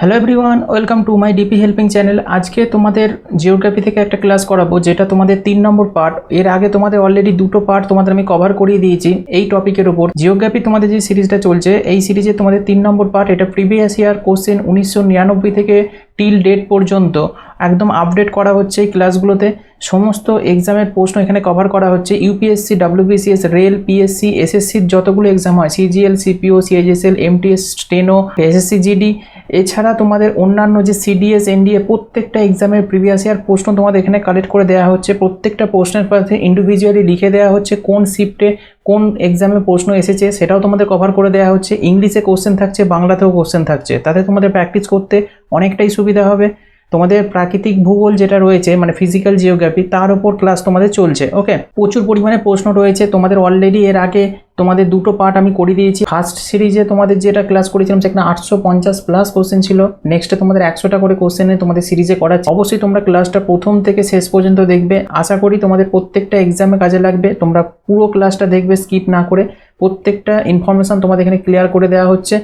Hello everyone, welcome to my DP helping channel. আজকে তোমাদের geography থেকে একটা ক্লাস করাবো, যেটা তোমাদের 3 নম্বর পার্ট। এর আগে তোমাদের অলরেডি দুটো পার্ট তোমাদের আমি কভার করিয়ে দিয়েছি এই টপিকের উপর। জিওগ্রাফি তোমাদের যে সিরিজটা চলছে, এই সিরিজে তোমাদের 3 নম্বর পার্ট। এটা প্রিভিয়াস ইয়ার কোশ্চেন 1999 থেকে টিল ডেট পর্যন্ত একদম আপডেট করা হচ্ছে এই ক্লাসগুলোতে। সমস্ত এক্সামের প্রশ্ন এখানে কভার করা হচ্ছে। ইউপিএসসি, ডাব্লিউবিসিএস, রেল, পিএসসি, এসএসসির যতগুলো এক্সাম হয়, CGL, CPO, CHSL, MTS, steno, SSC GD, এছাড়া তোমাদের অন্যান্য যে সিডিএস, এনডিএ, প্রত্যেকটা এক্সামের প্রিভিয়াস ইয়ার প্রশ্ন তোমাদের এখানে কালেক্ট করে দেওয়া হচ্ছে। প্রত্যেকটা প্রশ্নের পাশে ইন্ডিভিজুয়ালি লিখে দেওয়া হচ্ছে কোন শিফটে কোন এক্সামে প্রশ্ন এসেছে, সেটাও তোমাদের কভার করে দেওয়া হচ্ছে। ইংলিশে কোশ্চেন থাকছে, বাংলাতেও কোশ্চেন থাকছে, তাতে তোমাদের প্র্যাকটিস করতে অনেকটাই সুবিধা হবে। তোমাদের প্রাকৃতিক ভূগোল যেটা রয়েছে, মানে ফিজিক্যাল জিওগ্রাফি, তার উপর ক্লাস তোমাদের চলছে। ওকে, প্রচুর পরিমাণে প্রশ্ন রয়েছে তোমাদের। অলরেডি এর আগে তোমাদের দুটো পার্ট আমি করে দিয়েছি। ফার্স্ট সিরিজে তোমাদের যেটা ক্লাস করেছিলাম সেখানে 850 প্লাস কোশ্চেন ছিল। নেক্সটে তোমাদের 100টা করে কোশ্চেনে তোমাদের সিরিজে করা। অবশ্যই তোমরা ক্লাসটা প্রথম থেকে শেষ পর্যন্ত দেখবে। আশা করি তোমাদের প্রত্যেকটা এক্সামে কাজে লাগবে। তোমরা পুরো ক্লাসটা দেখবে, স্কিপ না করে। প্রত্যেকটা ইনফরমেশান তোমাদের এখানে ক্লিয়ার করে দেওয়া হচ্ছে।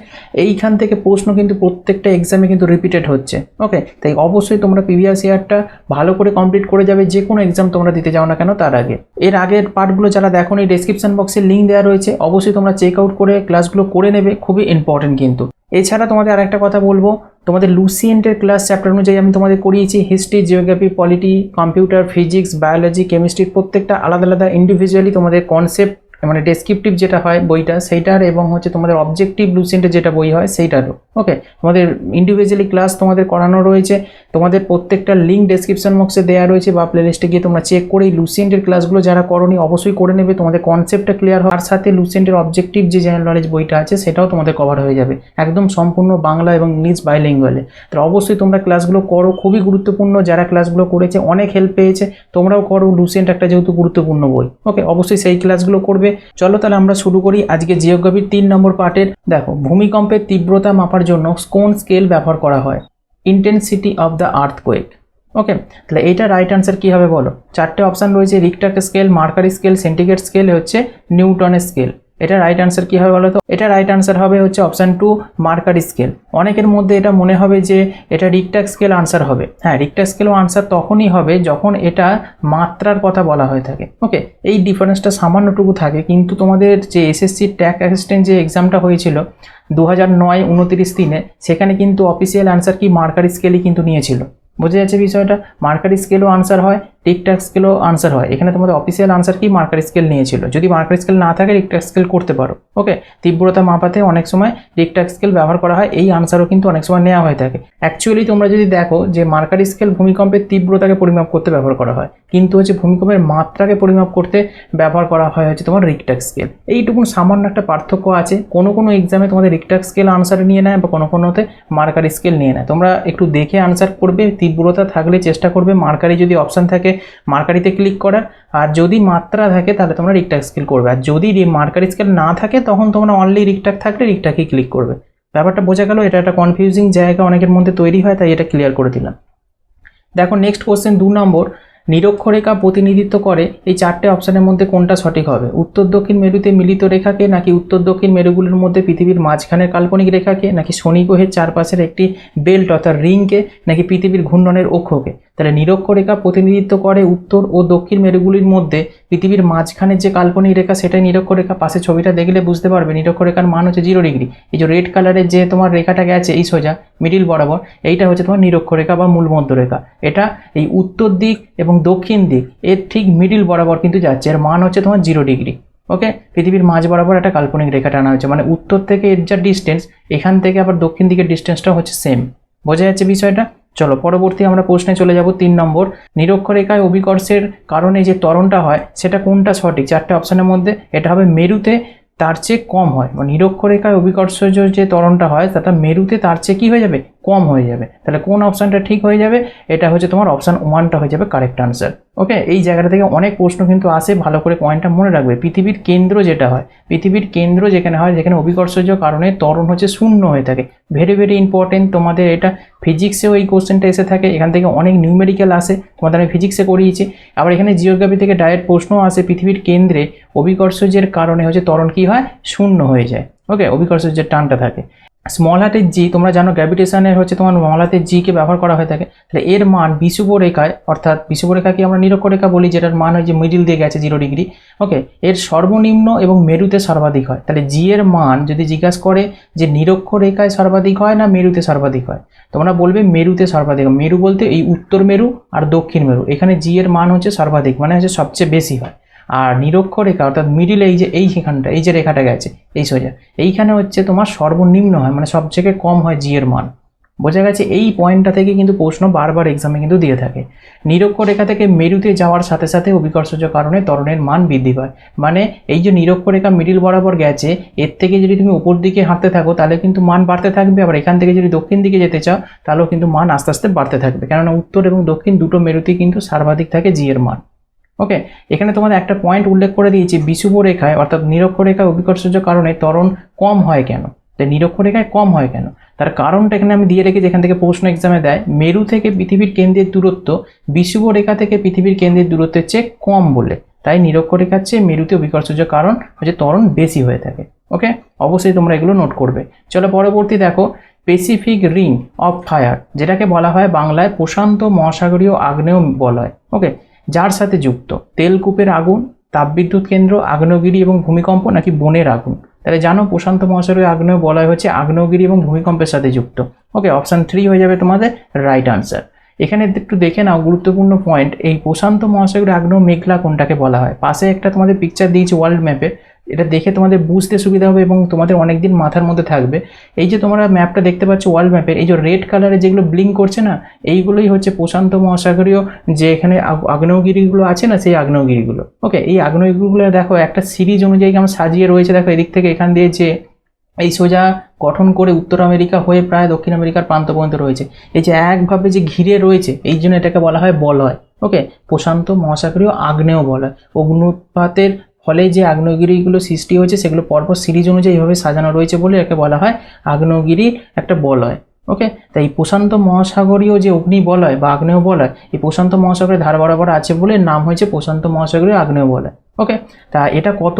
এইখান থেকে প্রশ্ন কিন্তু প্রত্যেকটা এক্সামে কিন্তু রিপিটেড হচ্ছে। ওকে, তাই অবশ্যই তোমরা প্রিভিয়াস ইয়ারটা ভালো করে কমপ্লিট করে যাবে, যে কোনো এক্সাম তোমরা দিতে যাও না কেন তার আগে। এর আগের পার্টগুলো যারা দেখোনি, ডেসক্রিপশন বক্সে লিঙ্ক দেওয়া রয়েছে, অবশ্যই তোমরা চেক আউট করে ক্লাসগুলো করে নেবে, খুবই ইম্পর্টেন্ট কিন্তু। এছাড়া তোমাদের আরেকটা কথা বলবো, তোমাদের লুসিয়েন্টের ক্লাস চ্যাপ্টার অনুযায়ী আমি তোমাদের করিয়েছি history, geography, polity, computer, physics, biology, কেমিস্ট্রির প্রত্যেকটা আলাদা আলাদা ইন্ডিভিজুয়ালি তোমাদের কনসেপ্ট, মানে ডেসক্রিপটিভ যেটা হয় বইটা সেইটার, এবং হচ্ছে তোমাদের অবজেক্টিভ লুসিয়েন্টের যেটা বই হয় সেইটারও। ওকে, তোমাদের ইন্ডিভিজুয়ালি ক্লাস তোমাদের করানো রয়েছে। তোমাদের প্রত্যেকটা লিঙ্ক ডেসক্রিপশন বক্সে দেওয়া রয়েছে, বা প্লেলিস্টে গিয়ে তোমরা চেক করে এই লুসিয়েন্টের ক্লাসগুলো যারা করোনি অবশ্যই করে নেবে। তোমাদের কনসেপ্টটা ক্লিয়ার হয়, আর সাথে লুসিয়েন্টের অবজেক্টিভ যে জেনারেল নলেজ বইটা আছে সেটাও তোমাদের কভার হয়ে যাবে, একদম সম্পূর্ণ বাংলা এবং ইংলিশ বাইলিঙ্গুয়ালে। তো অবশ্যই তোমরা ক্লাসগুলো করো, খুবই গুরুত্বপূর্ণ। যারা ক্লাসগুলো করেছে অনেক হেল্প পেয়েছে, তোমরাও করো। লুসিয়েন্ট একটা যেহেতু গুরুত্বপূর্ণ বই। ওকে, অবশ্যই সেই ক্লাসগুলো করবে। চলো তাহলে আমরা শুরু করি আজকে জিওগ্রাফির 3 নম্বর পার্টের। দেখো, ভূমিকম্পের তীব্রতা মাপার জন্য কোন স্কেল ব্যবহার করা হয়? Intensity of the earthquake. Okay, তাহলে এইটা রাইট আনসার কী হবে বলো? 4টে অপশান রয়েছে, Richter scale, mercury scale, centigrade scale, হচ্ছে নিউটনের স্কেল। এটা রাইট আনসার কী হবে বলো তো? এটা রাইট আনসার হবে হচ্ছে অপশান 2, মার্কারি স্কেল। অনেকের মধ্যে এটা মনে হবে যে এটা রিক্টার স্কেল আনসার হবে। হ্যাঁ, রিক্টার স্কেলও আনসার তখনই হবে যখন এটা মাত্রার কথা বলা হয়ে থাকে। ওকে, এই ডিফারেন্সটা সামান্যটুকু থাকে, কিন্তু তোমাদের যে এসএসসি ট্যাক অ্যাসিস্ট্যান্ট যে এক্সামটা হয়েছিল 2009 29/3, সেখানে কিন্তু অফিসিয়াল আনসার কি মার্কারি স্কেলই কিন্তু নিয়েছিল। বোঝা যাচ্ছে বিষয়টা? মার্কারি স্কেলও আনসার হয়, রিক্টার স্কেলও আনসার হয়। এখানে তোমাদের অফিসিয়াল আনসার কি মার্কারি স্কেল নিয়েছিল। যদি মার্কারি স্কেল না থাকে রিক্টার স্কেল করতে পারো। ওকে, তীব্রতা মাপাতে অনেক সময় রিক্টার স্কেল ব্যবহার করা হয়, এই আনসারও কিন্তু অনেক সময় নেওয়া হয়ে থাকে। অ্যাকচুয়ালি তোমরা যদি দেখো যে মার্কারি স্কেল ভূমিকম্পের তীব্রতাকে পরিমাপ করতে ব্যবহার করা হয়, কিন্তু হচ্ছে ভূমিকম্পের মাত্রাকে পরিমাপ করতে ব্যবহার করা হয় হচ্ছে তোমার রিক্টার স্কেল। এইটুকুন সামান্য একটা পার্থক্য আছে। কোনো কোনো এক্সামে তোমাদের রিক্টার স্কেল আনসার নিয়ে নেয়, বা কোনো কোনোতে মার্কারি স্কেল নিয়ে নেয়। তোমরা একটু দেখে আনসার করবে। তীব্রতা থাকলে চেষ্টা করবে মার্কারি, যদি অপশান থাকে মার্কারিতে ক্লিক করার, আর যদি মাত্রা থাকে তাহলে তোমরা রিক্টার স্কেল করবে। আর যদি মার্কারি স্কেল না থাকে তখন তোমরা অনলি রিক্টার থাকলে রিক্টারকেই ক্লিক করবে। ব্যাপারটা বোঝা গেল? এটা একটা কনফিউজিং জায়গা অনেকের মধ্যে তৈরি হয়, তাই এটা ক্লিয়ার করে দিলাম। দেখো, নেক্সট কোশ্চেন 2 নম্বর। নিরক্ষরেখা প্রতিনিধিত্ব করে এই 4টে অপশানের মধ্যে কোনটা সঠিক হবে? উত্তর দক্ষিণ মেরুতে মিলিত রেখাকে, নাকি উত্তর দক্ষিণ মেরুগুলির মধ্যে পৃথিবীর মাঝখানের কাল্পনিক রেখাকে, নাকি শনি গ্রহের চারপাশের একটি বেল্ট অর্থাৎ রিংকে, নাকি পৃথিবীর ঘূর্ণনের অক্ষকে? তাহলে নিরক্ষরেখা প্রতিনিধিত্ব করে উত্তর ও দক্ষিণ মেরুগুলির মধ্যে পৃথিবীর মাঝখানের যে কাল্পনিক রেখা, সেটাই নিরক্ষরেখা। পাশে ছবিটা দেখলে বুঝতে পারবে নিরক্ষরেখার মান হচ্ছে 0 ডিগ্রি। এই যে রেড কালারের যে তোমার রেখাটা গেছে এই সোজা মিডিল বরাবর, এইটা হচ্ছে তোমার নিরক্ষরেখা বা মূল মধ্যরেখা। এটা এই উত্তর দিক এবং দক্ষিণ দিক এর ঠিক মিডিল বরাবর কিন্তু যাচ্ছে, এর মান হচ্ছে তোমার 0 ডিগ্রি। ওকে, পৃথিবীর মাঝ বরাবর একটা কাল্পনিক রেখা টানা হয়েছে, মানে উত্তর থেকে এর যা ডিস্টেন্স, এখান থেকে আবার দক্ষিণ দিকের ডিস্টেন্সটা হচ্ছে সেম। বোঝা যাচ্ছে বিষয়টা? চলো পরবর্তী আমরা প্রশ্নে চলে যাব। 3 নম্বর। নিরক্ষরেখায় অভিকর্ষের কারণে যে ত্বরণটা হয় সেটা কোনটা সঠিক? 4টে অপশানের মধ্যে এটা হবে মেরুতে তার চেয়ে কম হয়। মানে নিরক্ষরেখায় অভিকর্ষজ যে ত্বরণটা হয় সেটা মেরুতে তার চেয়ে কী হয়ে যাবে? কম হয়ে যাবে। তাহলে কোন অপশানটা ঠিক হয়ে যাবে? এটা হচ্ছে তোমার অপশান 1টা হয়ে যাবে কারেক্ট আনসার। ওকে, এই জায়গাটা থেকে অনেক প্রশ্ন কিন্তু আসে, ভালো করে পয়েন্টটা মনে রাখবে। পৃথিবীর কেন্দ্র যেটা হয়, পৃথিবীর কেন্দ্র যেখানে হয়, যেখানে অভিকর্ষজ কারণে ত্বরণ হচ্ছে 0 হয়ে থাকে। Very very important. তোমাদের এটা ফিজিক্সেও এই কোশ্চেনটা এসে থাকে, এখান থেকে অনেক নিউমেরিক্যাল আসে, তোমাদের আমি ফিজিক্সে করিয়েছি। আবার এখানে জিওগ্রাফি থেকে ডাইরেক্ট প্রশ্নও আসে, পৃথিবীর কেন্দ্রে অভিকর্ষজের কারণে হচ্ছে ত্বরণ কী হয়? 0 হয়ে যায়। ওকে, অভিকর্ষজের টানটা থাকে। স্মল হাতের জি, তোমরা জানো গ্র্যাভিটেশনের হচ্ছে তোমার স্মল হাতের জি কে ব্যবহার করা হয়ে থাকে। তাহলে এর মান বিষুব রেখায়, অর্থাৎ বিষুব রেখাকে আমরা নিরক্ষরেখা বলি, যেটার মান হয় যে মিডিল দিয়ে গেছে 0 ডিগ্রি, ওকে, এর সর্বনিম্ন এবং মেরুতে সর্বাধিক হয়। তাহলে জি এর মান যদি জিজ্ঞাসা করে যে নিরক্ষরেখায় সর্বাধিক হয় না মেরুতে সর্বাধিক হয়, তোমরা বলবে মেরুতে সর্বাধিক। মেরু বলতে এই উত্তর মেরু আর দক্ষিণ মেরু, এখানে জি এর মান হচ্ছে সর্বাধিক, মানে হচ্ছে সবচেয়ে বেশি হয়। আর নিরক্ষরেখা অর্থাৎ মিডিলে এই যে এইখানটা, এই যে রেখাটা গেছে এই সোজা, এইখানে হচ্ছে তোমার সর্বনিম্ন হয়, মানে সবথেকে কম হয় জি এর মান। বোঝা গেছে? এই পয়েন্টটা থেকে কিন্তু প্রশ্ন বারবার এক্সামে কিন্তু দিয়ে থাকে। নিরক্ষরেখা থেকে মেরুতে যাওয়ার সাথে সাথে অভিকর্ষজ কারণে ত্বরণের মান বৃদ্ধি পায়। মানে এই যে নিরক্ষরেখা মিডিল বরাবর গেছে, এর থেকে যদি তুমি উপর দিকে হাঁটতে থাকো তাহলে কিন্তু মান বাড়তে থাকবে, আবার এখান থেকে যদি দক্ষিণ দিকে যেতে চাও তাহলেও কিন্তু মান আস্তে আস্তে বাড়তে থাকবে, কেননা উত্তর এবং দক্ষিণ দুটো মেরুতেই কিন্তু সর্বাধিক থাকে জি এর মান। ওকে, এখানে তোমাদের একটা পয়েন্ট উল্লেখ করে দিয়েছি, বিষুব রেখায় অর্থাৎ নিরক্ষরেখায় অভিকর্ষজ কারণে ত্বরণ কম হয় কেন। তাই নিরক্ষরেখায় কম হয় কেন, তার কারণটা এখানে আমি দিয়ে রেখেছি, এখান থেকে প্রশ্ন এক্সামে দেয়। মেরু থেকে পৃথিবীর কেন্দ্রের দূরত্ব বিষুব রেখা থেকে পৃথিবীর কেন্দ্রের দূরত্বের চেয়ে কম বলে, তাই নিরক্ষরেখার চেয়ে মেরুতে অভিকর্ষজ কারণ হচ্ছে ত্বরণ বেশি হয়ে থাকে। ওকে, অবশ্যই তোমরা এগুলো নোট করবে। চলো পরবর্তী দেখো, প্যাসিফিক রিং অফ ফায়ার, যেটাকে বলা হয় বাংলায় প্রশান্ত মহাসাগরীয় আগ্নেয় বলয়, ওকে, যার সাথে যুক্ত তেলকূপের আগুন, তাপবিদ্যুৎ কেন্দ্র, আগ্নেয়গিরি এবং ভূমিকম্প, নাকি বনের আগুন। তাহলে জানো প্রশান্ত মহাসাগরীয় আগ্নেয় বলয় হচ্ছে আগ্নেয়গিরি এবং ভূমিকম্পের সাথে যুক্ত। ওকে, অপশান 3 হয়ে যাবে তোমাদের রাইট আনসার। এখানে একটু দেখে নাও গুরুত্বপূর্ণ পয়েন্ট, এই প্রশান্ত মহাসাগরীয় আগ্নেয় মেঘলা কোনটাকে বলা হয়। পাশে একটা তোমাদের পিকচার দিয়েছি ওয়ার্ল্ড ম্যাপে, এটা দেখে তোমাদের বুঝতে সুবিধা হবে এবং তোমাদের অনেকদিন মাথার মধ্যে থাকবে। এই যে তোমরা ম্যাপটা দেখতে পাচ্ছ ওয়ার্ল্ড ম্যাপের, এই যে রেড কালারে যেগুলো ব্লিঙ্ক করছে না, এইগুলোই হচ্ছে প্রশান্ত মহাসাগরীয় যে এখানে আগ্নেয়গিরিগুলো আছে না, সেই আগ্নেয়গিরিগুলো। ওকে, এই আগ্নেয়গিরিগুলো দেখো একটা সিরিজ অনুযায়ী কেমন সাজিয়ে রয়েছে, দেখো এদিক থেকে এখান দিয়ে যে এই সোজা গঠন করে উত্তর আমেরিকা হয়ে প্রায় দক্ষিণ আমেরিকার প্রান্ত পর্যন্ত রয়েছে। এই যে একভাবে যে ঘিরে রয়েছে, এই জন্য এটাকে বলা হয় বলয়। ওকে, প্রশান্ত মহাসাগরীয় আগ্নেয় বলয়। অগ্নুৎপাতের ফলে যে আগ্নেয়গিরিগুলো সৃষ্টি হয়েছে সেগুলো পরপর সিরিজ অনুযায়ী এইভাবে সাজানো রয়েছে বলে একে বলা হয় আগ্নেয়গিরির একটা বলয়। ওকে, তাই প্রশান্ত মহাসাগরীয় যে অগ্নি বলয় বা আগ্নেয় বলয়, এই প্রশান্ত মহাসাগরের ধার বরাবর আছে বলে নাম হয়েছে প্রশান্ত মহাসাগরীয় আগ্নেয় বলয়। ওকে, তা এটা কত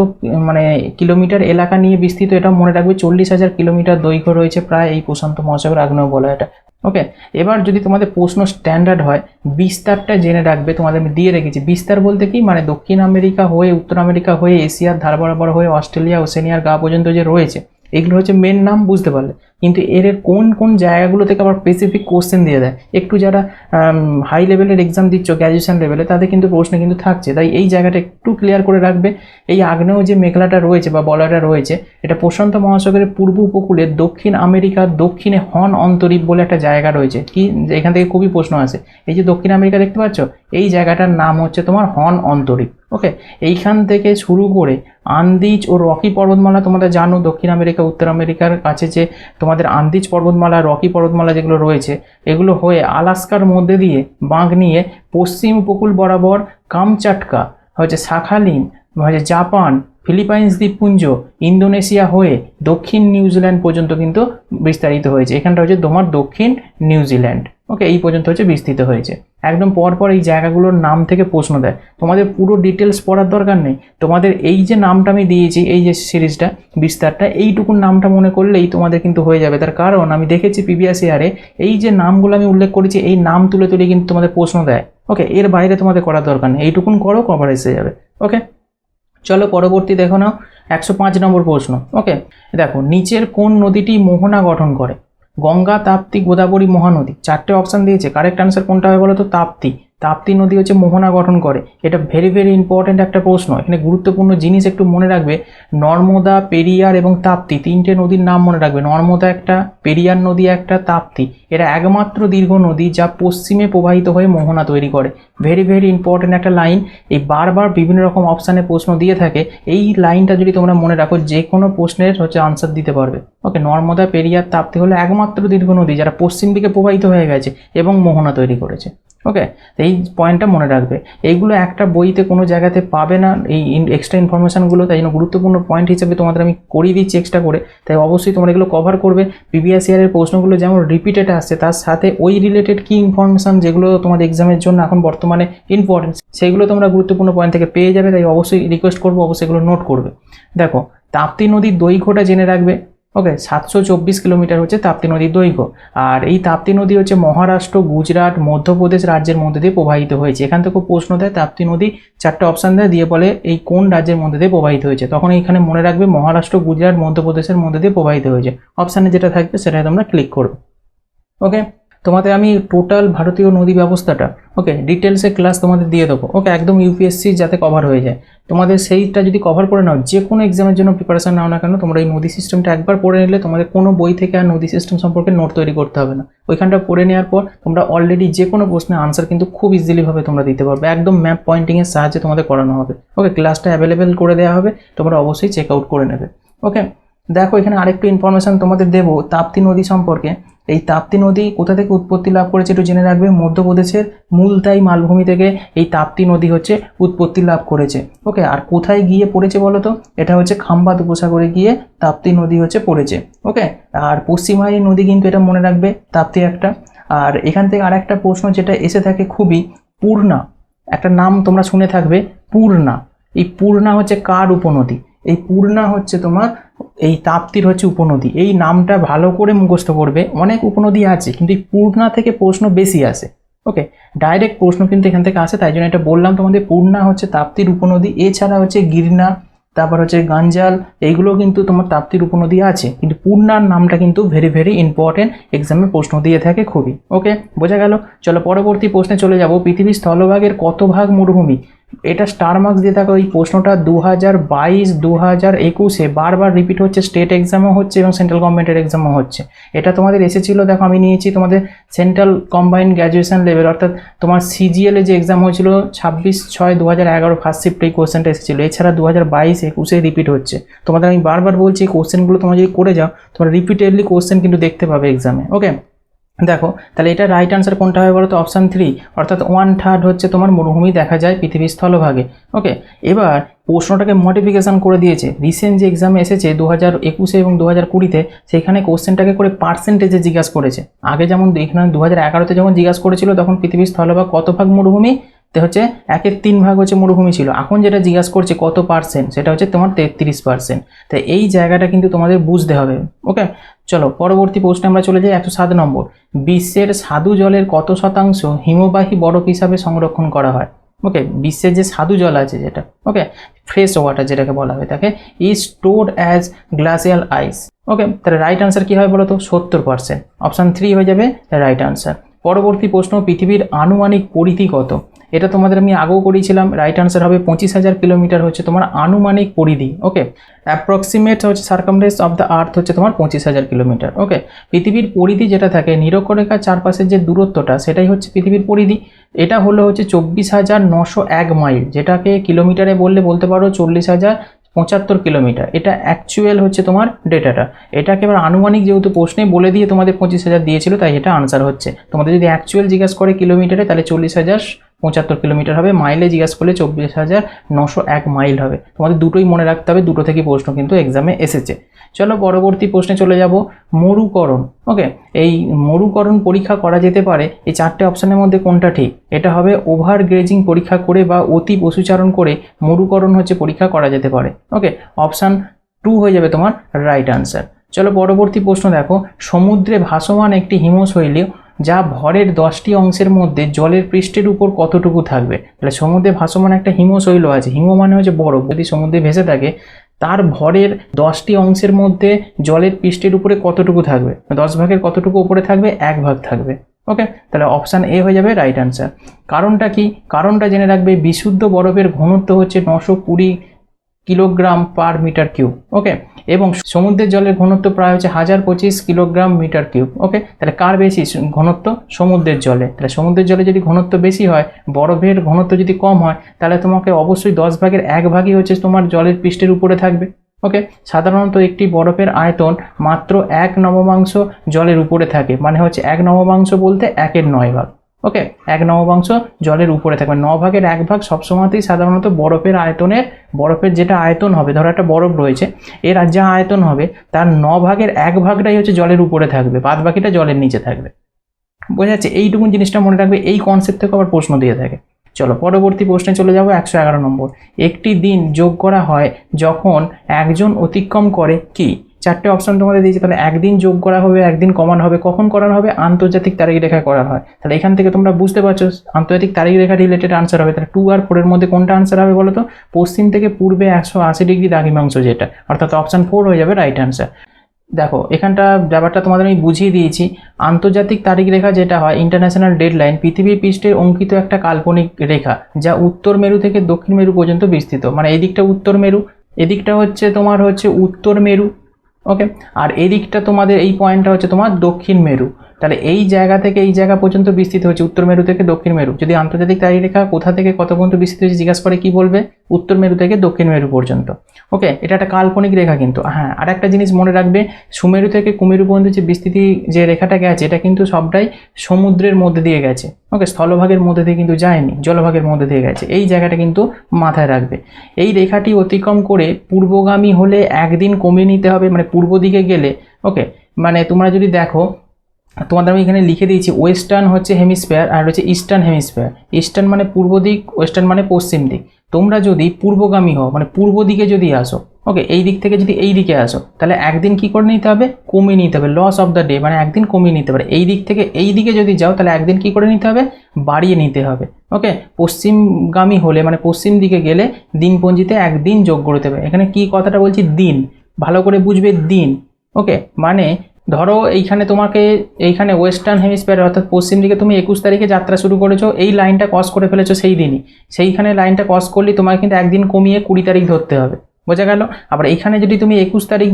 মানে কিলোমিটার এলাকা নিয়ে বিস্তৃত, এটা মনে রাখবে 40,000 কিলোমিটার দৈর্ঘ্য রয়েছে প্রায় এই প্রশান্ত মহাসাগর আগ্নেয় বলয়টা। ওকে, এবার যদি তোমাদের প্রশ্ন স্ট্যান্ডার্ড হয়, বিস্তারটা জেনে রাখবে। তোমাদের আমি দিয়ে রেখেছি বিস্তার বলতে কি, মানে দক্ষিণ আমেরিকা হয়ে উত্তর আমেরিকা হয়ে এশিয়ার ধার বরাবর হয়ে অস্ট্রেলিয়া ওশেনিয়ার গা পর্যন্ত যে রয়েছে, এগুলো হচ্ছে মেন নাম, বুঝতে পারলে। কিন্তু এর কোন কোন জায়গাগুলো থেকে আবার স্পেসিফিক কোশ্চেন দিয়ে দেয়, একটু যারা হাই লেভেলের এক্সাম দিচ্ছ গ্র্যাজুয়েশন লেভেলে তাদের কিন্তু প্রশ্ন কিন্তু থাকছে, তাই এই জায়গাটা একটু ক্লিয়ার করে রাখবে। এই আগ্নেয় যে মেঘলাটা রয়েছে বা বলয়টা রয়েছে, এটা প্রশান্ত মহাসাগরের পূর্ব উপকূলে দক্ষিণ আমেরিকার দক্ষিণে হর্ন অন্তরীপ বলে একটা জায়গা রয়েছে। কি, এখান থেকে খুবই প্রশ্ন আসে। এই যে দক্ষিণ আমেরিকা দেখতে পাচ্ছ, এই জায়গাটার নাম হচ্ছে তোমার হর্ন অন্তরীপ। ওকে, এইখান থেকে শুরু করে আন্দিজ ও রকি পর্বতমালা, তোমাদের জানো দক্ষিণ আমেরিকা উত্তর আমেরিকার কাছে যে তোমাদের আন্দিজ পর্বতমালা রকি পর্বতমালা যেগুলো রয়েছে, এগুলো হয়ে আলাস্কার মধ্যে দিয়ে বাঁক নিয়ে পশ্চিম উপকূল বরাবর কামচাটকা হচ্ছে শাখালিন হচ্ছে জাপান, ফিলিপাইন্স দ্বীপপুঞ্জ, ইন্দোনেশিয়া হয়ে দক্ষিণ নিউজিল্যান্ড পর্যন্ত কিন্তু বিস্তারিত হয়েছে। এখানটা হচ্ছে তোমার দক্ষিণ নিউজিল্যান্ড। ওকে, এই পর্যন্ত হচ্ছে বিস্তৃত হয়েছে। একদম পরপর এই জায়গাগুলোর নাম থেকে প্রশ্ন দেয়, তোমাদের পুরো ডিটেলস পড়ার দরকার নেই। তোমাদের এই যে নামটা আমি দিয়েছি, এই যে সিরিজটা বিস্তারটা, এইটুকুন নামটা মনে করলেই তোমাদের কিন্তু হয়ে যাবে। তার কারণ আমি দেখেছি প্রিভিয়াস ইয়ারে এই যে নামগুলো আমি উল্লেখ করেছি, এই নাম তুলে তুলে কিন্তু তোমাদের প্রশ্ন দেয়। ওকে, এর বাইরে তোমাদের করার দরকার নেই, এইটুকুন করো, কভার এসে যাবে। ওকে, চলো পরবর্তী দেখো নাও 105 নম্বর প্রশ্ন। ওকে, দেখো নিচের কোন নদীটি মোহনা গঠন করে? গঙ্গা, তাপ্তি, গোদাবরী, মহানদী। 4টে অপশান দিয়েছে, কারেক্ট আনসার কোনটা হবে বলো তো? তাপ্তি। তাপ্তি নদী হচ্ছে মোহনা গঠন করে। এটা ভেরি ভেরি ইম্পর্টেন্ট একটা প্রশ্ন। এখানে গুরুত্বপূর্ণ জিনিস একটু মনে রাখবে, নর্মদা, পেরিয়ার এবং তাপ্তি, 3টে নদীর নাম মনে রাখবে। নর্মদা একটা, পেরিয়ার নদী একটা, তাপ্তি। এরা একমাত্র দীর্ঘ নদী যা পশ্চিমে প্রবাহিত হয়ে মোহনা তৈরি করে। ভেরি ভেরি ইম্পর্টেন্ট একটা লাইন, এই বারবার বিভিন্ন রকম অপশানে প্রশ্ন দিয়ে থাকে। এই লাইনটা যদি তোমরা মনে রাখো, যে কোনো প্রশ্নের হচ্ছে আনসার দিতে পারবে। ওকে, নর্মদা, পেরিয়ার, তাপ্তি হলো একমাত্র দীর্ঘ নদী যারা পশ্চিম দিকে প্রবাহিত হয়ে গেছে এবং মোহনা তৈরি করেছে। ওকে, এই পয়েন্টটা মনে রাখবে। এইগুলো একটা বইতে কোনো জায়গাতে পাবে না, এই এক্সট্রা ইনফরমেশানগুলো, তাই জন্য গুরুত্বপূর্ণ পয়েন্ট হিসেবে তোমাদের আমি করিয়ে দিচ্ছি এক্সট্রা করে। তাই অবশ্যই তোমরা এগুলো কভার করবে। প্রিভিয়াস ইয়ারের প্রশ্নগুলো যেমন রিপিটেড আসছে, তার সাথে ওই রিলেটেড কি ইনফরমেশান যেগুলো তোমাদের এক্সামের জন্য এখন বর্তমানে ইম্পর্টেন্ট, সেগুলো তোমরা গুরুত্বপূর্ণ পয়েন্ট থেকে পেয়ে যাবে। তাই অবশ্যই রিকোয়েস্ট করবো, অবশ্যই এগুলো নোট করবে। দেখো, তাপ্তি নদীর দৈর্ঘ্যটা জেনে রাখবে ওকে, 724 কিলোমিটার হচ্ছে তাপ্তি নদীর দৈর্ঘ্য। আর এই তাপ্তি নদী হচ্ছে মহারাষ্ট্র, গুজরাট, মধ্যপ্রদেশ রাজ্যের মধ্যে দিয়ে প্রবাহিত হয়েছে। এখান থেকে প্রশ্ন দেয়, তাপ্তি নদী 4টে অপশান দেয়, দিয়ে বলে এই কোন রাজ্যের মধ্যে দিয়ে প্রবাহিত হয়েছে। তখন এইখানে মনে রাখবে মহারাষ্ট্র, গুজরাট, মধ্যপ্রদেশের মধ্যে দিয়ে প্রবাহিত হয়েছে। অপশানে যেটা থাকবে সেটাই তোমরা ক্লিক করবে। ওকে, তোমাদের আমি টোটাল ভারতীয় নদী ব্যবস্থাটা ওকে ডিটেলসে ক্লাস তোমাদের দিয়ে দেবো। ওকে, একদম ইউপিএসসি যাতে কভার হয়ে যায়। তোমাদের সেইটা যদি কভার করে নাও, যে কোনো এক্সামের জন্য প্রিপারেশন নাও না কেন, তোমরা এই নদী সিস্টেমটা একবার পড়ে নিলে তোমাদের কোনো বই থেকে আর নদী সিস্টেম সম্পর্কে নোট তৈরি করতে হবে না। ওইখানটা পড়ে নেওয়ার পর তোমরা অলরেডি যে কোনো প্রশ্নের আনসার কিন্তু খুব ইজিলিভাবে তোমরা দিতে পারবে। একদম ম্যাপ পয়েন্টিংয়ের সাহায্যে তোমাদের করানো হবে। ওকে, ক্লাসটা অ্যাভেলেবেল করে দেওয়া হবে, তোমরা অবশ্যই চেক আউট করে নেবে। ওকে, দেখো এখানে আরেকটু ইনফরমেশান তোমাদের দেবো তাপ্তি নদী সম্পর্কে। এই তাপ্তি নদী কোথা থেকে উৎপত্তি লাভ করেছে একটু জেনে রাখবে। মধ্যপ্রদেশের মুলতাই মালভূমি থেকে এই তাপ্তি নদী হচ্ছে উৎপত্তি লাভ করেছে। ওকে, আর কোথায় গিয়ে পড়েছে বলো তো? এটা হচ্ছে খাম্বাত উপসাগরে গিয়ে তাপ্তি নদী হচ্ছে পড়েছে। ওকে, আর পশ্চিমায়ী নদী কিন্তু এটা মনে রাখবে তাপ্তি একটা। আর এখান থেকে আর একটা প্রশ্ন যেটা এসে থাকে খুবই, পূর্ণা একটা নাম তোমরা শুনে থাকবে, পূর্ণা। এই পূর্ণা হচ্ছে কার উপনদী? এই পূর্ণা হচ্ছে তোমার এই তাপ্তির হচ্ছে উপনদী। এই নামটা ভালো করে মুখস্থ করবে। অনেক উপনদী আছে কিন্তু এই পূর্ণা থেকে প্রশ্ন বেশি আসে। ওকে, ডাইরেক্ট প্রশ্ন কিন্তু এখান থেকে আসে, তাই জন্য এটা বললাম তোমাদের। পূর্ণা হচ্ছে তাপ্তির উপনদী। এছাড়া হচ্ছে গিরনা, তারপর হচ্ছে গাঞ্জাল, এইগুলো কিন্তু তোমার তাপ্তির উপনদী আছে, কিন্তু পূর্ণার নামটা কিন্তু ভেরি ভেরি ইম্পর্টেন্ট, এক্সামে প্রশ্ন দিয়ে থাকে খুবই। ওকে, বোঝা গেল। চলো পরবর্তী প্রশ্নে চলে যাব। পৃথিবীর স্থলভাগের কত ভাগ মরুভূমি? এটা স্টার মার্কস দিয়ে থাকো। এই প্রশ্নটা 2022, 2021-এ বারবার রিপিট হচ্ছে। স্টেট এক্সামও হচ্ছে এবং সেন্ট্রাল গভর্নমেন্টের এক্সামও হচ্ছে। এটা তোমাদের এসেছিল, দেখো আমি নিয়েছি তোমাদের সেন্ট্রাল কম্বাইন্ড গ্র্যাজুয়েশন লেভেল, অর্থাৎ তোমার সিজিএলে যে এক্সাম হয়েছিল 26/6/2011 ফার্স্ট শিফটে এই কোশ্চেনটা এসেছিলো। এছাড়া 2022-21-এ রিপিট হচ্ছে। তোমাদের আমি বারবার বলছি এই কোশ্চেনগুলো তোমরা যদি করে যাও, তোমরা রিপিটেডলি কোশ্চেন কিন্তু দেখতে পাবে এক্সামে। ওকে, দেখো তাহলে এটা রাইট আনসার কোনটা হবে বলো তো? অপশান 3, অর্থাৎ 1/3 হচ্ছে তোমার মরুভূমি দেখা যায় পৃথিবীর স্থলভাগে। ওকে, এবার প্রশ্নটাকে মডিফিকেশান করে দিয়েছে। রিসেন্ট যে এক্সামে এসেছে 2021-এ এবং 2020-তে, সেখানে কোশ্চেনটাকে করে পার্সেন্টেজে জিজ্ঞাসা করেছে। আগে যেমন এখানে 2011-তে যখন জিজ্ঞাসা করেছিল তখন পৃথিবীর স্থলভাগ কত ভাগ মরুভূমি, তো হচ্ছে 1/3 ভাগ হচ্ছে মরুভূমি ছিল। এখন যেটা জিজ্ঞাসা করছে কত পার্সেন্ট, সেটা হচ্ছে তোমার 33%। তাই এই জায়গাটা কিন্তু তোমাদের বুঝতে হবে। ওকে, চলো পরবর্তী প্রশ্নে আমরা চলে যাই। 107 নম্বর। বিশ্বের স্বাদু জলের কত শতাংশ হিমবাহী বরফ হিসাবে সংরক্ষণ করা হয়? ওকে, বিশ্বের যে স্বাদু জল আছে যেটা, ওকে ফ্রেশ ওয়াটার যেটাকে বলা হয়, তাকে ইজ স্টোরড অ্যাজ গ্লাসিয়াল আইস। ওকে, তাহলে রাইট আনসার কী হয় বলো তো? 70%। অপশান 3 হয়ে যাবে রাইট আনসার। পরবর্তী প্রশ্ন, পৃথিবীর আনুমানিক পরিধি কত? এটা তোমাদের আমি আগেও করিয়েছিলাম। রাইট আনসার হবে 25,000 কিলোমিটার হচ্ছে তোমার আনুমানিক পরিধি। ওকে, অ্যাপ্রক্সিমেট হচ্ছে সার্কামফারেন্স অফ দ্য আর্থ হচ্ছে তোমার 25,000 কিলোমিটার। ওকে, পৃথিবীর পরিধি যেটা থাকে, নিরক্ষরেখার চারপাশের যে দূরত্বটা, সেটাই হচ্ছে পৃথিবীর পরিধি। এটা হলো হচ্ছে 24,901 মাইল, যেটাকে কিলোমিটারে বলতে পারো 40,075 কিলোমিটার। এটা অ্যাকচুয়াল হচ্ছে তোমার ডেটাটা। এটাকে এবার আনুমানিক যেহেতু প্রশ্নে বলে দিয়ে তোমাদের 25,000 দিয়েছিল, তাই এটা আনসার হচ্ছে। তোমাদের যদি অ্যাকচুয়াল জিজ্ঞাসা করে কিলোমিটারে, তাহলে 40,075 কিলোমিটার হবে। মাইলে জিজ্ঞাসা করলে 24,901 মাইল হবে। তোমাদের দুটোই মনে রাখতে হবে, দুটো থেকে প্রশ্ন কিন্তু এক্সামে এসেছে। চলো পরবর্তী প্রশ্নে চলে যাব। মরুকরণ। ওকে, এই মরুকরণ পরীক্ষা করা যেতে পারে এই 4টে অপশানের মধ্যে কোনটা ঠিক? এটা হবে ওভার গ্রেজিং পরীক্ষা করে বা অতি পশুচারণ করে মরুকরণ হচ্ছে পরীক্ষা করা যেতে পারে। ওকে, অপশান 2 হয়ে যাবে তোমার রাইট আনসার। চলো পরবর্তী প্রশ্ন দেখো। সমুদ্রে ভাসমান একটি হিমশৈলী যা ভরের 10টি অংশের মধ্যে জলের পৃষ্ঠের উপর কতটুকু থাকবে? তাহলে সমুদ্রে ভাসমান একটা হিমশৈল আছে। হিম মানে হচ্ছে বরফ, যদি সমুদ্রে ভেসে থাকে, তার ভরের 10টি অংশের মধ্যে জলের পৃষ্ঠের উপরে কতটুকু থাকবে? 10 ভাগের কতটুকু উপরে থাকবে? 1 ভাগ থাকবে। ওকে, তাহলে অপশান এ হয়ে যাবে রাইট আনসার। কারণটা কি? কারণটা জেনে রাখবে। বিশুদ্ধ বরফের ঘনত্ব হচ্ছে 920 কিলোগ্রাম পার মিটার কিউব। ওকে, এবং সমুদ্রের জলের ঘনত্ব প্রায় হচ্ছে 1025 কিলোগ্রাম মিটার কিউব। ওকে, তাহলে কার বেশি ঘনত্ব? সমুদ্রের জলে। তাহলে সমুদ্রের জলে যদি ঘনত্ব বেশি হয়, বরফের ঘনত্ব যদি কম হয়, তাহলে তোমাকে অবশ্যই 10 ভাগের 1 ভাগই হচ্ছে তোমার জলের পৃষ্ঠের উপরে থাকবে। ওকে, সাধারণত একটি বরফের আয়তন মাত্র 1 নবমাংশ জলের উপরে থাকে, মানে হচ্ছে 1 নবমাংশ বলতে 1/9 ভাগ। ওকে, 1 নবমাংশ জলের উপরে থাকবে। 9 ভাগের 1 ভাগ সবসময়তেই সাধারণত বরফের যেটা আয়তন হবে, ধরো একটা বরফ রয়েছে, এর যা আয়তন হবে তার 9 ভাগের 1 ভাগটাই হচ্ছে জলের উপরে থাকবে, বাদ বাকিটা জলের নিচে থাকবে। বোঝা যাচ্ছে? এইটুকু জিনিসটা মনে রাখবে। এই কনসেপ্ট থেকে আবার প্রশ্ন দিয়ে থাকে। চলো পরবর্তী প্রশ্নে চলে যাব। 111 নম্বর। একটি দিন যোগ করা হয় যখন একজন অতিক্রম করে কি? চারটে অপশন তোমাদের দিয়েছে, তাহলে একদিন যোগ করা হবে, একদিন কমানো হবে, কখন করানো হবে, আন্তর্জাতিক তারিখ রেখা করা হয়। তাহলে এখান থেকে তোমরা বুঝতে পারছো আন্তর্জাতিক তারিখ রেখা রিলেটেড আনসার হবে। তাহলে 2 আর 4 এর মধ্যে কোনটা আনসার হবে বলো তো? পশ্চিম থেকে পূর্বে 180 ডিগ্রি দ্রাঘিমাংশ যেটা, অর্থাৎ অপশন 4 হয়ে যাবে রাইট আনসার। দেখো এখানটা ব্যাপারটা তোমাদের আমি বুঝিয়ে দিয়েছি। আন্তর্জাতিক তারিখ রেখা যেটা হয়, ইন্টারন্যাশনাল ডেডলাইন, পৃথিবীর পৃষ্ঠে অঙ্কিত একটা কাল্পনিক রেখা যা উত্তর মেরু থেকে দক্ষিণ মেরু পর্যন্ত বিস্তৃত। মানে এদিকটা উত্তর মেরু, এদিকটা হচ্ছে তোমার হচ্ছে উত্তর মেরু, ওকে, আর এদিকটা তোমাদের এই পয়েন্টটা হচ্ছে তোমার দক্ষিণ মেরু। তাহলে এই জায়গা থেকে এই জায়গা পর্যন্ত বিস্তৃত হচ্ছে উত্তর মেরু থেকে দক্ষিণ মেরু। যদি আন্তর্জাতিক তারিখ রেখা কোথা থেকে কত পর্যন্ত বিস্তৃত হচ্ছে জিজ্ঞাসা করে, কি বলবে? উত্তর মেরু থেকে দক্ষিণ মেরু পর্যন্ত। ওকে, এটা একটা কাল্পনিক রেখা কিন্তু। হ্যাঁ, আর একটা জিনিস মনে রাখবে, সুমেরু থেকে কুমেরু পর্যন্ত যে বিস্তৃতি যে রেখাটা গেছে, এটা কিন্তু সবটাই সমুদ্রের মধ্যে দিয়ে গেছে। ওকে, স্থলভাগের মধ্যে দিয়ে কিন্তু যায়নি, জলভাগের মধ্যে দিয়ে গেছে। এই জায়গাটা কিন্তু মাথায় রাখবে। এই রেখাটি অতিক্রম করে পূর্বগামী হলে একদিন কমিয়ে নিতে হবে, মানে পূর্ব দিকে গেলে। ওকে, মানে তোমরা যদি দেখো, তোমাদের আমি এখানে লিখে দিয়েছি, ওয়েস্টার্ন হচ্ছে হেমিস্ফিয়ার আর হচ্ছে ইস্টার্ন হেমিস্ফিয়ার। ইস্টার্ন মানে পূর্ব দিক, ওয়েস্টার্ন মানে পশ্চিম দিক। তোমরা যদি পূর্বগামী হও, মানে পূর্ব দিকে যদি আসো, ওকে, এই দিক থেকে যদি এই দিকে আসো, তাহলে একদিন কি করে নিতে হবে? কমিয়ে নিতে হবে, লস অফ দ্য ডে, মানে একদিন কমিয়ে নিতে পারে। এই দিক থেকে এই দিকে যদি যাও, তাহলে একদিন কি করে নিতে হবে? বাড়িয়ে নিতে হবে। ওকে, পশ্চিমগামী হলে মানে পশ্চিম দিকে গেলে দিনপঞ্জিতে একদিন যোগ করতে হবে। এখানে কি কথাটা বলছি? দিন, ভালো করে বুঝবে, দিন। ওকে, মানে ধরো এইখানে তোমাকে, এইখানে ওয়েস্টার্ন হেমিস্ফিয়ার অর্থাৎ পশ্চিম দিকে তুমি 21 তারিখে যাত্রা শুরু করেছো, এই লাইনটা ক্রস করে ফেলেছো সেই দিনই, সেইখানে লাইনটা ক্রস করলে তোমাকে কিন্তু একদিন কমিয়ে 20 তারিখ ধরতে হবে। বোঝা গেল? আবার এইখানে যদি তুমি 21 তারিখ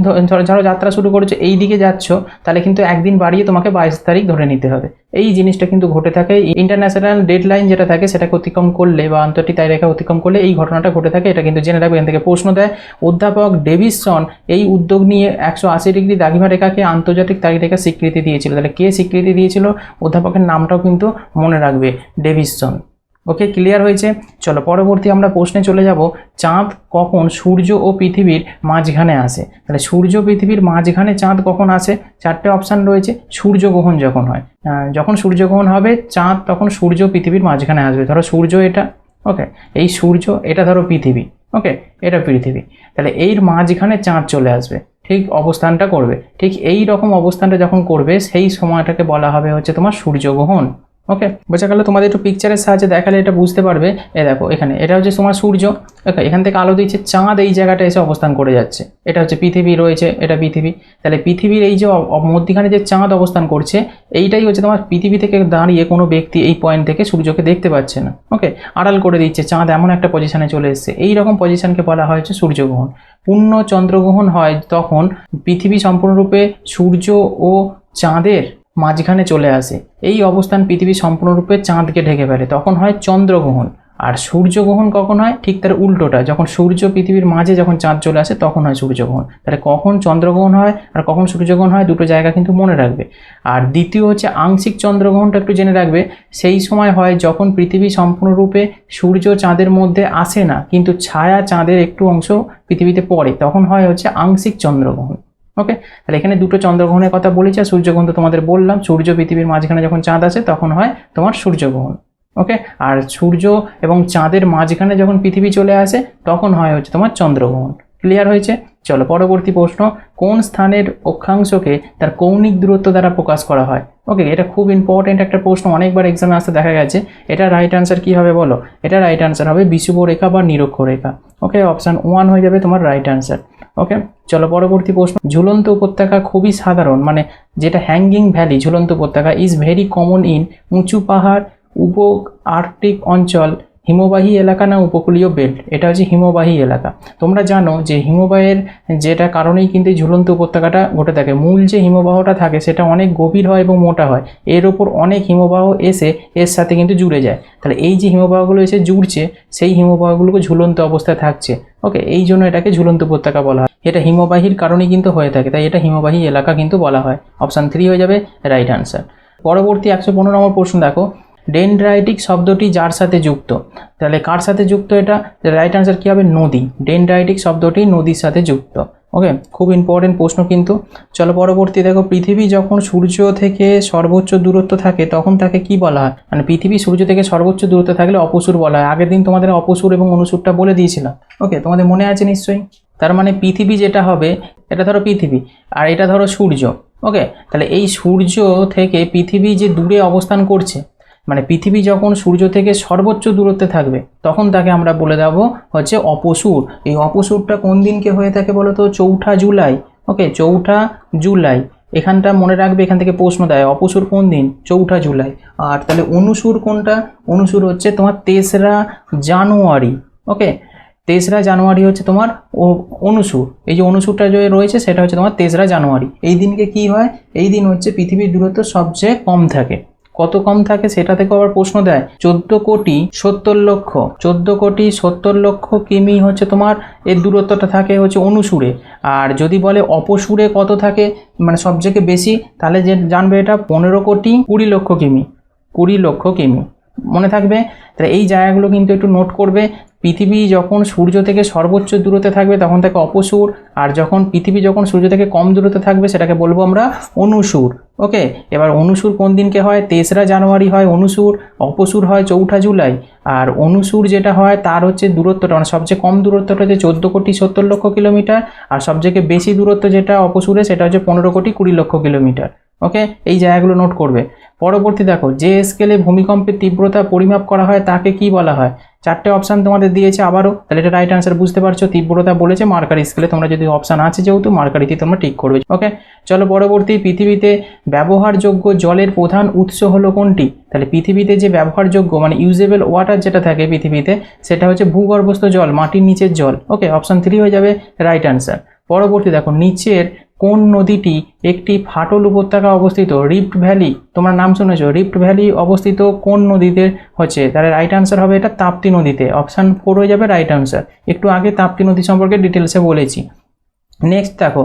ধরো যাত্রা শুরু করেছো, এই দিকে যাচ্ছ, তাহলে কিন্তু একদিন বাড়িয়ে তোমাকে 22 তারিখ ধরে নিতে হবে। এই জিনিসটা কিন্তু ঘটে থাকে, ইন্টারন্যাশনাল ডেডলাইন যেটা থাকে সেটাকে অতিক্রম করলে বা আন্তর্জাতিক তারিখ রেখা অতিক্রম করলে এই ঘটনাটা ঘটে থাকে। এটা কিন্তু জেনে রাখবে। এখান থেকে প্রশ্ন দেয়। অধ্যাপক ডেভিসন এই উদ্যোগ নিয়ে 180 ডিগ্রি দ্রাঘিমা রেখাকে আন্তর্জাতিক তারিখ রেখা স্বীকৃতি দিয়েছিল। তাহলে কে স্বীকৃতি দিয়েছিল? অধ্যাপকের নামটাও কিন্তু মনে রাখবে, ডেভিসন। ওকে, ক্লিয়ার হয়েছে? চলো পরবর্তী আমরা প্রশ্নে চলে যাব। চাঁদ কখন সূর্য ও পৃথিবীর মাঝখানে আসে? তাহলে সূর্য পৃথিবীর মাঝখানে চাঁদ কখন আসে? চারটে অপশান রয়েছে। সূর্যগ্রহণ যখন হয়, যখন সূর্যগ্রহণ হবে চাঁদ, তখন সূর্য পৃথিবীর মাঝখানে আসবে। ধরো সূর্য এটা, ওকে, এই সূর্য, এটা ধরো পৃথিবী, ওকে, এটা পৃথিবী, তাহলে এর মাঝখানে চাঁদ চলে আসবে, ঠিক অবস্থানটা করবে। ঠিক এই রকম অবস্থানটা যখন করবে, সেই সময়টাকে বলা হবে হচ্ছে তোমার সূর্যগ্রহণ। ওকে, বোঝা গেল? তোমাদের একটু পিকচারের সাহায্যে দেখালে এটা বুঝতে পারবে। এ দেখো এখানে এটা হচ্ছে তোমার সূর্য, ওকে, এখান থেকে আলো দিচ্ছে, চাঁদ এই জায়গাটা এসে অবস্থান করে যাচ্ছে, এটা হচ্ছে পৃথিবী রয়েছে, এটা পৃথিবী। তাহলে পৃথিবীর এই যে মধ্যখানে যে চাঁদ অবস্থান করছে, এইটাই হচ্ছে তোমার পৃথিবী থেকে দাঁড়িয়ে কোনো ব্যক্তি এই পয়েন্ট থেকে সূর্যকে দেখতে পাচ্ছে না। ওকে, আড়াল করে দিচ্ছে, চাঁদ এমন একটা পজিশনে চলে এসছে। এই রকম পজিশনকে বলা হয় হচ্ছে সূর্যগ্রহণ। পূর্ণ চন্দ্রগ্রহণ হয় তখন পৃথিবী সম্পূর্ণরূপে সূর্য ও চাঁদের মাঝখানে চলে আসে। এই অবস্থান পৃথিবী সম্পূর্ণরূপে চাঁদকে ঢেকে ফেলে, তখন হয় চন্দ্রগ্রহণ। আর সূর্যগ্রহণ কখন হয়? ঠিক তার উল্টোটা, যখন সূর্য পৃথিবীর মাঝে যখন চাঁদ চলে আসে তখন হয় সূর্যগ্রহণ। তাহলে কখন চন্দ্রগ্রহণ হয় আর কখন সূর্যগ্রহণ হয়, দুটো জায়গা কিন্তু মনে রাখবে। আর দ্বিতীয় হচ্ছে আংশিক চন্দ্রগ্রহণটা একটু জেনে রাখবে। সেই সময় হয় যখন পৃথিবী সম্পূর্ণরূপে সূর্য চাঁদের মধ্যে আসে না, কিন্তু ছায়া চাঁদের একটু অংশ পৃথিবীতে পড়ে, তখন হয় হচ্ছে আংশিক চন্দ্রগ্রহণ। ওকে, তাহলে এখানে দুটো চন্দ্রগ্রহণের কথা বলেছি। আর সূর্যগ্রহণ তো তোমাদের বললাম, সূর্য পৃথিবীর মাঝখানে যখন চাঁদ আসে তখন হয় তোমার সূর্যগ্রহণ। ওকে, আর সূর্য এবং চাঁদের মাঝখানে যখন পৃথিবী চলে আসে তখন হয় হচ্ছে তোমার চন্দ্রগ্রহণ। ক্লিয়ার হয়েছে? চলো পরবর্তী প্রশ্ন। কোন স্থানের অক্ষাংশকে তার কৌণিক দূরত্ব দ্বারা প্রকাশ করা হয়? ওকে, এটা খুব ইম্পর্টেন্ট একটা প্রশ্ন, অনেকবার এক্সামে আসতে দেখা গেছে। এটা রাইট আনসার কি হবে বলো? এটা রাইট আনসার হবে বিষুব রেখা বা নিরক্ষরেখা। ওকে, অপশান 1 হয়ে যাবে তোমার রাইট আনসার। ওকে, চলো পরবর্তী প্রশ্ন। ঝুলন্ত উপত্যকা খুবই সাধারণ, মানে যেটা হ্যাঙ্গিং ভ্যালি, ঝুলন্ত উপত্যকা ইজ ভেরি কমন ইন উঁচু পাহাড়, উপ আর্কটিক অঞ্চল, হিমবাহী এলাকা না উপকূলীয় বেল্ট? এটা হচ্ছে হিমবাহী এলাকা। তোমরা জানো যে হিমবাহের যেটা কারণেই কিন্তু ঝুলন্ত উপত্যকাটা ঘটে থাকে। মূল যে হিমবাহটা থাকে সেটা অনেক গভীর হয় এবং মোটা হয়, এর ওপর অনেক হিমবাহ এসে এর সাথে কিন্তু জুড়ে যায়। তাহলে এই যে হিমবাহগুলো এসে জুড়ছে, সেই হিমবাহগুলোকে ঝুলন্ত অবস্থায় থাকছে। ওকে, এই জন্য এটাকে ঝুলন্ত উপত্যকা বলা হয়। এটা হিমবাহীর কারণেই কিন্তু হয়ে থাকে, তাই এটা হিমবাহী এলাকা কিন্তু বলা হয়। অপশান 3 হয়ে যাবে রাইট আনসার। পরবর্তী 115 নম্বর প্রশ্ন দেখো। ডেনড্রাইটিক শব্দটি যার সাথে যুক্ত? তাহলে কার সাথে যুক্ত? এটা রাইট আনসার কী হবে? নদী। ডেনড্রাইটিক শব্দটি নদীর সাথে যুক্ত। ওকে, খুব ইম্পর্টেন্ট প্রশ্ন কিন্তু। চলো পরবর্তী দেখো। পৃথিবী যখন সূর্য থেকে সর্বোচ্চ দূরত্ব থাকে তখন তাকে কি বলা হয়? মানে পৃথিবী সূর্য থেকে সর্বোচ্চ দূরত্ব থাকলে অপসূর বলা হয়। আগের দিন তোমাদের অপসূর এবং অনুসূরটা বলে দিয়েছিলাম। ওকে, তোমাদের মনে আছে নিশ্চয়ই। তার মানে পৃথিবী যেটা হবে, এটা ধরো পৃথিবী আর এটা ধরো সূর্য। ওকে, তাহলে এই সূর্য থেকে পৃথিবী যে দূরে অবস্থান করছে, মানে পৃথিবী যখন সূর্য থেকে সর্বোচ্চ দূরত্বে থাকবে তখন তাকে আমরা বলে দেবো হচ্ছে অপসূর। এই অপসূরটা কোন দিনকে হয়ে থাকে বলো তো? 4ঠা জুলাই। ওকে, 4ঠা জুলাই। এখানটা মনে রাখবে, এখান থেকে প্রশ্ন দেয় অপসূর কোন দিন? 4ঠা জুলাই। আর তাহলে অনুসূর কোনটা? অনুসূর হচ্ছে তোমার 3রা জানুয়ারি। ওকে, 3রা জানুয়ারি হচ্ছে তোমার অনুসূর। এই যে অনুসূরটা যে রয়েছে সেটা হচ্ছে তোমার 3রা জানুয়ারি। এই দিনকে কি হয়? এই দিন হচ্ছে পৃথিবীর দূরত্ব সবচেয়ে কম থাকে। কত কম থাকে সেটা থেকে আবার প্রশ্ন দেয়। 14,70,00,000। 14,70,00,000 কিমি হচ্ছে তোমার এর দূরত্বটা থাকে হচ্ছে অনুসূরে। আর যদি বলে অপসূরে কত থাকে, মানে সবথেকে বেশি, তাহলে যে জানবে এটা 15,20,00,000 কিমি। 20,00,000 কিমি মনে থাকবে। তাহলে এই জায়গাগুলো কিন্তু একটু নোট করবে। পৃথিবী যখন সূর্য থেকে সর্বোচ্চ দূরত্বে থাকবে তখন তাকে অপসূর, আর যখন পৃথিবী যখন সূর্য থেকে কম দূরত্বে থাকবে সেটাকে বলবো আমরা অনুসূর। ওকে, এবার অনুসূর কোন দিনকে হয়? 3রা জানুয়ারি হয় অনুসূর, অপসূর হয় 4ঠা জুলাই। আর অনুসূর যেটা হয় তার হচ্ছে দূরত্বটা, মানে সবচেয়ে কম দূরত্বটা হচ্ছে 14,70,00,000 কিলোমিটার, আর সবচেয়ে বেশি দূরত্ব যেটা অপসূরে সেটা হচ্ছে 15,20,00,000 কিলোমিটার। ওকে, এই জায়গাগুলো নোট করবে। পরবর্তী দেখো, যে স্কেলে ভূমিকম্পের তীব্রতা পরিমাপ করা হয় তাকে কি বলা হয়? 4টে অপশান তোমাদের দিয়েছে আবারও, তাহলে এটা রাইট আনসার বুঝতে পারছো। তীব্রতা বলেছে মার্কারি স্কেলে, তোমরা যদি অপশান আছে যেহেতু মার্কারিতে তোমরা ঠিক করবে। ওকে, চলো পরবর্তী, পৃথিবীতে ব্যবহারযোগ্য জলের প্রধান উৎস হলো কোনটি? তাহলে পৃথিবীতে যে ব্যবহারযোগ্য মানে ইউজেবল ওয়াটার যেটা থাকে পৃথিবীতে সেটা হচ্ছে ভূগর্ভস্থ জল, মাটির নিচের জল। ওকে, অপশান 3 হয়ে যাবে রাইট আনসার। পরবর্তী দেখো, নিচের কোন নদীটি একটি ফাটল উপত্যকা অবস্থিত? রিফট ভ্যালি, তোমরা নাম শুনেছো, রিফট ভ্যালি অবস্থিত কোন নদীতে হচ্ছে? তাহলে রাইট আনসার হবে এটা তাপ্তি নদীতে। অপশান 4 হয়ে যাবে রাইট আনসার। একটু আগে তাপ্তি নদী সম্পর্কে ডিটেলসে বলেছি। নেক্সট দেখো,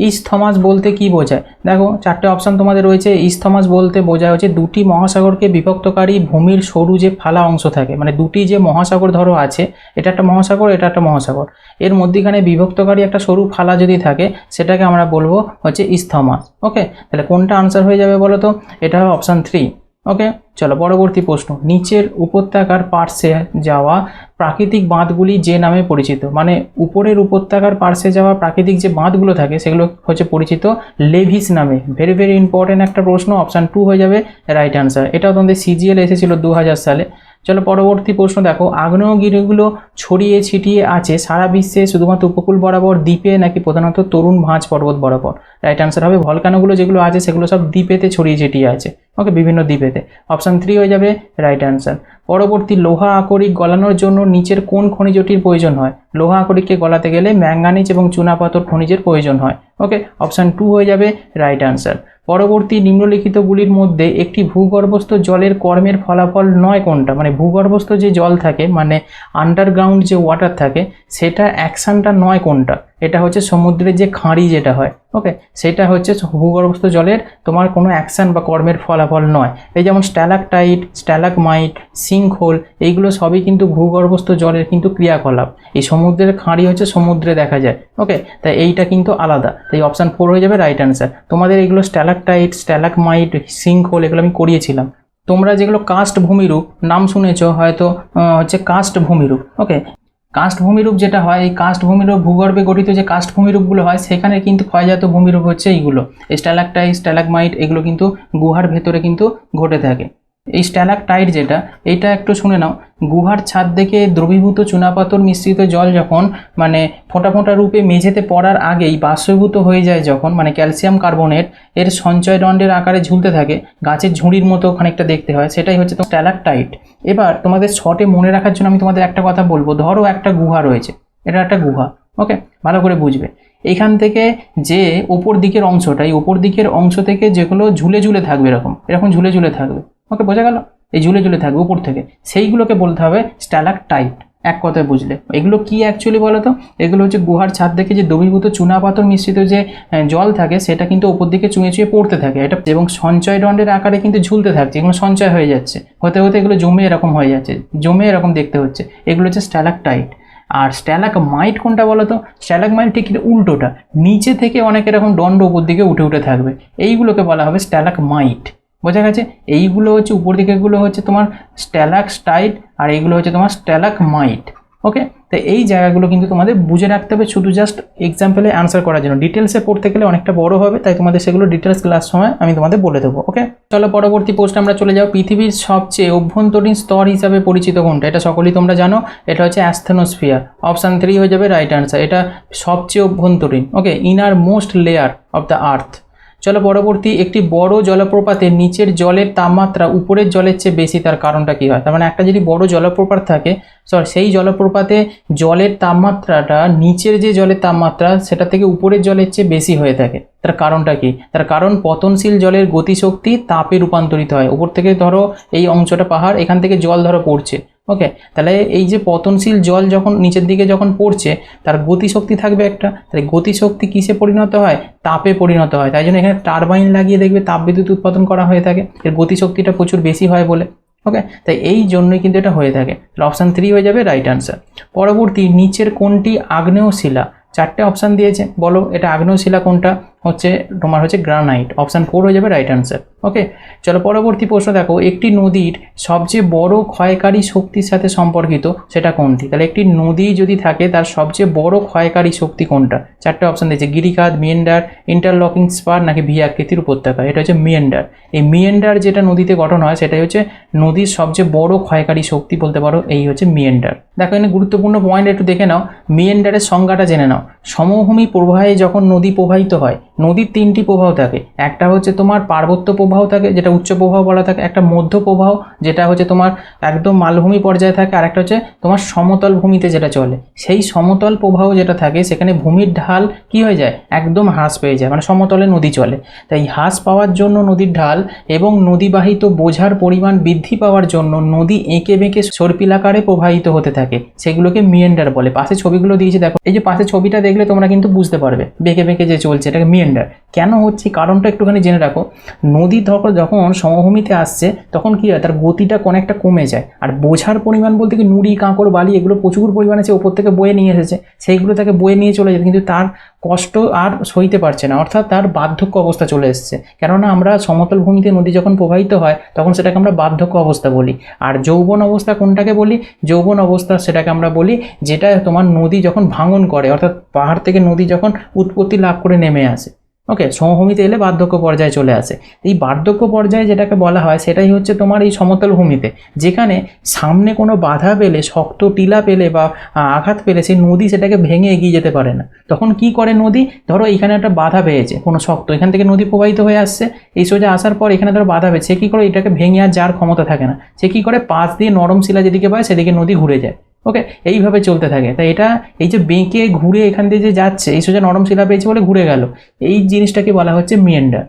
ইসথমাস বলতে কি বোঝায়? দেখো 4টে অপশান তোমাদের রয়েছে। ইসথমাস বলতে বোঝায় হচ্ছে দুটি মহাসাগরকে বিভক্তকারী ভূমির সরু যে ফালা অংশ থাকে, মানে দুটি যে মহাসাগর ধরো আছে, এটা একটা মহাসাগর, এটা একটা মহাসাগর, এর মধ্যখানে বিভক্তকারী একটা সরু ফালা যদি থাকে সেটাকে আমরা বলবো হচ্ছে ইসথমাস। ওকে, তাহলে কোনটা আনসার হয়ে যাবে বলো তো? এটা হবে অপশান 3। ওকে, চলো পরবর্তী প্রশ্ন, নিচের উপত্যকার পার্শ্বে যাওয়া প্রাকৃতিক বাঁধগুলি যে নামে পরিচিত? মানে উপরের উপত্যকার পার্শ্বে যাওয়া প্রাকৃতিক যে বাঁধগুলো থাকে সেগুলো হচ্ছে পরিচিত লেভিস নামে। ভেরি ভেরি ইম্পর্টেন্ট একটা প্রশ্ন, অপশান 2 হয়ে যাবে রাইট আনসার। এটাও তোমাদের সিজিএল এসেছিল 2000 সালে। চলো পরবর্তী প্রশ্ন দেখো, আগ্নেয়গিরিগুলো ছড়িয়ে ছিটিয়ে আছে সারা বিশ্বে শুধুমাত্র উপকূল বরাবর, দ্বীপে, নাকি প্রধানত তরুণ ভাঁজ পর্বত বরাবর? রাইট আনসার হবে ভলকানোগুলো যেগুলো আছে সেগুলো সব দ্বীপেতে ছড়িয়ে ছিটিয়ে আছে। ওকে, বিভিন্ন দ্বীপেতে। অপশান 3 হয়ে যাবে রাইট আনসার। পরবর্তী, লোহা আকরিক গলানোর জন্য নিচের কোন খনিজটির প্রয়োজন হয়? লোহা আকরিককে গলাতে গেলে ম্যাঙ্গানিজ এবং চুনাপাথর খনিজের প্রয়োজন হয়। ওকে, অপশান 2 হয়ে যাবে রাইট আনসার। পরবর্তী, নিম্নলিখিতগুলির মধ্যে একটি ভূগর্ভস্থ জলের কর্মের ফলাফল নয় কোনটা? মানে ভূগর্ভস্থ যে জল থাকে, মানে আন্ডারগ্রাউন্ড যে ওয়াটার থাকে, সেটা অ্যাকশানটা নয় কোনটা? এটা হচ্ছে সমুদ্রের যে খাঁড়ি যেটা হয়। ওকে, সেটা হচ্ছে ভূগর্ভস্থ জলের তোমার কোনো অ্যাকশান বা কর্মের ফলাফল নয়। এই যেমন স্ট্যালাকটাইট, স্ট্যালাকমাইট, সিঙ্কহোল, এইগুলো সবই কিন্তু ভূগর্ভস্থ জলের কিন্তু ক্রিয়াকলাপ। এই সমুদ্রের খাঁড়ি হচ্ছে সমুদ্রে দেখা যায়। ওকে, তাই এইটা কিন্তু আলাদা, তাই অপশান 4 হয়ে যাবে রাইট আনসার। তোমাদের এইগুলো স্ট্যালাকটাইট, স্ট্যালাকমাইট, সিঙ্কহোল এগুলো আমি করিয়েছিলাম। তোমরা যেগুলো কাস্ট ভূমিরূপ নাম শুনেছো হয়তো, হচ্ছে কাস্ট ভূমিরূপ। ওকে, কাস্ট ভূমিরূপ যেটা হয়, এই কাস্ট ভূমিরূপ ভূগর্ভে গঠিত যে কাস্ট ভূমিরূপগুলো হয় সেখানে কিন্তু ক্ষয়জাত ভূমিরূপ হচ্ছে এইগুলো। এই স্ট্যালাকটাইট, স্ট্যালাকমাইট এগুলো কিন্তু গুহার ভেতরে কিন্তু ঘটে থাকে। এই স্ট্যালাকটাইট যেটা, এইটা একটু শুনে নাও। গুহার ছাদ থেকে দ্রবীভূত চুনাপাথর মিশ্রিত জল যখন মানে ফোঁটা ফোঁটা রূপে মেঝেতে পড়ার আগেই বাষ্পীভূত হয়ে যায় যখন, মানে ক্যালসিয়াম কার্বনেট এর সঞ্চয় দণ্ডের আকারে ঝুলতে থাকে, গাছের ঝুড়ির মতো খানিকটা দেখতে হয়, সেটাই হচ্ছে তো স্ট্যালাকটাইট। এবার তোমাদের শর্টে মনে রাখার জন্য আমি তোমাদের একটা কথা বলবো। ধরো একটা গুহা রয়েছে, এটা একটা গুহা। ওকে, ভালো করে বুঝবে। এইখান থেকে যে ওপর দিকের অংশটা, এই ওপর দিকের অংশ থেকে যেগুলো ঝুলে ঝুলে থাকবে, এরকম এরকম ঝুলে ঝুলে থাকবে। ওকে, বোঝা গেল? এই ঝুলে ঝুলে থাকবে উপর থেকে, সেইগুলোকে বলতে হবে স্ট্যালাকটাইট। এক কথায় বুঝলে এগুলো কি অ্যাকচুয়ালি বলো তো? এগুলো হচ্ছে গুহার ছাদ থেকে যে দ্রবীভূত চুনাপাথর মিশ্রিত যে জল থাকে সেটা কিন্তু ওপর দিকে চুঁয়ে চুঁয়ে পড়তে থাকে এটা, এবং সঞ্চয় দণ্ডের আকারে কিন্তু ঝুলতে থাকছে, এগুলো সঞ্চয় হয়ে যাচ্ছে, হতে হতে এগুলো জমে এরকম হয়ে যাচ্ছে, জমে এরকম দেখতে হচ্ছে, এগুলো হচ্ছে স্ট্যালাকটাইট। আর স্ট্যালাকমাইট কোনটা বলো তো? স্ট্যালাকমাইট ঠিক উল্টোটা, নিচে থেকে অনেক এরকম দণ্ড উপর দিকে উঠে উঠে থাকবে, এইগুলোকে বলা হবে স্ট্যালাকমাইট। বোঝা গেছে? এইগুলো হচ্ছে উপর দিকেগুলো হচ্ছে তোমার স্ট্যালাকটাইট আর এইগুলো হচ্ছে তোমার স্ট্যালাকমাইট। ওকে, তো তো এই জায়গাগুলো কিন্তু তোমাদের বুঝে রাখতে হবে, শুধু জাস্ট এক্সাম্পলে অ্যান্সার করার জন্য। ডিটেলসে পড়তে গেলে অনেকটা বড় হবে, তাই তোমাদের সেগুলো ডিটেলস ক্লাস সময় আমি তোমাদের বলে দেবো। ওকে, চলো পরবর্তী পোস্ট আমরা চলে যাও। পৃথিবীর সবচেয়ে অভ্যন্তরীণ স্তর হিসাবে পরিচিত কোনটা? এটা সকলেই তোমরা জানো, এটা হচ্ছে অ্যাস্থেনোস্ফিয়ার। অপশান 3 হয়ে যাবে রাইট অ্যান্সার। এটা সবচেয়ে অভ্যন্তরীণ, okay, innermost layer of the earth. চলো পরবর্তী, একটি বড় জলপ্রপাতের নিচের জলের তাপমাত্রা উপরের জলের চেয়ে বেশি, তার কারণটা কী হয়? তার মানে একটা যদি বড় জলপ্রপাত থাকে, সেই জলপ্রপাতে জলের তাপমাত্রাটা নিচের যে জলের তাপমাত্রা সেটা থেকে উপরের জলের চেয়ে বেশি হয়ে থাকে। তার কারণটা কি? তার কারণ পতনশীল জলের গতিশক্তি তাপে রূপান্তরিত হয়। উপর থেকে ধরো এই অংশটা পাহাড়, এখান থেকে জল ধরো পড়ছে, ওকে, তাহলে এই যে পতনশীল জল যখন নিচের দিকে যখন পড়ছে তার গতিশক্তি থাকবে একটা, তাহলে গতিশক্তি কিসে পরিণত হয়? তাপে পরিণত হয়। তাই জন্য এখানে টারবাইন লাগিয়ে দেখবে তাপবিদ্যুৎ উৎপাদন করা হয়ে থাকে, এর গতিশক্তিটা প্রচুর বেশি হয় বলে। ওকে, তাই এই জন্যই কিন্তু এটা হয়ে থাকে। তাহলে অপশান 3 হয়ে যাবে রাইট অ্যান্সার। পরবর্তী, নিচের কোনটি আগ্নেয় শিলা? 4টে অপশান দিয়েছে, বলো এটা আগ্নেয় শিলা কোনটা? হচ্ছে তোমার হচ্ছে গ্রানাইট। অপশান 4 হয়ে যাবে রাইট অ্যান্সার। ওকে, চলো পরবর্তী প্রশ্ন দেখো, একটি নদীর সবচেয়ে বড় ক্ষয়কারী শক্তির সাথে সম্পর্কিত সেটা কোনটি? তাহলে একটি নদী যদি থাকে তার সবচেয়ে বড় ক্ষয়কারী শক্তি কোনটা? 4টে অপশান দিয়েছে, গিরিখাত, মিয়েন্ডার, ইন্টারলকিং স্পার নাকি ভি আকৃতির উপত্যকা। এটা হচ্ছে মিয়েন্ডার। এই মিয়েন্ডার যেটা নদীতে গঠন হয় সেটাই হচ্ছে নদীর সবচেয়ে বড় ক্ষয়কারী শক্তি বলতে পারো, এই হচ্ছে মিয়েন্ডার। দেখো এখানে গুরুত্বপূর্ণ পয়েন্ট একটু দেখে নাও, মিয়েন্ডারের সংজ্ঞাটা জেনে নাও। সমভূমি প্রবাহে যখন নদী প্রবাহিত হয়, নদীর 3টি প্রবাহ থাকে। একটা হচ্ছে তোমার পার্বত্য প্রবাহ থাকে, যেটা উচ্চ প্রবাহ বলা থাকে, একটা মধ্য প্রবাহ যেটা হচ্ছে তোমার একদম মালভূমি পর্যায়ে থাকে, আর একটা হচ্ছে তোমার সমতল ভূমিতে যেটা চলে। সেই সমতল প্রবাহ যেটা থাকে সেখানে ভূমির ঢাল কি হয়ে যায়? একদম হ্রাস পেয়ে যায়, মানে সমতলে নদী চলে। তাই হ্রাস পাওয়ার জন্য নদীর ঢাল এবং নদীবাহিত বোঝার পরিমাণ বৃদ্ধি পাওয়ার জন্য নদী এঁকে বেঁকে সর্পিলাকারে প্রবাহিত হতে থাকে, সেগুলোকে মিয়েন্ডার বলে। পাশে ছবিগুলো দিয়েছে দেখো, এই যে পাশে ছবিটা দেখলে তোমরা কিন্তু বুঝতে পারবে বেঁকে বেঁকে যে চলছে, এটাকে মিয়েন্ডার। কেন হচ্ছে কারণটা একটুখানি জেনে রাখো। নদী যখন সমভূমিতে আসছে তখন কি হয়? তার গতিটা অনেকটা কমে যায়, আর বোঝার পরিমাণ বলতে কি নুড়ি, কাঁকড়, বালি এগুলো প্রচুর পরিমাণে সে ওপর থেকে বয়ে নিয়ে এসেছে, সেইগুলো তাকে বয়ে নিয়ে চলে যেত, কিন্তু তার কষ্ট আর সইতে পারছে না, অর্থাৎ তার বার্ধক্য অবস্থা চলে এসছে। কেননা আমরা সমতল ভূমিতে নদী যখন প্রবাহিত হয় তখন সেটাকে আমরা বার্ধক্য অবস্থা বলি। আর যৌবন অবস্থা কোনটাকে বলি? যৌবন অবস্থা সেটাকে আমরা বলি যেটা তোমার নদী যখন ভাঙন করে, অর্থাৎ পাহাড় থেকে নদী যখন উৎপত্তি লাভ করে নেমে আসে, ওকে, সমভূমিতে এলে বার্ধক্য পর্যায়ে চলে আসে। এই বার্ধক্য পর্যায়ে যেটাকে বলা হয় সেটাই হচ্ছে তোমার এই সমতল ভূমিতে, যেখানে সামনে কোনো বাধা পেলে, শক্ত টিলা পেলে বা আঘাত পেলে সেই নদী সেটাকে ভেঙে এগিয়ে যেতে পারে না। তখন কি করে নদী? ধরো এখানে একটা বাধা পেয়েছে কোনো শক্ত, এখান থেকে নদী প্রবাহিত হয়ে আসছে, এই সোজা আসার পর এখানে ধরো বাধা পেয়েছে, সে কী করে? এটাকে ভেঙে আর যার ক্ষমতা থাকে না, সে কী করে? পাশ দিয়ে নরম শিলা যেদিকে পায় সেদিকে নদী ঘুরে যায়। ওকে, এইভাবে চলতে থাকে। তাই এটা এই যে বেঁকে ঘুরে এখান দিয়ে যে যাচ্ছে, এই সোজা নরম শিলা পেয়েছে বলে ঘুরে গেল, এই জিনিসটাকে বলা হচ্ছে মিয়েন্ডার।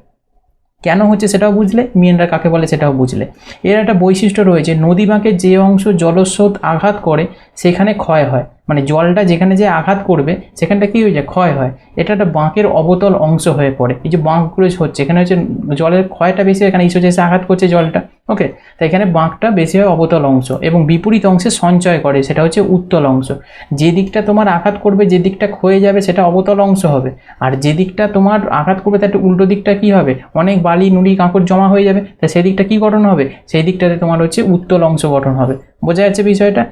কেন হচ্ছে সেটাও বুঝলে, মিয়েন্ডার কাকে বলে সেটাও বুঝলে। এর একটা বৈশিষ্ট্য রয়েছে, নদী বাঁকের যে অংশ জলস্রোত আঘাত করে সেখানে ক্ষয় হয়, মানে জলটা যেখানে যে আঘাত করবে সেখানটা কী হয়ে যায়? ক্ষয় হয়। এটা একটা বাঁকের অবতল অংশ হয়ে পড়ে। এই যে বাঁকগুলো হচ্ছে এখানে হচ্ছে জলের ক্ষয়টা বেশি, এখানে এই সোজা এসে আঘাত করছে জলটা, ওকে, তাই এখানে বাঁকটা বেশি হয় অবতল অংশ, এবং বিপরীত অংশে সঞ্চয় করে, সেটা হচ্ছে উত্তল অংশ। যে দিকটা তোমার আঘাত করবে, যে দিকটা ক্ষয়ে যাবে সেটা অবতল অংশ হবে, আর যে দিকটা তোমার আঘাত করবে তার উল্টো দিকটা কি হবে? অনেক বালি, নুড়ি, কাঁকড় জমা হয়ে যাবে, তাই সেই দিকটা কি গঠন হবে? সেই দিকটাতে তোমার হচ্ছে উত্তল অংশ গঠন হবে। বোঝা যাচ্ছে বিষয়টা?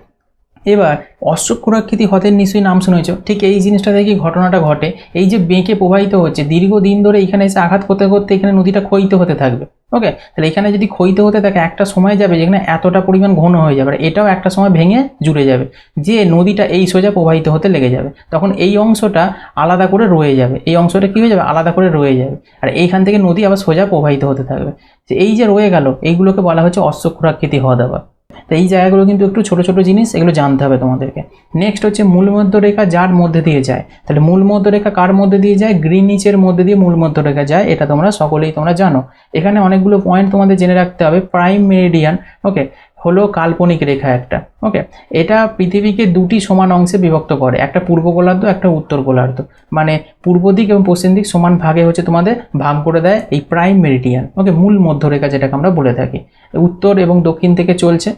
এবার অশ্বক্ষুরাকৃতি হ্রদের নিশ্চয়ই নাম শুনেছ, ঠিক এই জিনিসটা থেকে ঘটনাটা ঘটে। এই যে বেঁকে প্রবাহিত হচ্ছে দীর্ঘদিন ধরে, এখানে এসে আঘাত করতে করতে এখানে নদীটা ক্ষয়িত হতে থাকবে, ওকে, তাহলে এখানে যদি ক্ষয়িত হতে থাকে একটা সময় যাবে যেখানে এতটা পরিমাণ ঘন হয়ে যাবে, আর এটাও একটা সময় ভেঙে জুড়ে যাবে, যে নদীটা এই সোজা প্রবাহিত হতে লেগে যাবে। তখন এই অংশটা আলাদা করে রয়ে যাবে, এই অংশটা কী হয়ে যাবে? আলাদা করে রয়ে যাবে, আর এইখান থেকে নদী আবার সোজা প্রবাহিত হতে থাকবে। এই যে রয়ে গেল, এইগুলোকে বলা হচ্ছে অশ্বক্ষুরাকৃতি হ্রদ। আবার তো এই জায়গাগুলো কিন্তু একটু ছোট ছোট জিনিস, এগুলো জানতে হবে তোমাদেরকে। নেক্সট হচ্ছে মূলমধ্যরেখা যার মধ্যে দিয়ে যায়। তাহলে মূলমধ্যরেখা কার মধ্যে দিয়ে যায়? গ্রিনিচের মধ্যে দিয়ে মূলমধ্যরেখা যায়, এটা তোমরা সকলেই তোমরা জানো। এখানে অনেকগুলো পয়েন্ট তোমাদের জেনে রাখতে হবে। প্রাইম মেরিডিয়ান, ওকে, হলো কাল্পনিক রেখা একটা, ওকে, এটা পৃথিবীকে দুটি সমান অংশে বিভক্ত করে, একটা পূর্ব গোলার্ধ, একটা উত্তর গোলার্ধ, মানে পূর্ব দিক এবং পশ্চিম দিক সমান ভাগে হচ্ছে তোমাদের ভাগ করে দেয় এই প্রাইম মেরিডিয়ান, ওকে, মূল মধ্যরেখা যেটাকে আমরা বলে থাকি। উত্তর এবং দক্ষিণ থেকে চলছে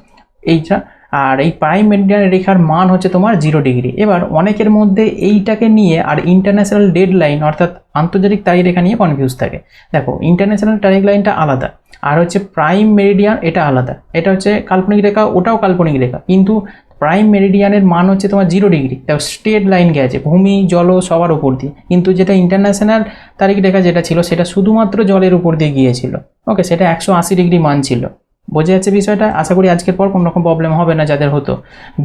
এইটা, আর এই প্রাইম মেরিডিয়ান রেখার মান হচ্ছে তোমার 0 ডিগ্রি। এবার অনেকের মধ্যে এইটাকে নিয়ে আর ইন্টারন্যাশনাল ডেড লাইন অর্থাৎ আন্তর্জাতিক তারিখরেখা নিয়ে কনফিউজ থাকে। দেখো ইন্টারন্যাশনাল তারিখ লাইনটা আলাদা, আর হচ্ছে প্রাইম মেরিডিয়ান এটা আলাদা। এটা হচ্ছে কাল্পনিক রেখা, ওটাও কাল্পনিক রেখা, কিন্তু প্রাইম মেরিডিয়ানের মান হচ্ছে তোমার 0 ডিগ্রি, দেখো স্ট্রেট লাইন গেছে ভূমি জল সবার উপর দিয়ে, কিন্তু যেটা ইন্টারন্যাশনাল তারিখ রেখা যেটা ছিল সেটা শুধুমাত্র জলের উপর দিয়ে গিয়েছিল। ওকে, সেটা 180 ডিগ্রি মান ছিল। বোঝা যাচ্ছে বিষয়টা? আশা করি আজকের পর কোনো রকম প্রবলেম হবে না যাদের হতো।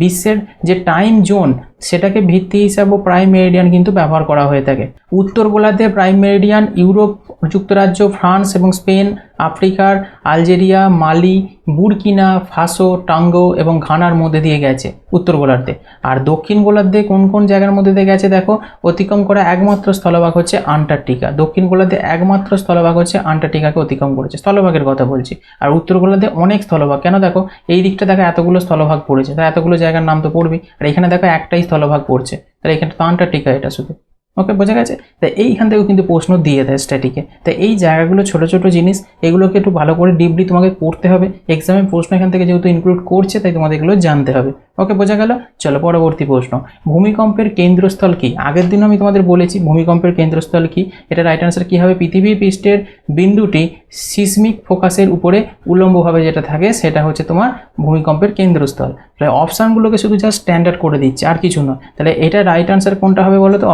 বিশ্বের যে টাইম জোন সেটাকে ভিত্তি হিসাবে প্রাইম মেরিডিয়ান কিন্তু ব্যবহার করা হয়ে থাকে। উত্তর গোলার্ধে প্রাইম মেরিডিয়ান ইউরোপ, যুক্তরাজ্য, ফ্রান্স এবং স্পেন, আফ্রিকার আলজেরিয়া, মালি, বুরকিনা ফাসো, টাঙ্গো এবং ঘানার মধ্যে দিয়ে গেছে উত্তর গোলার্ধে। আর দক্ষিণ গোলার্ধে কোন কোন জায়গার মধ্যে দিয়ে গেছে দেখো, অতিক্রম করা একমাত্র স্থলভাগ হচ্ছে আন্টার্কটিকা। দক্ষিণ গোলার্ধে একমাত্র স্থলভাগ হচ্ছে আন্টার্কটিকাকে অতিক্রম করেছে, স্থলভাগের কথা বলছি। আর উত্তর গোলার্ধে অনেক স্থলভাগ, কেন দেখো এই দিকটা দেখো এতগুলো স্থলভাগ পড়েছে, তাই এতগুলো জায়গার নাম তো পড়বি, আর এখানে দেখো একটাই স্থলভাগ পড়ছে, তাহলে এখানে তো আন্টার্কটিকা এটা শুধু। ওকে, বোঝা গেছে? তাই এইখান থেকেও কিন্তু প্রশ্ন দিয়ে দেয় স্ট্যাটিকে। তাই এই জায়গাগুলো ছোট ছোট জিনিস, এগুলোকে একটু ভালো করে ডিপলি তোমাকে পড়তে হবে। এক্সামে প্রশ্ন এখান থেকে যেহেতু ইনক্লুড করছে, তাই তোমাদের এগুলো জানতে হবে। ওকে, বোঝা গেল? চলো পরবর্তী প্রশ্ন, ভূমিকম্পের কেন্দ্রস্থল কি? আগের দিন আমি তোমাদের বলেছি ভূমিকম্পের কেন্দ্রস্থল কি। এটা রাইট আনসার কি হবে? পৃথিবীর পৃষ্ঠের বিন্দুটি সিসমিক ফোকাসের উপরে উল্লম্বভাবে যেটা থাকে সেটা হচ্ছে তোমার ভূমিকম্পের কেন্দ্রস্থল। তাহলে অপশানগুলোকে শুধু জাস্ট স্ট্যান্ডার্ড করে দিচ্ছে, আর কিছু নয়। তাহলে এটা রাইট আনসার কোনটা হবে বলো তো?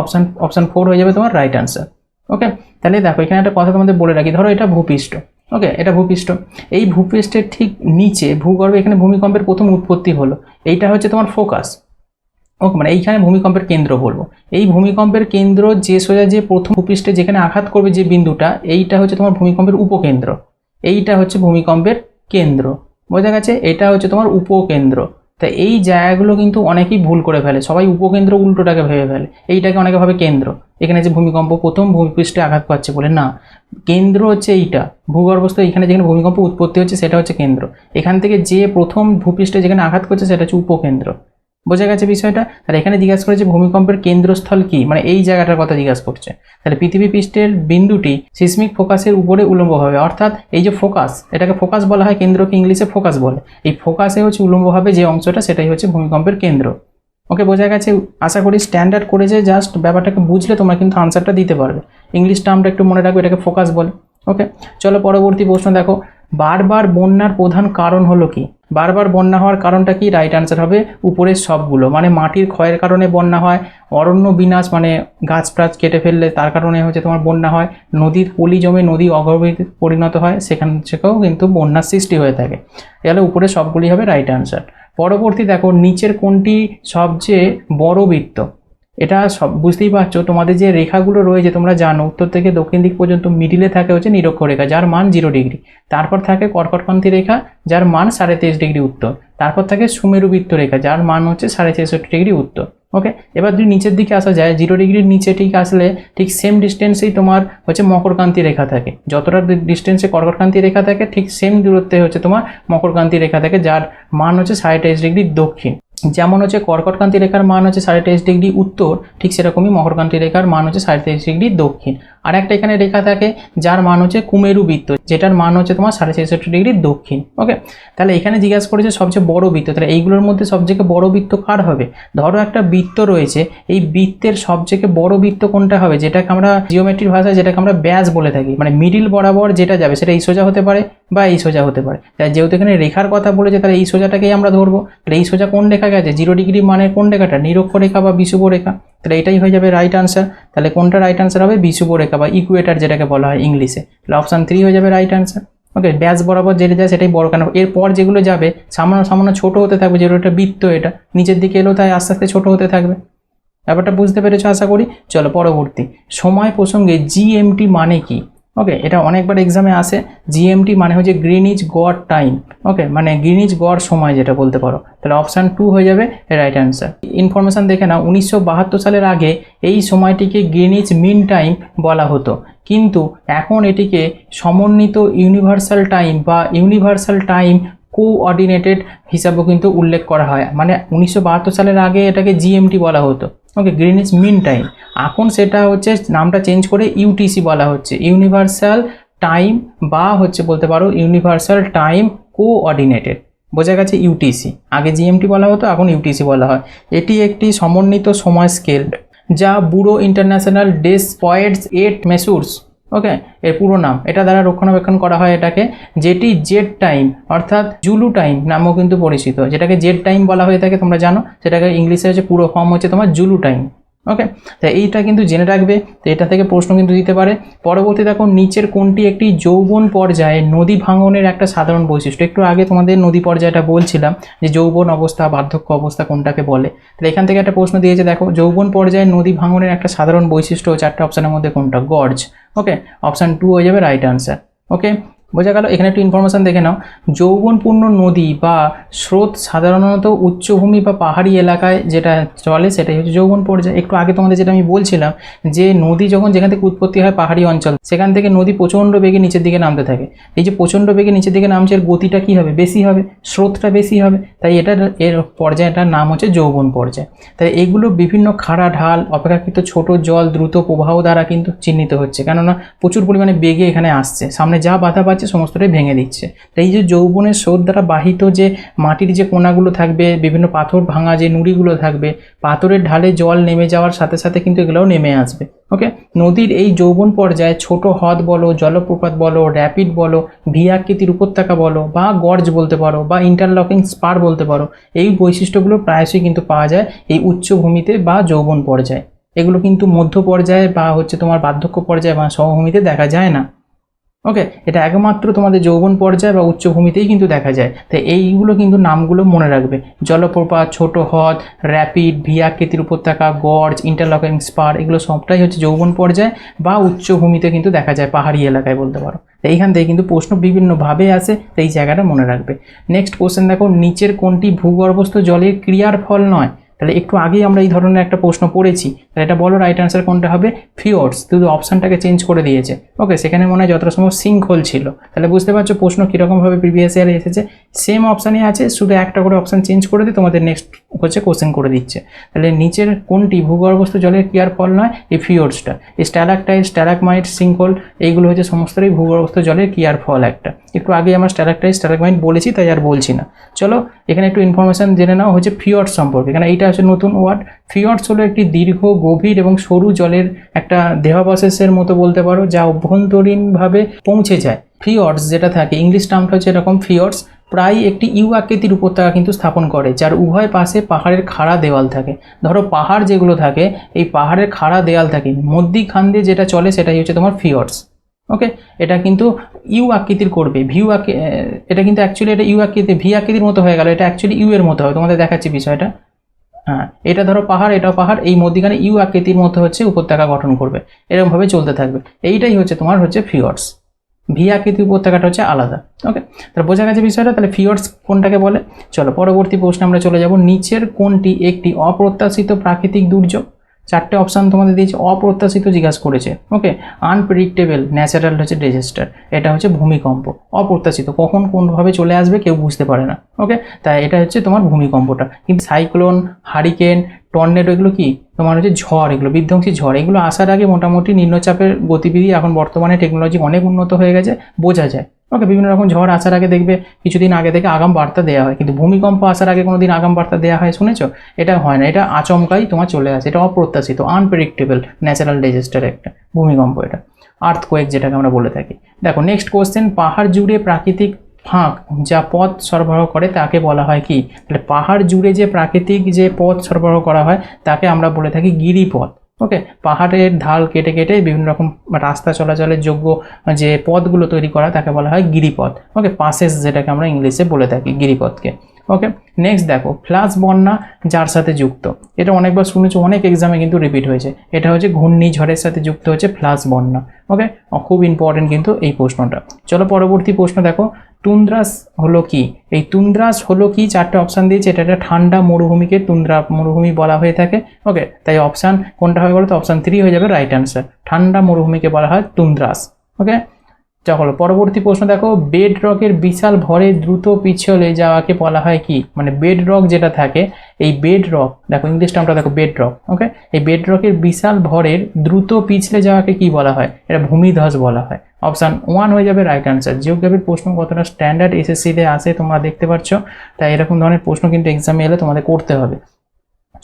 অপশান 4 হয়ে যাবে তোমার রাইট আনসার। ওকে, তাহলে দেখো এখানে একটা কথা তোমাদের বলে রাখি, ধরো এটা ভূপৃষ্ঠ। ওকে, এটা ভূপৃষ্ঠ। এই ভূপৃষ্ঠের ঠিক নিচে ভূগর্ভে এখানে ভূমিকম্পের প্রথম উৎপত্তি হলো, এইটা হচ্ছে তোমার ফোকাস। ওকে, মানে এইখানে ভূমিকম্পের কেন্দ্র বলবো। এই ভূমিকম্পের কেন্দ্র যে সোজা যে প্রথম ভূপৃষ্ঠে যেখানে আঘাত করবে যে বিন্দুটা, এইটা হচ্ছে তোমার ভূমিকম্পের উপকেন্দ্র। এইটা হচ্ছে ভূমিকম্পের কেন্দ্র। বোঝা গেছে? এটা হচ্ছে তোমার উপকেন্দ্র। তাই এই জায়গাগুলো কিন্তু অনেকেই ভুল করে ফেলে, সবাই উপকেন্দ্র উল্টোটাকে ভেবে ফেলে, এইটাকে অনেকে ভাবে কেন্দ্র। এখানে যে ভূমিকম্প প্রথম ভূপৃষ্ঠে আঘাত পাচ্ছে বলে, না, কেন্দ্র হচ্ছে এইটা ভূগর্ভস্থ, এখানে যেখানে ভূমিকম্প উৎপত্তি হচ্ছে সেটা হচ্ছে কেন্দ্র। এখান থেকে যে প্রথম ভূপৃষ্ঠে যেখানে আঘাত করছে সেটা হচ্ছে উপকেন্দ্র। বোঝা গেছে বিষয়টা? আর এখানে জিজ্ঞাসা করেছে ভূমিকম্পের কেন্দ্রস্থল কি, মানে এই জায়গাটার কথা জিজ্ঞাসা করছে। তাহলে পৃথিবী পৃষ্ঠের বিন্দুটি সিসমিক ফোকাসের উপরে উল্লম্ব হবে, অর্থাৎ এই যে ফোকাস, এটাকে ফোকাস বলা হয়, কেন্দ্রকে ইংলিশে ফোকাস বলে। এই ফোকাসে হচ্ছে উল্লম্ব হবে যে অংশটা, সেটাই হচ্ছে ভূমিকম্পের কেন্দ্র। ওকে, বোঝা গেছে? আশা করি স্ট্যান্ডার্ড করেছে, জাস্ট ব্যাপারটাকে বুঝলে তোমরা কিন্তু আনসারটা দিতে পারবে। ইংলিশ টার্মটা একটু মনে রাখবে, এটাকে ফোকাস বলে। ওকে, চলো পরবর্তী প্রশ্ন দেখো, বারবার বন্যার প্রধান কারণ হলো কি? বারবার বন্যা হওয়ার কারণটা কি? রাইট আনসার হবে উপরের সবগুলো। মানে মাটির ক্ষয়ের কারণে বন্যা হয়, অরণ্য বিনাশ মানে গাছ টাছ কেটে ফেললে তার কারণে হচ্ছে তোমার বন্যা হয়, নদীর পলি জমে নদী অগভীর পরিণত হয়, সেখান থেকেও কিন্তু বন্যার সৃষ্টি হয়ে থাকে। এহলে উপরে সবগুলি হবে রাইট আনসার। পরবর্তী দেখো, নিচের কোনটি সবচেয়ে বড় বৃত্ত? এটা সব বুঝতেই পারছো, তোমাদের যে রেখাগুলো রয়েছে তোমরা জানো উত্তর থেকে দক্ষিণ দিক পর্যন্ত মিডিলে থাকে হচ্ছে নিরক্ষরেখা, যার মান 0 ডিগ্রি। তারপর থাকে কর্কটক্রান্তি রেখা, যার মান 23.5 ডিগ্রি উত্তর। তারপর থাকে সুমেরুবৃত্ত রেখা, যার মান হচ্ছে 63.5 ডিগ্রি উত্তর। ওকে, এবার যদি নিচের দিকে আসা যায়, 0 ডিগ্রির নিচে ঠিক আসলে ঠিক সেম ডিস্টেন্সেই তোমার হচ্ছে মকরক্রান্তি রেখা থাকে। যতটা ডিস্টেন্সে কর্কটক্রান্তি রেখা থাকে ঠিক সেম দূরত্বে হচ্ছে তোমার মকরক্রান্তি রেখা থাকে, যার মান হচ্ছে 23.5 ডিগ্রি দক্ষিণ। যেমন হচ্ছে কর্কটক্রান্তি রেখার মান হচ্ছে 23.5 ডিগ্রি উত্তর, ঠিক সেরকমই মকরক্রান্তি রেখার মান হচ্ছে 23.5 ডিগ্রি দক্ষিণ। আর একটা এখানে রেখা থাকে যার মান হচ্ছে কুমেরু বৃত্ত, যেটার মান হচ্ছে তোমার 63.5 ডিগ্রি দক্ষিণ। ওকে, তাহলে এখানে জিজ্ঞাসা করেছে সবচেয়ে বড় বৃত্ত, তাহলে এইগুলোর মধ্যে সবচেয়ে বড় বৃত্ত কার হবে? ধরো একটা বৃত্ত রয়েছে, এই বৃত্তের সবচেয়ে বড় বৃত্ত কোনটা হবে? যেটাকে আমরা জিওমেট্রির ভাষায় যেটাকে আমরা ব্যাস বলে থাকি, মানে মিডিল বরাবর যেটা যাবে সেটা এই সোজা হতে পারে বা এই সোজা হতে পারে। তাই যেহেতু এখানে রেখার কথা বলেছে, তাহলে এই সোজাটাকেই আমরা ধরবো। তাহলে এই সোজা কোন রেখা গেছে? 0 ডিগ্রি মানে কোন রেখাটা? নিরক্ষরেখা বা বিষুব রেখা। তাহলে এটাই হয়ে যাবে রাইট আনসার। তাহলে কোনটা রাইট আনসার হবে? বিষুব রেখা বা ইকুয়েটার যেটাকে বলা হয় ইংলিশে। তাহলে অপশান 3 হয়ে যাবে রাইট আনসার। ওকে, ব্যাস বরাবর যেটা যায় সেটাই বড়, কেন এরপর যেগুলো যাবে সামান্য সামান্য ছোট হতে থাকবে, যেগুলো একটা বৃত্ত এটা নিচের দিকে এলো তাই আস্তে আস্তে ছোট হতে থাকবে। ব্যাপারটা বুঝতে পেরেছো আশা করি। চলো পরবর্তী, সময় প্রসঙ্গে জিএমটি মানে কি? ওকে, এটা অনেকবার এক্সামে আসে। জিএমটি মানে হচ্ছে গ্রিনিচ গড় টাইম। ওকে, মানে গ্রিনিচ গড় সময় যেটা বলতে পারো। তাহলে অপশান 2 হয়ে যাবে রাইট আনসার। ইনফরমেশান দেখে নাও, 1972 সালের আগে এই সময়টিকে গ্রিনিচ মিন টাইম বলা হতো, কিন্তু এখন এটিকে সমন্বিত ইউনিভার্সাল টাইম বা ইউনিভার্সাল টাইম কোঅর্ডিনেটেড হিসাবেও কিন্তু উল্লেখ করা হয়। মানে 1972 সালের আগে এটাকে জিএমটি বলা হতো, ওকে, গ্রিনিচ মিন টাইম। এখন সেটা হচ্ছে নামটা চেঞ্জ করে ইউটিসি বলা হচ্ছে, ইউনিভার্সাল টাইম, বা হচ্ছে বলতে পারো ইউনিভার্সাল টাইম কোঅর্ডিনেটেড। বোঝা গেছে? ইউটিসি, আগে জিএমটি বলা হতো, এখন ইউটিসি বলা হয়। এটি একটি সমন্বিত সময় স্কেল যা ব্যুরো ইন্টারন্যাশনাল ডেস পয়েন্টস এট মেসুরস, ওকে, এর পুরো নাম, এটা দ্বারা রক্ষণাবেক্ষণ করা হয় এটাকে, যেটি জেড টাইম অর্থাৎ জুলু টাইম নামেও কিন্তু পরিচিত। যেটাকে জেড টাইম বলা হয়ে থাকে তোমরা জানো, সেটাকে ইংলিশে হচ্ছে পুরো ফর্ম হচ্ছে তোমার জুলু টাইম। ওকে, তাই এইটা কিন্তু জেনে রাখবে, তো এটা থেকে প্রশ্ন কিন্তু দিতে পারে। পরবর্তী দেখো, নিচের কোনটি একটি যৌবন পর্যায়ে নদী ভাঙনের একটা সাধারণ বৈশিষ্ট্য। একটু আগে তোমাদের নদী পর্যায়টা বলছিলাম যে যৌবন অবস্থা, বার্ধক্য অবস্থা কোনটাকে বলে। তাহলে এখান থেকে একটা প্রশ্ন দিয়েছে, দেখো যৌবন পর্যায়ে নদী ভাঙনের একটা সাধারণ বৈশিষ্ট্য 4টে অপশানের মধ্যে কোনটা? গর্জ। ওকে, অপশান 2 হয়ে যাবে রাইট আনসার। ওকে, বোঝা গেল। এখানে একটু ইনফরমেশন দেখে নাও, যৌবনপূর্ণ নদী বা স্রোত সাধারণত উচ্চভূমি বা পাহাড়ি এলাকায় যেটা চলে সেটাই হচ্ছে যৌবন পর্যায়। একটু আগে তোমাদের যেটা আমি বলছিলাম যে নদী যখন যেখান থেকে উৎপত্তি হয় পাহাড়ি অঞ্চল, সেখান থেকে নদী প্রচণ্ড বেগে নিচের দিকে নামতে থাকে। এই যে প্রচণ্ড বেগে নিচের দিকে নামছে, এর গতিটা কী হবে? বেশি হবে, স্রোতটা বেশি হবে, তাই এর পর্যায়টার নাম হচ্ছে যৌবন পর্যায়। তাই এগুলো বিভিন্ন খাড়া ঢাল, অপেক্ষাকৃত ছোট জল, দ্রুত প্রবাহ দ্বারা কিন্তু চিহ্নিত হচ্ছে, কেননা প্রচুর পরিমাণে বেগে এখানে আসছে, সামনে যা বাধা পাচ্ছে সমস্তটাই ভেঙে দিচ্ছে। তাই এই যে যৌবনের স্রোত দ্বারা বাহিত যে মাটির যে কোনাগুলো থাকবে, বিভিন্ন পাথর ভাঙা যে নুড়িগুলো থাকবে, পাথরের ঢালে জল নেমে যাওয়ার সাথে সাথে কিন্তু এগুলোও নেমে আসবে। ওকে, নদীর এই যৌবন পর্যায়ে ছোট হ্রদ বলো, জলপ্রপাত বলো, র্যাপিড বলো, ভি আকৃতির উপত্যকা বলো, বা গর্জ বলতে পারো, বা ইন্টারলকিং স্পার বলতে পারো, এই বৈশিষ্ট্যগুলো প্রায়শই কিন্তু পাওয়া যায় এই উচ্চভূমিতে বা যৌবন পর্যায়ে। এগুলো কিন্তু মধ্য পর্যায়ে বা হচ্ছে তোমার বার্ধক্য পর্যায়ে বা সমভূমিতে দেখা যায় না। ওকে, এটা একমাত্র তোমাদের যৌবন পর্যায় বা উচ্চভূমিতেই কিন্তু দেখা যায়। তাই এইগুলো কিন্তু নামগুলো মনে রাখবে, জলপ্রপাত, ছোট হ্রদ, র্যাপিড, ভি আকৃতির উপত্যকা, গর্জ, ইন্টারলকিং স্পার, এগুলো সবটাই হচ্ছে যৌবন পর্যায় বা উচ্চভূমিতে কিন্তু দেখা যায়, পাহাড়ি এলাকায় বলতে পারো। তাই এইখান থেকে কিন্তু প্রশ্ন বিভিন্নভাবে আসে, তাই এই জায়গাটা মনে রাখবে। নেক্সট কোশ্চেন দেখো, নিচের কোনটি ভূগর্ভস্থ জলের ক্রিয়ার ফল নয়? তাহলে একটু আগেই আমরা এই ধরনের একটা প্রশ্ন পড়েছি, তাহলে এটা বলো রাইট আনসার কোনটা হবে? ফিওর্ডস, শুধু অপশানটাকে চেঞ্জ করে দিয়েছে। ওকে, সেখানে মনে হয় যতটা সম্ভব সিঙ্কহোল ছিল। তাহলে বুঝতে পারছো প্রশ্ন কীরকমভাবে প্রিভিয়াস ইয়ারে এসেছে, সেম অপশানই আছে, শুধু একটা করে অপশান চেঞ্জ করে দিয়ে তোমাদের নেক্সট হচ্ছে কোশ্চেন করে দিচ্ছে। তাহলে নিচের কোনটি ভূগর্ভস্থ জলের ক্রিয়ার ফল নয়? এই ফিওর্ডসটা, এই স্ট্যালাকটাইট, স্ট্যালাকমাইট, সিঙ্কহোল, এইগুলো হচ্ছে সমস্তই ভূগর্ভস্থ জলের ক্রিয়ার ফল একটা। একটু আগে আমরা স্ট্যালাকটাইট, স্ট্যালাকমাইট বলেছি, তাই আর বলছি না। চলো এখানে একটু ইনফরমেশন জেনে নাও হচ্ছে ফিওর্ডস সম্পর্কে। এখানে এইটা হচ্ছে নতুন ওয়ার্ড। ফিওর্ডস হলো একটি দীর্ঘ, গভীর এবং সরু জলের একটা দেহাবশেষের মতো বলতে পারো, যা অভ্যন্তরীণভাবে পৌঁছে যায়। ফিওর্ডস যেটা থাকে, ইংলিশ টার্মটা হচ্ছে এরকম, ফিওর্ডস প্রায় একটি ইউ আকৃতির উপত্যকা কিন্তু স্থাপন করে, যার উভয় পাশে পাহাড়ের খাড়া দেওয়াল থাকে। ধরো পাহাড় যেগুলো থাকে, এই পাহাড়ের খাড়া দেওয়াল থাকে, মধ্যিখান দিয়ে যেটা চলে সেটাই হচ্ছে তোমার ফিওর্ডস। ওকে, এটা কিন্তু ইউ আকৃতির করবে, এটা কিন্তু অ্যাকচুয়ালি এটা ইউ আকৃতি, ভি আকৃতির মতো হয়ে গেল, এটা অ্যাকচুয়ালি ইউ এর মতো হবে, তোমাদের দেখাচ্ছি বিষয়টা। হ্যাঁ, এটা ধরো পাহাড়, এটাও পাহাড়, এই মধ্যিখানে ইউ আকৃতির মতো হচ্ছে উপত্যকা গঠন করবে, এরকমভাবে চলতে থাকবে। এইটাই হচ্ছে তোমার হচ্ছে ফিওর্ডস। ভি আকৃতি উপত্যকাটা হচ্ছে আলাদা। ওকে, তাহলে বোঝা গেছে বিষয়টা। তাহলে ফিওর্ডস কোনটাকে বলে? চলো পরবর্তী প্রশ্নে আমরা চলে যাব, নিচের কোনটি একটি অপ্রত্যাশিত প্রাকৃতিক দুর্যোগ? 4টে অপশান তোমাদের দিয়েছে, অপ্রত্যাশিত জিজ্ঞাসা করেছে। ওকে, আনপ্রেডিক্টেবল ন্যাচারাল হচ্ছে ডিজাস্টার, এটা হচ্ছে ভূমিকম্প। অপ্রত্যাশিত, কখন কোনভাবে চলে আসবে কেউ বুঝতে পারে না। ওকে, তাই এটা হচ্ছে তোমার ভূমিকম্পটা। কিন্তু সাইক্লোন, হারিকেন, টর্নেডো, এগুলো কি তোমার হচ্ছে ঝড়, এগুলো বিধ্বংসী ঝড়, এগুলো আসার আগে মোটামুটি নিম্নচাপের গতিবিধি, এখন বর্তমানে টেকনোলজি অনেক উন্নত হয়ে গেছে, বোঝা যায়। ওকে, বিভিন্ন রকম ঝড় আসার আগে দেখবে কিছুদিন আগে থেকে আগাম বার্তা দেওয়া হয়, কিন্তু ভূমিকম্প আসার আগে কোনো দিন আগাম বার্তা দেওয়া হয় শুনেছো? এটা হয় না, এটা আচমকাই তোমার চলে আসে, এটা অপ্রত্যাশিত, আনপ্রেডিক্টেবল ন্যাচারাল ডিজাস্টার একটা ভূমিকম্প, এটা আর্থকোয়েক যেটাকে আমরা বলে থাকি। দেখো নেক্সট কোশ্চেন, পাহাড় জুড়ে প্রাকৃতিক ফাঁক যা পথ সরবরাহ করে তাকে বলা হয় কি? তাহলে পাহাড় জুড়ে যে প্রাকৃতিক যে পথ সরবরাহ করা হয় তাকে আমরা বলে থাকি গিরিপথ। ওকে, পাহাড়ের ঢাল কেটে কেটে বিভিন্ন রকম রাস্তা চলাচলের যোগ্য যে পথগুলো তৈরি করা তাকে বলা হয় গিরিপথ। ওকে, পাসেস যেটাকে আমরা ইংলিশে বলে থাকি গিরিপথকে। ওকে, নেক্সট দেখো, ফ্লাশ বন্যা যার সাথে যুক্ত, এটা অনেকবার শুনেছো, অনেক এক্সামে কিন্তু রিপিট হয়েছে, এটা হচ্ছে ঘূর্ণিঝড়ের সাথে যুক্ত হচ্ছে ফ্লাশ বন্যা। ওকে, খুব ইম্পর্টেন্ট কিন্তু এই প্রশ্নটা। চলো পরবর্তী প্রশ্ন দেখো, তুন্দ্রাস হলো কি? এই তুন্দ্রাস হলো কি? 4টে অপশান দিয়েছে, এটা একটা ঠান্ডা মরুভূমিকে তুন্দ্রা মরুভূমি বলা হয়ে থাকে। ওকে, তাই অপশান কোনটা হবে বলো তো? অপশান 3 হয়ে যাবে রাইট অ্যান্সার, ঠান্ডা মরুভূমিকে বলা হয় তুন্দ্রাস। ওকে, চলো পরবর্তী প্রশ্ন দেখো, বেড রকের বিশাল ভরে দ্রুত পিছলে যাওয়াকে বলা হয় কি? মানে বেড রক যেটা থাকে, এই বেড রক, দেখো ইংলিশ টার্মটা দেখো, বেড রক। ওকে, এই বেড রকের বিশাল ভরের দ্রুত পিছলে যাওয়াকে কি বলা হয়? এটা ভূমিধস বলা হয়। অপশান 1 হয়ে যাবে রাইট আনসার। জিওগ্রাফির প্রশ্ন কতটা স্ট্যান্ডার্ড এসএসসিতে আসে তোমরা দেখতে পাচ্ছ, তাই এরকম ধরনের প্রশ্ন কিন্তু এক্সামে এলে তোমাদের করতে হবে।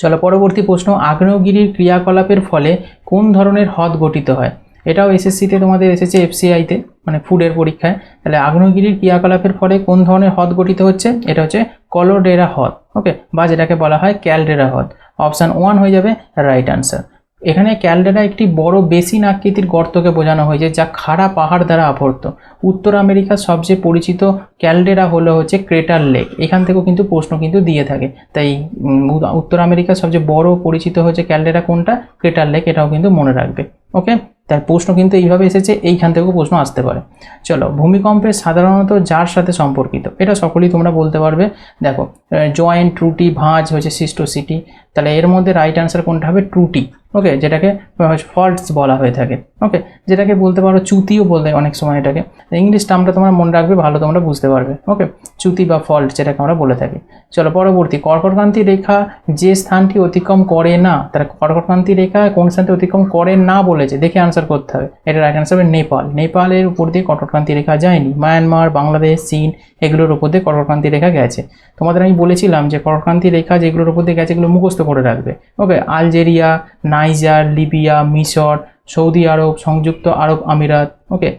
চলো পরবর্তী প্রশ্ন, আগ্নেয়গিরির ক্রিয়াকলাপের ফলে কোন ধরনের হ্রদ গঠিত হয়? এটাও এসএসসিতে তোমাদের এসেছে, এফসিআইতে মানে ফুডের পরীক্ষায়। তাহলে আগ্নেয়গিরির ক্রিয়াকলাপের ফলে কোন ধরনের হ্রদ গঠিত হচ্ছে? এটা হচ্ছে কলোডেরা হ্রদ, ওকে, বা যেটাকে বলা হয় ক্যালডেরা হ্রদ। অপশান 1 হয়ে যাবে রাইট আনসার। এখানে ক্যালডেরা একটি বড় বেসিন আকৃতির গর্তকে বোঝানো হয়েছে যা খাড়া পাহাড় দ্বারা আবর্ত। উত্তর আমেরিকার সবচেয়ে পরিচিত ক্যালডেরা হলো হচ্ছে ক্রেটার লেক। এখান থেকেও কিন্তু প্রশ্ন কিন্তু দিয়ে থাকে, তাই উত্তর আমেরিকার সবচেয়ে বড় পরিচিত হচ্ছে ক্যালডেরা কোনটা? ক্রেটার লেক, এটাও কিন্তু মনে রাখবে, ওকে। তার প্রশ্ন কিন্তু এইভাবে এসেছে, এইখান থেকেও প্রশ্ন আসতে পারে। চলো, ভূমিকম্পের সাধারণত যার সাথে সম্পর্কিত, এটা সকলেই তোমরা বলতে পারবে। দেখো, জয়েন্ট, ত্রুটি, ভাঁজ হচ্ছে সিস্টোসিটি। তাহলে এর মধ্যে রাইট অ্যান্সার কোনটা হবে? ত্রুটি, ওকে, যেটাকে ফল্টস বলা হয়ে থাকে, ওকে, যেটাকে বলতে পারো চ্যুতিও বলতে অনেক সময়। এটাকে ইংলিশ টার্মটা তোমরা মনে রাখবে, ভালো তোমরা বুঝতে পারবে, ওকে, চ্যুতি বা ফল্ট যেটাকে আমরা বলে থাকি। চলো পরবর্তী, কর্কটক্রান্তি রেখা যে স্থানটি অতিক্রম করে না, তারা কর্কটক্রান্তি রেখা কোন স্থানটি অতিক্রম করে না বলেছে, দেখে আনসার করতে হবে। এটা রাইট আনসার হবে নেপাল। নেপালের উপর দিয়ে কর্কটক্রান্তি রেখা যায়নি। মায়ানমার, বাংলাদেশ, চীন এগুলোর উপর দিয়ে কর্কটক্রান্তি রেখা গেছে। তোমাদের আমি বলেছিলাম যে কর্কটক্রান্তি রেখা যেগুলোর উপর দিয়ে গেছে এগুলো মুখস্থ করে রাখবে, ওকে। আলজেরিয়া, নাইজার, লিবিয়া, মিশর, সৌদি আরব, সংযুক্ত আরব আমিরাত, ওকে,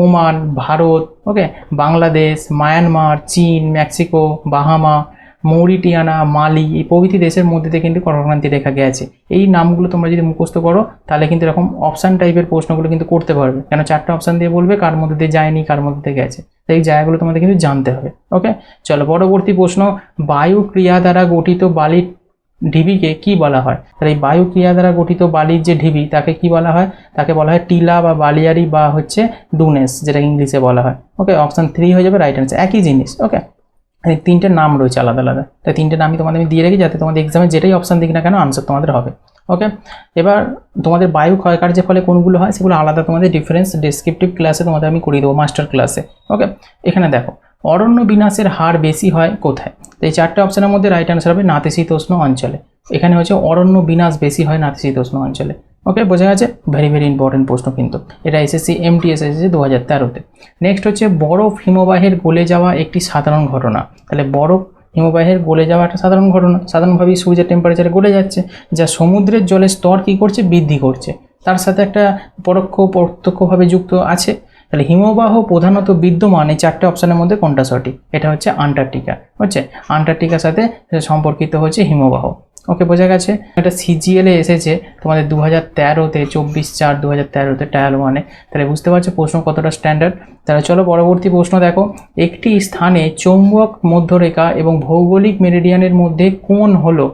ওমান, ভারত, ওকে, বাংলাদেশ, মায়ানমার, চীন, মেক্সিকো, বাহামা, মৌরিটিয়ানা, মালি, এই প্রভৃতি দেশের মধ্যে থেকে কিন্তু কর্কটক্রান্তি রেখা গেছে। এই নামগুলো তোমরা যদি মুখস্থ করো তাহলে কিন্তু এরকম অপশান টাইপের প্রশ্নগুলো কিন্তু করতে পারবে, কেন 4টা অপশান দিয়ে বলবে কার মধ্যে দিয়ে যায়নি, কার মধ্যে দিয়ে গেছে। তো এই জায়গাগুলো তোমাদের কিন্তু জানতে হবে, ওকে। চলো পরবর্তী প্রশ্ন, বায়ু ক্রিয়া দ্বারা গঠিত বালির ঢিবিকে কি বলা হয়? তাহলে এই বায়ু ক্রিয়া দ্বারা গঠিত বালির যে ঢিবি তাকে কি বলা হয়? তাকে বলা হয় টিলা বা বালিয়ারি বা হচ্ছে ডুনেস, যেটা ইংলিশে বলা হয়, ওকে। অপশান 3 হয়ে যাবে রাইট অ্যান্সার, একই জিনিস, ওকে। তিনটে নাম রয়েছে আলাদা আলাদা, তাই তিনটে নামই তোমাদের আমি দিয়ে রেখে, যাতে তোমাদের এক্সামে যেটাই অপশান দিক না কেন আনসার তোমাদের হবে, ওকে। এবার তোমাদের বায়ু ক্ষয়কার্যের ফলে কোনগুলো হয় সেগুলো আলাদা তোমাদের ডিফারেন্স ডেসক্রিপটিভ ক্লাসে তোমাদের আমি করিয়ে দেবো, মাস্টার ক্লাসে, ওকে। এখানে দেখো, অরণ্য বিনাশের হার বেশি হয় কোথায়? তো এই 4টে অপশানের মধ্যে রাইট অ্যান্সার হবে নাতিশীতোষ্ণ অঞ্চলে। এখানে হচ্ছে অরণ্য বিনাশ বেশি হয় নাতিশীতোষ্ণ অঞ্চলে, ওকে, বোঝা গেছে? ভেরি ভেরি ইম্পর্টেন্ট প্রশ্ন কিন্তু, এটা এসএসসি এমটিএস এসেছে 2013-তে। নেক্সট হচ্ছে বরফ হিমবাহের গলে যাওয়া একটি সাধারণ ঘটনা। তাহলে বরফ হিমবাহের গলে যাওয়া একটা সাধারণ ঘটনা, সাধারণভাবেই সূর্যের টেম্পারেচারে গলে যাচ্ছে, যা সমুদ্রের জলের স্তর কী করছে? বৃদ্ধি করছে। তার সাথে একটা প্রত্যক্ষভাবে যুক্ত আছে। তাহলে হিমবাহ প্রধানত বিদ্যমান এই 4টে অপশানের মধ্যে কোনটা সঠিক? এটা হচ্ছে আন্টার্কটিকা, হচ্ছে আন্টার্কটিকার সাথে সম্পর্কিত হচ্ছে হিমবাহ, ওকে, বোঝা গেছে? এটা সিজিএলে এসেছে তোমাদের 2013-তে, 24/4/2013-তে টায়ার 1-এ। তাহলে বুঝতে পারছো প্রশ্ন কতটা স্ট্যান্ডার্ড। তাহলে চলো পরবর্তী প্রশ্ন দেখো, একটি স্থানে চৌম্বক মধ্যরেখা এবং ভৌগোলিক মেরিডিয়ানের মধ্যে কোন হলো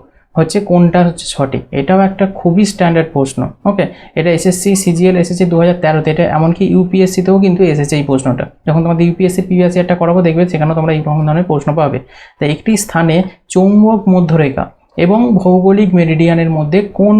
কোনটা হচ্ছে সঠিক? এটাও একটা খুবই স্ট্যান্ডার্ড প্রশ্ন, ওকে। এটা এসএসসি সিজিএল এসেছে 2013-তে, এটা এমনকি ইউপিএসসিতেও কিন্তু এসেছে এই প্রশ্নটা। যখন তোমাদের ইউপিএসসি পিভিএসসি একটা করাবো দেখবে সেখানেও তোমরা এই ধরনের প্রশ্ন পাবে। তাই একটি স্থানে চৌম্বক মধ্যরেখা এবং ভৌগোলিক মেরিডিয়ানের মধ্যে কোন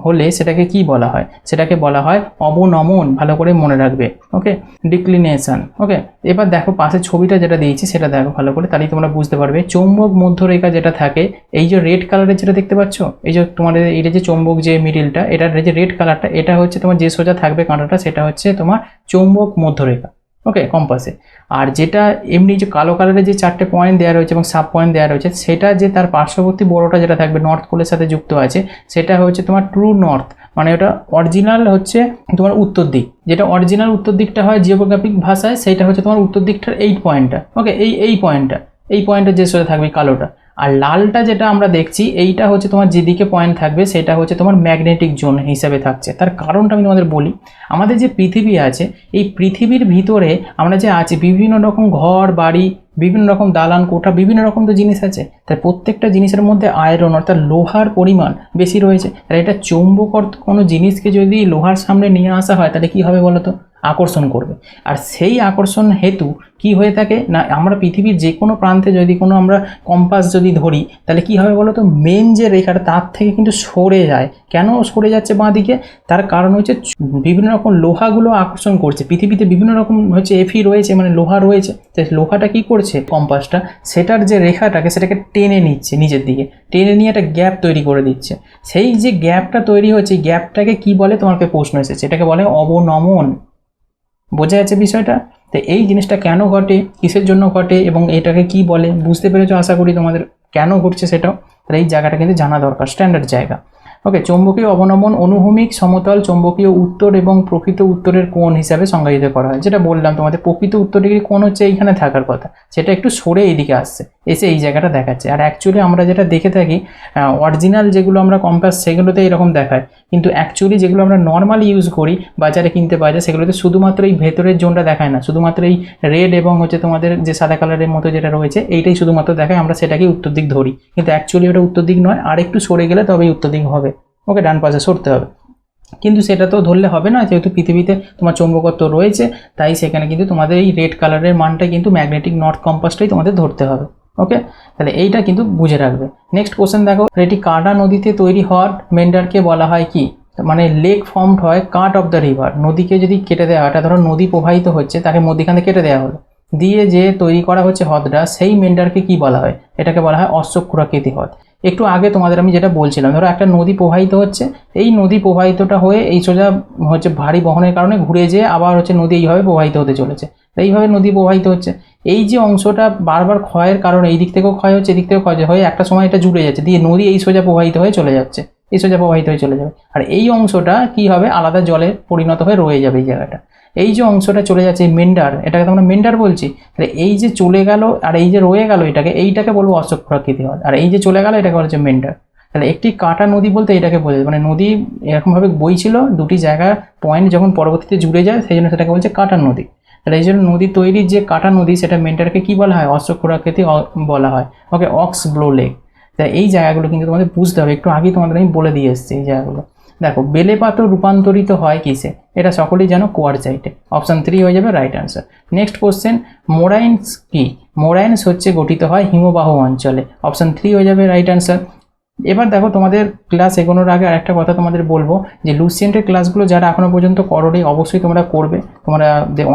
হলে সেটাকে কি বলা হয়? সেটাকে বলা হয় অবনমন, ভালো করে মনে রাখবে, ওকে, ডিক্লিনেশন, ওকে। এবার দেখো পাশের ছবিটা যেটা দিয়েছি সেটা দেখো ভালো করে, তাহলেই তোমরা বুঝতে পারবে। চৌম্বক মধ্যরেখা যেটা থাকে, এই যে রেড কালারের যেটা দেখতে পাচ্ছ, এই যে তোমাদের এটা যে চৌম্বক যে মিডিলটা, এটার যে রেড কালারটা, এটা হচ্ছে তোমার যে সোজা থাকবে কাঁটাটা, সেটা হচ্ছে তোমার চৌম্বক মধ্যরেখা, ওকে, কম্পাসে। আর যেটা এমনি যে কালো কালারের যে 4টে পয়েন্ট দেওয়া রয়েছে এবং সাব পয়েন্ট দেওয়া রয়েছে, সেটা যে তার পার্শ্ববর্তী বড়টা যেটা থাকবে নর্থ পোলের সাথে যুক্ত আছে, সেটা হচ্ছে তোমার ট্রু নর্থ, মানে ওটা অরিজিনাল হচ্ছে তোমার উত্তর দিক। যেটা অরিজিনাল উত্তর দিকটা হয় জিওগ্রাফিক ভাষায়, সেইটা হচ্ছে তোমার উত্তর দিকটার 8 পয়েন্টটা, ওকে, এই পয়েন্টটা যে সোজা থাকবে কালোটা। আর লালটা যেটা আমরা দেখছি, এইটা হচ্ছে তোমার যেদিকে পয়েন্ট থাকবে সেটা হচ্ছে তোমার ম্যাগনেটিক জোন হিসাবে থাকছে। তার কারণটা আমি তোমাদের বলি, আমাদের যে পৃথিবী আছে, এই পৃথিবীর ভিতরে আমরা যে আছি বিভিন্ন রকম ঘর বাড়ি, বিভিন্ন রকম দালান কোঠা, বিভিন্ন রকম তো জিনিস আছে। তাই প্রত্যেকটা জিনিসের মধ্যে আয়রন অর্থাৎ লোহার পরিমাণ বেশি রয়েছে। তাহলে এটা চৌম্বক কোনো জিনিসকে যদি লোহার সামনে নিয়ে আসা হয় তাহলে কি হবে বলো তো? আকর্ষণ করবে। আর সেই আকর্ষণ হেতু কি হয়ে থাকে না, আমরা পৃথিবীর যে কোনো প্রান্তে যদি কোনো আমরা কম্পাস যদি ধরি তাহলে কি হবে বলো তো? মেন যে রেখাটা তার থেকে কিন্তু সরে যায়। কেন সরে যাচ্ছে বাঁ দিকে? তার কারণ হচ্ছে বিভিন্ন রকম লোহাগুলো আকর্ষণ করছে। পৃথিবীতে বিভিন্ন রকম এফি রয়েছে, মানে লোহা রয়েছে। তো লোহাটা কি করছে, কম্পাসটা সেটার যে রেখাটাকে সেটাকে টেনে নিচ্ছে নিজের দিকে, টেনে নিয়ে একটা গ্যাপ তৈরি করে দিচ্ছে। সেই যে গ্যাপটা তৈরি হচ্ছে, গ্যাপটাকে কি বলে তোমাকে প্রশ্ন এসেছে, এটাকে বলে অবনমন। বোঝা যাচ্ছে বিষয়টা? তো এই জিনিসটা কেন ঘটে, কিসের জন্য ঘটে এবং এটাকে কি বলে বুঝতে পেরেছো আশা করি তোমাদের। কেন ঘটছে সেটাও, তাহলে এই জায়গাটা কিন্তু জানা দরকার, স্ট্যান্ডার্ড জায়গা। ওকে, চৌম্বকীয় অবনমন অনুভূমিক সমতল চৌম্বকীয় উত্তর এবং প্রকৃত উত্তরের কোণ হিসাবে সংজ্ঞায়িত করা হয়। যেটা বললাম তোমাদের, প্রকৃত উত্তর ডিগ্রি কোণ হচ্ছে এইখানে থাকার কথা, সেটা একটু সরে এইদিকে আসছে, এসে এই জায়গাটা দেখাচ্ছে। আর অ্যাকচুয়ালি আমরা যেটা দেখে থাকি অরিজিনাল যেগুলো আমরা কম্পাস সেগুলোতে এরকম দেখায়, কিন্তু অ্যাকচুয়ালি যেগুলো আমরা নর্মালি ইউজ করি বাজারে কিনতে পাওয়া যায় সেগুলোতে শুধুমাত্র এই ভেতরের জোনটা দেখায় না, শুধুমাত্র এই রেড এবং হচ্ছে তোমাদের যে সাদা কালারের মতো যেটা রয়েছে এইটাই শুধুমাত্র দেখায়, আমরা সেটাকেই উত্তর দিক ধরি, কিন্তু অ্যাকচুয়ালি ওটা উত্তর দিক নয়, আর একটু সরে গেলে তবেই উত্তর দিক হবে। ওকে, ডান পাশে সরতে হবে, কিন্তু সেটা তো ধরলে হবে না, যেহেতু পৃথিবীতে তোমার চৌম্বকত্ব রয়েছে তাই সেখানে কিন্তু তোমাদের এই রেড কালারের মানটা কিন্তু ম্যাগনেটিক নর্থ কম্পাসটাই তোমাদের ধরতে হবে। ওকে, তাহলে এইটা কিন্তু বুঝে রাখবে। নেক্সট কোশ্চেন দেখো, এটি কাটা নদীতে তৈরি হওয়ার মেন্ডারকে বলা হয় কি? মানে লেক ফর্মড হয় কাট অফ দ্য রিভার, নদীকে যদি কেটে দেওয়া হয়, এটা ধরো নদী প্রবাহিত হচ্ছে তাকে মধ্যখানে কেটে দেওয়া হলো, দিয়ে যে তৈরি করা হচ্ছে হ্রদটা, সেই মেন্ডারকে কি বলা হয়? এটাকে বলা হয় অশ্বক্ষুরাকৃতি হ্রদ। একটু আগে তোমাদের আমি যেটা বলছিলাম, ধরো একটা নদী প্রবাহিত হচ্ছে, এই নদী প্রবাহিতটা হয়ে এই সোজা হচ্ছে ভারী বহনের কারণে ঘুরে যেয়ে আবার হচ্ছে নদী এইভাবে প্রবাহিত হতে চলেছে, এইভাবে নদী প্রবাহিত হচ্ছে। এই যে অংশটা বারবার ক্ষয়ের কারণে এই দিক থেকেও ক্ষয় হচ্ছে, এদিক থেকেও ক্ষয় হয়ে একটা সময় এটা জুড়ে যাচ্ছে, দিয়ে নদী এই সোজা প্রবাহিত হয়ে চলে যাচ্ছে, এই সোজা প্রবাহিত হয়ে চলে যাবে, আর এই অংশটা কি হবে? আলাদা জলে পরিণত হয়ে রয়ে যাবে এই জায়গাটা। এই যে অংশটা চলে যাচ্ছে এই মেন্ডার, এটাকে তো আমরা মেন্ডার বলছি, তাহলে এই যে চলে গেল আর এই যে রয়ে গেল এইটাকে বলবো অশ্বক্ষুরাকৃতি হ্রদ, আর এই যে চলে গেল এটাকে বলা হচ্ছে মেন্ডার। তাহলে একটি কাটা নদী বলতে এটাকে বোঝায়, মানে নদী এরকমভাবে বইছিল, দুটি জায়গা পয়েন্ট যখন পরবর্তীতে জুড়ে যায় সেই জন্য সেটাকে বলছে কাটা নদী। তাহলে এই জন্য নদী তৈরির যে কাটা নদী সেটা মেন্ডারকে কি বলা হয়? অশ্বক্ষুরাকৃতি বলা হয়। ওকে, অক্স ব্লো লেক। তাই এই জায়গাগুলো কিন্তু তোমাদের বুঝতে হবে, একটু আগেই তোমাদের আমি বলে দিয়ে এসেছি এই জায়গাগুলো। দেখো, বেলে পাথর রূপান্তরিত হয় কিসে? এটা সকলেই জানো, কোয়ার্টজাইটে। অপশান 3 হয়ে যাবে রাইট অ্যান্সার। নেক্সট কোশ্চেন, মোরাইনস কি? মোরাইনস হচ্ছে গঠিত হয় হিমবাহ অঞ্চলে। অপশান 3 হয়ে যাবে রাইট অ্যান্সার। এবার দেখো, তোমাদের ক্লাস এগোনোর আগে আরেকটা কথা তোমাদের বলবো, যে লুসিয়েন্টের ক্লাসগুলো যারা এখনো পর্যন্ত করোনি অবশ্যই তোমরা করবে, তোমরা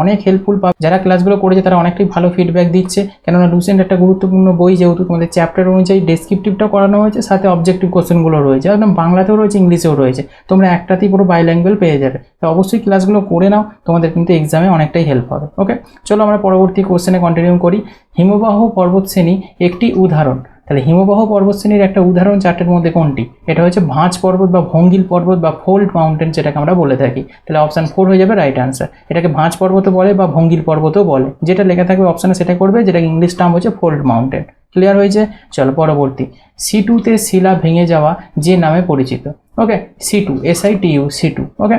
অনেক হেল্পফুল পাবে। যারা ক্লাসগুলো করেছে তারা অনেকটাই ভালো ফিডব্যাক দিচ্ছে, কেননা লুসিয়েন্ট একটা গুরুত্বপূর্ণ বই, যেহেতু তোমাদের চ্যাপ্টার অনুযায়ী ডেসক্রিপটিভটা করানো হয়েছে, সাথে অবজেক্টিভ কোশ্চেনগুলো রয়েছে, একদম বাংলাতেও রয়েছে, ইংলিশেও রয়েছে, তোমরা একটাতেই পুরো বাইল্যাঙ্গুয়াল পেয়ে যাবে। তো অবশ্যই ক্লাসগুলো করে নাও, তোমাদের কিন্তু এক্সামে অনেকটাই হেল্প হবে। ওকে, চলো আমরা পরবর্তী কোশ্চেনে কন্টিনিউ করি। হিমবাহ পর্বতশ্রেণী একটি উদাহরণ। তাহলে হিমবাহ পর্বতশ্রেণীর একটা উদাহরণ চারটের মধ্যে কোনটি? এটা হচ্ছে ভাঁজ পর্বত বা ভঙ্গিল পর্বত বা ফোল্ড মাউন্টেন, যেটাকে আমরা বলে থাকি। তাহলে অপশান 4 হয়ে যাবে রাইট আনসার। এটাকে ভাঁজ পর্বতও বলে বা ভঙ্গিল পর্বতও বলে, যেটা লেখা থাকবে অপশানে সেটা করবে, যেটা ইংলিশ টার্ম হচ্ছে ফোল্ড মাউন্টেন। ক্লিয়ার হয়েছে? চলো পরবর্তী, C2তে শিলা ভেঙে যাওয়া যে নামে পরিচিত। ওকে, C2 SITU C2। ওকে,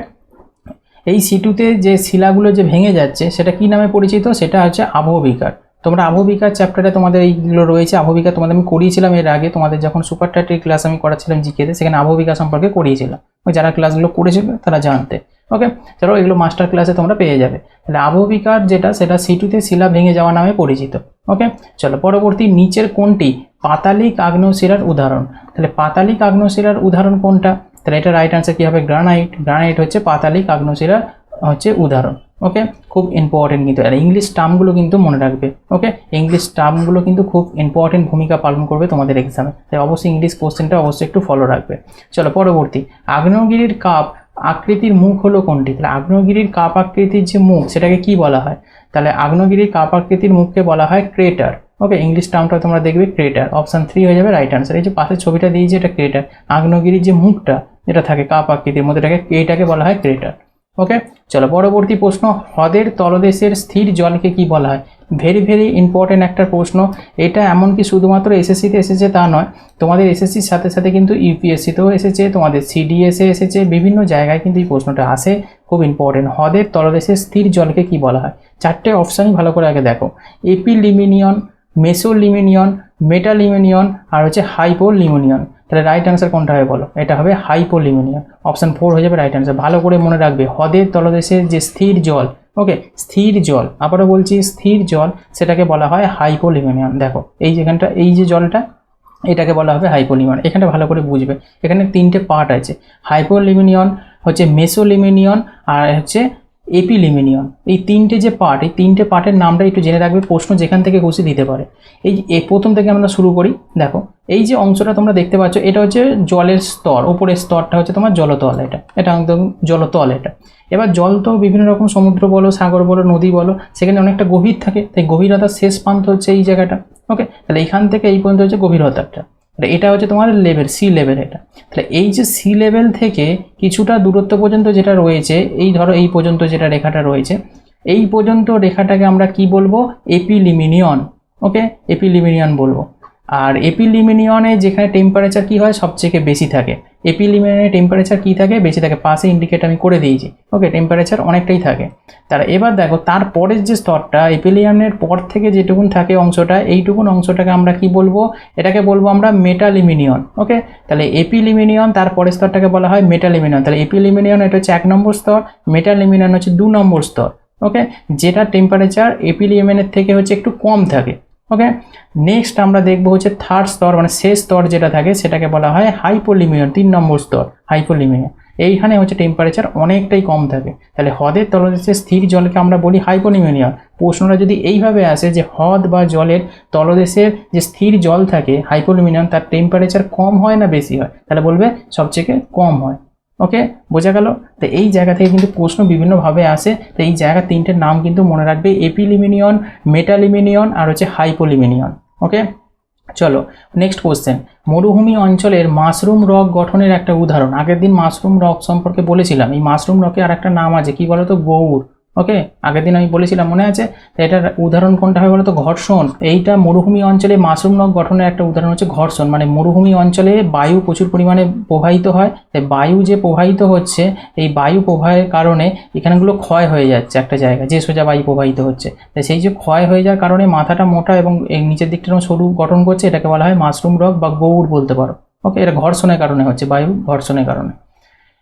এই C2তে যে শিলাগুলো যে ভেঙে যাচ্ছে সেটা কি নামে পরিচিত? সেটা হচ্ছে আবহবিকার। তোমরা আবহবিকার চ্যাপ্টারে তোমাদের এইগুলো রয়েছে, আবহবিকা তোমাদের আমি করিয়েছিলাম এর আগে, তোমাদের যখন সুপার টাইটের ক্লাস আমি করাচ্ছিলাম জিকেতে, সেখানে আবহবিকা সম্পর্কে করিয়েছিলাম, ওই যারা ক্লাসগুলো করেছিল তারা জানতে। ওকে, চলো এগুলো মাস্টার ক্লাসে তোমরা পেয়ে যাবে। তাহলে আবহবিকার যেটা, সেটা C2তে শিলা ভেঙে যাওয়া নামে পরিচিত। ওকে, চলো পরবর্তী, নিচের কোনটি পাতালিক আগ্নেয়শিলার উদাহরণ? তাহলে পাতালিক আগ্নেয়শিলার উদাহরণ কোনটা? তাহলে এটা রাইট আনসার কি হবে? গ্রানাইট। গ্রানাইট হচ্ছে পাতালিক আগ্নেয়শিলার হচ্ছে উদাহরণ। ওকে, খুব ইম্পর্টেন্ট কিন্তু, আর ইংলিশ টার্মগুলো কিন্তু মনে রাখবে। ওকে, ইংলিশ টার্মগুলো কিন্তু খুব ইম্পর্টেন্ট ভূমিকা পালন করবে তোমাদের এক্সামে, তাই অবশ্যই ইংলিশ কোশ্চেনটা অবশ্যই একটু ফলো রাখবে। চলো পরবর্তী, আগ্নেয়গিরির কাপ আকৃতির মুখ হলো কোনটি? তাহলে আগ্নেয়গিরির কাপ আকৃতির যে মুখ সেটাকে কি বলা হয়? তাহলে আগ্নেয়গিরির কাপ আকৃতির মুখকে বলা হয় ক্রেটার। ওকে, ইংলিশ টার্মটা তোমরা দেখবে ক্রেটার। অপশান 3 হয়ে যাবে রাইট আনসার। এই যে পাশের ছবিটা দিয়েছে এটা ক্রেটার, আগ্নেয়গিরির যে মুখটা যেটা থাকে কাপ আকৃতির মধ্যে এটাকে বলা হয় ক্রেটার। ওকে, চলো পরবর্তী প্রশ্ন, হ্রদের তলদেশের স্থির জলকে কি বলা হয়? ভেরি ভেরি ইম্পর্টেন্ট একটা প্রশ্ন এটা, এমনকি শুধুমাত্র এসএসসিতে এসেছে তা নয়, তোমাদের এসএসসির সাথে সাথে কিন্তু ইউপিএসসিতেও এসেছে, তোমাদের সিডিএসে এসেছে, বিভিন্ন জায়গায় কিন্তু এই প্রশ্নটা আসে, খুব ইম্পর্টেন্ট। হ্রদের তলদেশের স্থির জলকে কি বলা হয়? চারটে অপশানই ভালো করে আগে দেখো, এপিলিমিনিয়ন, মেসোলিমিনিয়ন, মেটালিমিনিয়ন আর হচ্ছে হাইপোলিমিনিয়ন। তাহলে রাইট অ্যান্সার কোনটা হবে বলো? এটা হবে হাইপোলিমিনিয়ন। অপশান 4 হয়ে যাবে রাইট অ্যান্সার। ভালো করে মনে রাখবে, হ্রদের তলদেশের যে স্থির জল, ওকে স্থির জল, আবারও বলছি স্থির জল, সেটাকে বলা হয় হাইপোলিমিনিয়ন। দেখো এই যেখানটা, এই যে জলটা, এটাকে বলা হবে হাইপোলিমিনিয়ন। এখানটা ভালো করে বুঝবে, এখানে 3টে পার্ট আছে, হাইপোলিমিনিয়ন হচ্ছে, মেসোলিমিনিয়ন আর হচ্ছে এপিলিমিনিয়ন। এই 3টে যে পার্ট, এই 3টে পার্টের নামটা একটু জেনে রাখবে, প্রশ্ন যেখান থেকে খুশি দিতে পারে। এই প্রথম থেকে আমরা শুরু করি। দেখো এই যে অংশটা তোমরা দেখতে পাচ্ছ, এটা হচ্ছে জলের স্তর, উপরের স্তরটা হচ্ছে তোমার জলতল, এটা একদম জলতল। এবার জল তো বিভিন্ন রকম, সমুদ্র বলো, সাগর বলো, নদী বলো, সেখানে অনেকটা গভীর থাকে, তাই গভীরতার শেষ প্রান্ত হচ্ছে এই জায়গাটা। ওকে, তাহলে এইখান থেকে এই পর্যন্ত হচ্ছে গভীরতাটা। এটা হচ্ছে তোমার লেভেল, সি লেভেল এটা। তাহলে এই যে সি লেভেল থেকে কিছুটা দূরত্ব পর্যন্ত যেটা রয়েছে, এই ধরো এই পর্যন্ত যেটা রেখাটা রয়েছে, এই পর্যন্ত রেখাটাকে আমরা কি বলবো, এপিলিমিনিয়ন। ওকে, এপিলিমিনিয়ন বলবো। আর এপিলিমিনিয়নে যেখানে টেম্পারেচার কি হয় সবথেকে বেশি থাকে, এপিলিমিনিয়নে টেম্পারেচার কি থাকে, বেশি থাকে, পাশে ইন্ডিকেট আমি করে দিয়েছি। ওকে, টেম্পারেচার অনেকটাই থাকে। তার এবার দেখো তারপরের যে স্তরটা, এপিলিমিনিয়নের পর থেকে যেটুকুন থাকে অংশটা, এইটুকুন অংশটাকে আমরা কি বলবো, এটাকে বলবো আমরা মেটালিমিনিয়ন। ওকে, তাহলে এপিলিমিনিয়ন তারপরের স্তরটাকে বলা হয় মেটালিমিনিয়ন। তাহলে এপিলিমিনিয়ন এটা হচ্ছে 1 নম্বর স্তর, মেটালিমিনিয়ন হচ্ছে 2 নম্বর স্তর। ওকে, যেটা টেম্পারেচার এপিলিমিনিয়নের থেকে হচ্ছে একটু কম থাকে। ওকে, নেক্সট আমরা দেখবো হচ্ছে থার্ড স্তর, মানে শেষ স্তর যেটা থাকে সেটাকে বলা হয় হাইপোলিমিনিয়ন, 3 নম্বর স্তর হাইপোলিমিনিয়ন। এইখানে হচ্ছে টেম্পারেচার অনেকটাই কম থাকে। তাহলে হ্রদের তলদেশে স্থির জলকে আমরা বলি হাইপোলিমিনিয়ন। প্রশ্নটা যদি এইভাবে আসে যে হ্রদ বা জলের তলদেশের যে স্থির জল থাকে হাইপোলিমিনিয়ন, তার টেম্পারেচার কম হয় না বেশি হয়, তাহলে বলবে সবচেয়ে কম হয়। ওকে, বোঝা গেল? তো এই জায়গা থেকে কিন্তু প্রশ্ন বিভিন্নভাবে আসে। তো এই জায়গা তিনটের নাম কিন্তু মনে রাখবে, এপিলিমিনিয়ন, মেটালিমিনিয়ন আর হচ্ছে হাইপোলিমিনিয়ন। ওকে, চলো নেক্সট কোশ্চেন। মরুভূমি অঞ্চলের মাশরুম রক গঠনের একটা উদাহরণ। আগের দিন মাশরুম রক সম্পর্কে বলেছিলাম। এই মাশরুম রকের আর একটা নাম আছে, কি বলতো, গৌড়। ওকে, আগের দিন আমি বলেছিলাম, মনে আছে? তো এটার উদাহরণ কোনটা হয় বলতো, ঘর্ষণ। এইটা মরুভূমি অঞ্চলে মাশরুম রক গঠনের একটা উদাহরণ হচ্ছে ঘর্ষণ। মানে মরুভূমি অঞ্চলে বায়ু প্রচুর পরিমাণে প্রবাহিত হয়, তাই বায়ু যে প্রবাহিত হচ্ছে, এই বায়ু প্রবাহের কারণে এখানগুলো ক্ষয় হয়ে যাচ্ছে একটা জায়গায়, যে সোজা বায়ু প্রবাহিত হচ্ছে। তাই সেই যে ক্ষয় হয়ে যাওয়ার কারণে মাথাটা মোটা এবং এই নিচের দিকটা সরু গঠন করছে, এটাকে বলা হয় মাশরুম রক বা গৌড় বলতে পারো। ওকে, এটা ঘর্ষণের কারণে হচ্ছে, বায়ু ঘর্ষণের কারণে।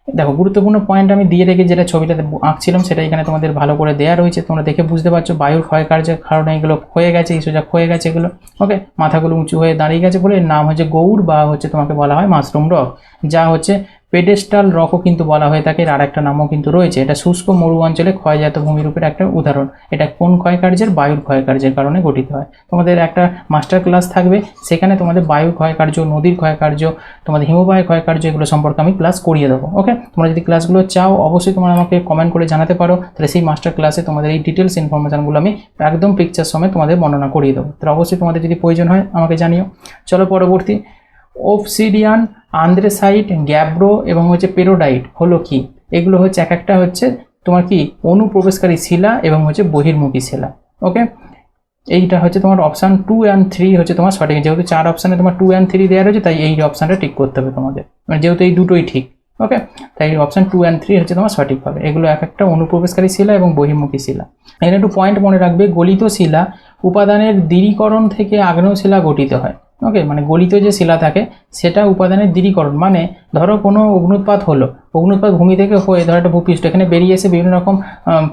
দেখো গুরুত্বপূর্ণ পয়েন্ট আমি দিয়ে রেখে যেটা ছবিটাতে আঁকছিলাম সেটা এখানে তোমাদের ভালো করে দেওয়া রয়েছে, তোমরা দেখে বুঝতে পারছো। বায়ুর ক্ষয়কার্যের কারণে এগুলো ক্ষয়ে গেছে, এই সোজা ক্ষয়ে গেছে এগুলো। ওকে, মাথাগুলো উঁচু হয়ে দাঁড়িয়ে গেছে বলে এর নাম হচ্ছে গৌড়, বা হচ্ছে তোমাকে বলা হয় মাশরুম রক, যা হচ্ছে পেডেস্টাল রকও কিন্তু বলা হয়ে থাকে। আর একটা নামও কিন্তু রয়েছে। এটা শুষ্ক মরু অঞ্চলে ক্ষয়জাত ভূমিরূপের একটা উদাহরণ। এটা কোন ক্ষয়কার্যের, বায়ুর ক্ষয়কার্যের কারণে গঠিত হয়। তোমাদের একটা মাস্টার ক্লাস থাকবে, সেখানে তোমাদের বায়ুর ক্ষয়কার্য, নদীর ক্ষয়কার্য, তোমাদের হিমবাহের ক্ষয়কার্য, এগুলো সম্পর্কে আমি ক্লাস করিয়ে দেবো। ওকে, তোমরা যদি ক্লাসগুলো চাও অবশ্যই তোমরা আমাকে কমেন্ট করে জানাতে পারো, তাহলে সেই মাস্টার ক্লাসে তোমাদের এই ডিটেলস ইনফরমেশনগুলো আমি একদম পিকচার সমেত তোমাদের বর্ণনা করিয়ে দেবো। তাহলে অবশ্যই তোমাদের যদি প্রয়োজন হয় আমাকে জানিও। চলো পরবর্তী, অবসিডিয়ান, আন্দ্রেসাইট, গ্যাব্রো এবং হচ্ছে পেরোডাইট হলো কি? এগুলো হচ্ছে এক একটা হচ্ছে তোমার কি অনুপ্রবেশকারী শিলা এবং হচ্ছে বহির্মুখী শিলা। ওকে, এইটা হচ্ছে তোমার অপশান 2 and 3 হচ্ছে তোমার সঠিক। যেহেতু 4 অপশানে তোমার 2 and 3 দেওয়া রয়েছে, তাই এই অপশানটা ঠিক করতে হবে তোমাদের, মানে যেহেতু এই দুটোই ঠিক। ওকে, তাই অপশান 2 and 3 হচ্ছে তোমার সঠিক হবে। এগুলো এক একটা অনুপ্রবেশকারী শিলা এবং বহির্মুখী শিলা। এখানে একটু পয়েন্ট মনে রাখবে, গলিত শিলা উপাদানের দৃঢ়ীকরণ থেকে আগ্নেয় শিলা গঠিত হয়। ওকে, মানে গলিত যে শিলা থাকে সেটা উপাদানের দৃঢ়ীকরণ, মানে ধরো কোনো অগ্নুৎপাত হলো, অগ্নুৎপাত ভূমি থেকে হয়ে ধরো একটা ভূপৃষ্ঠ এখানে বেরিয়ে এসে বিভিন্ন রকম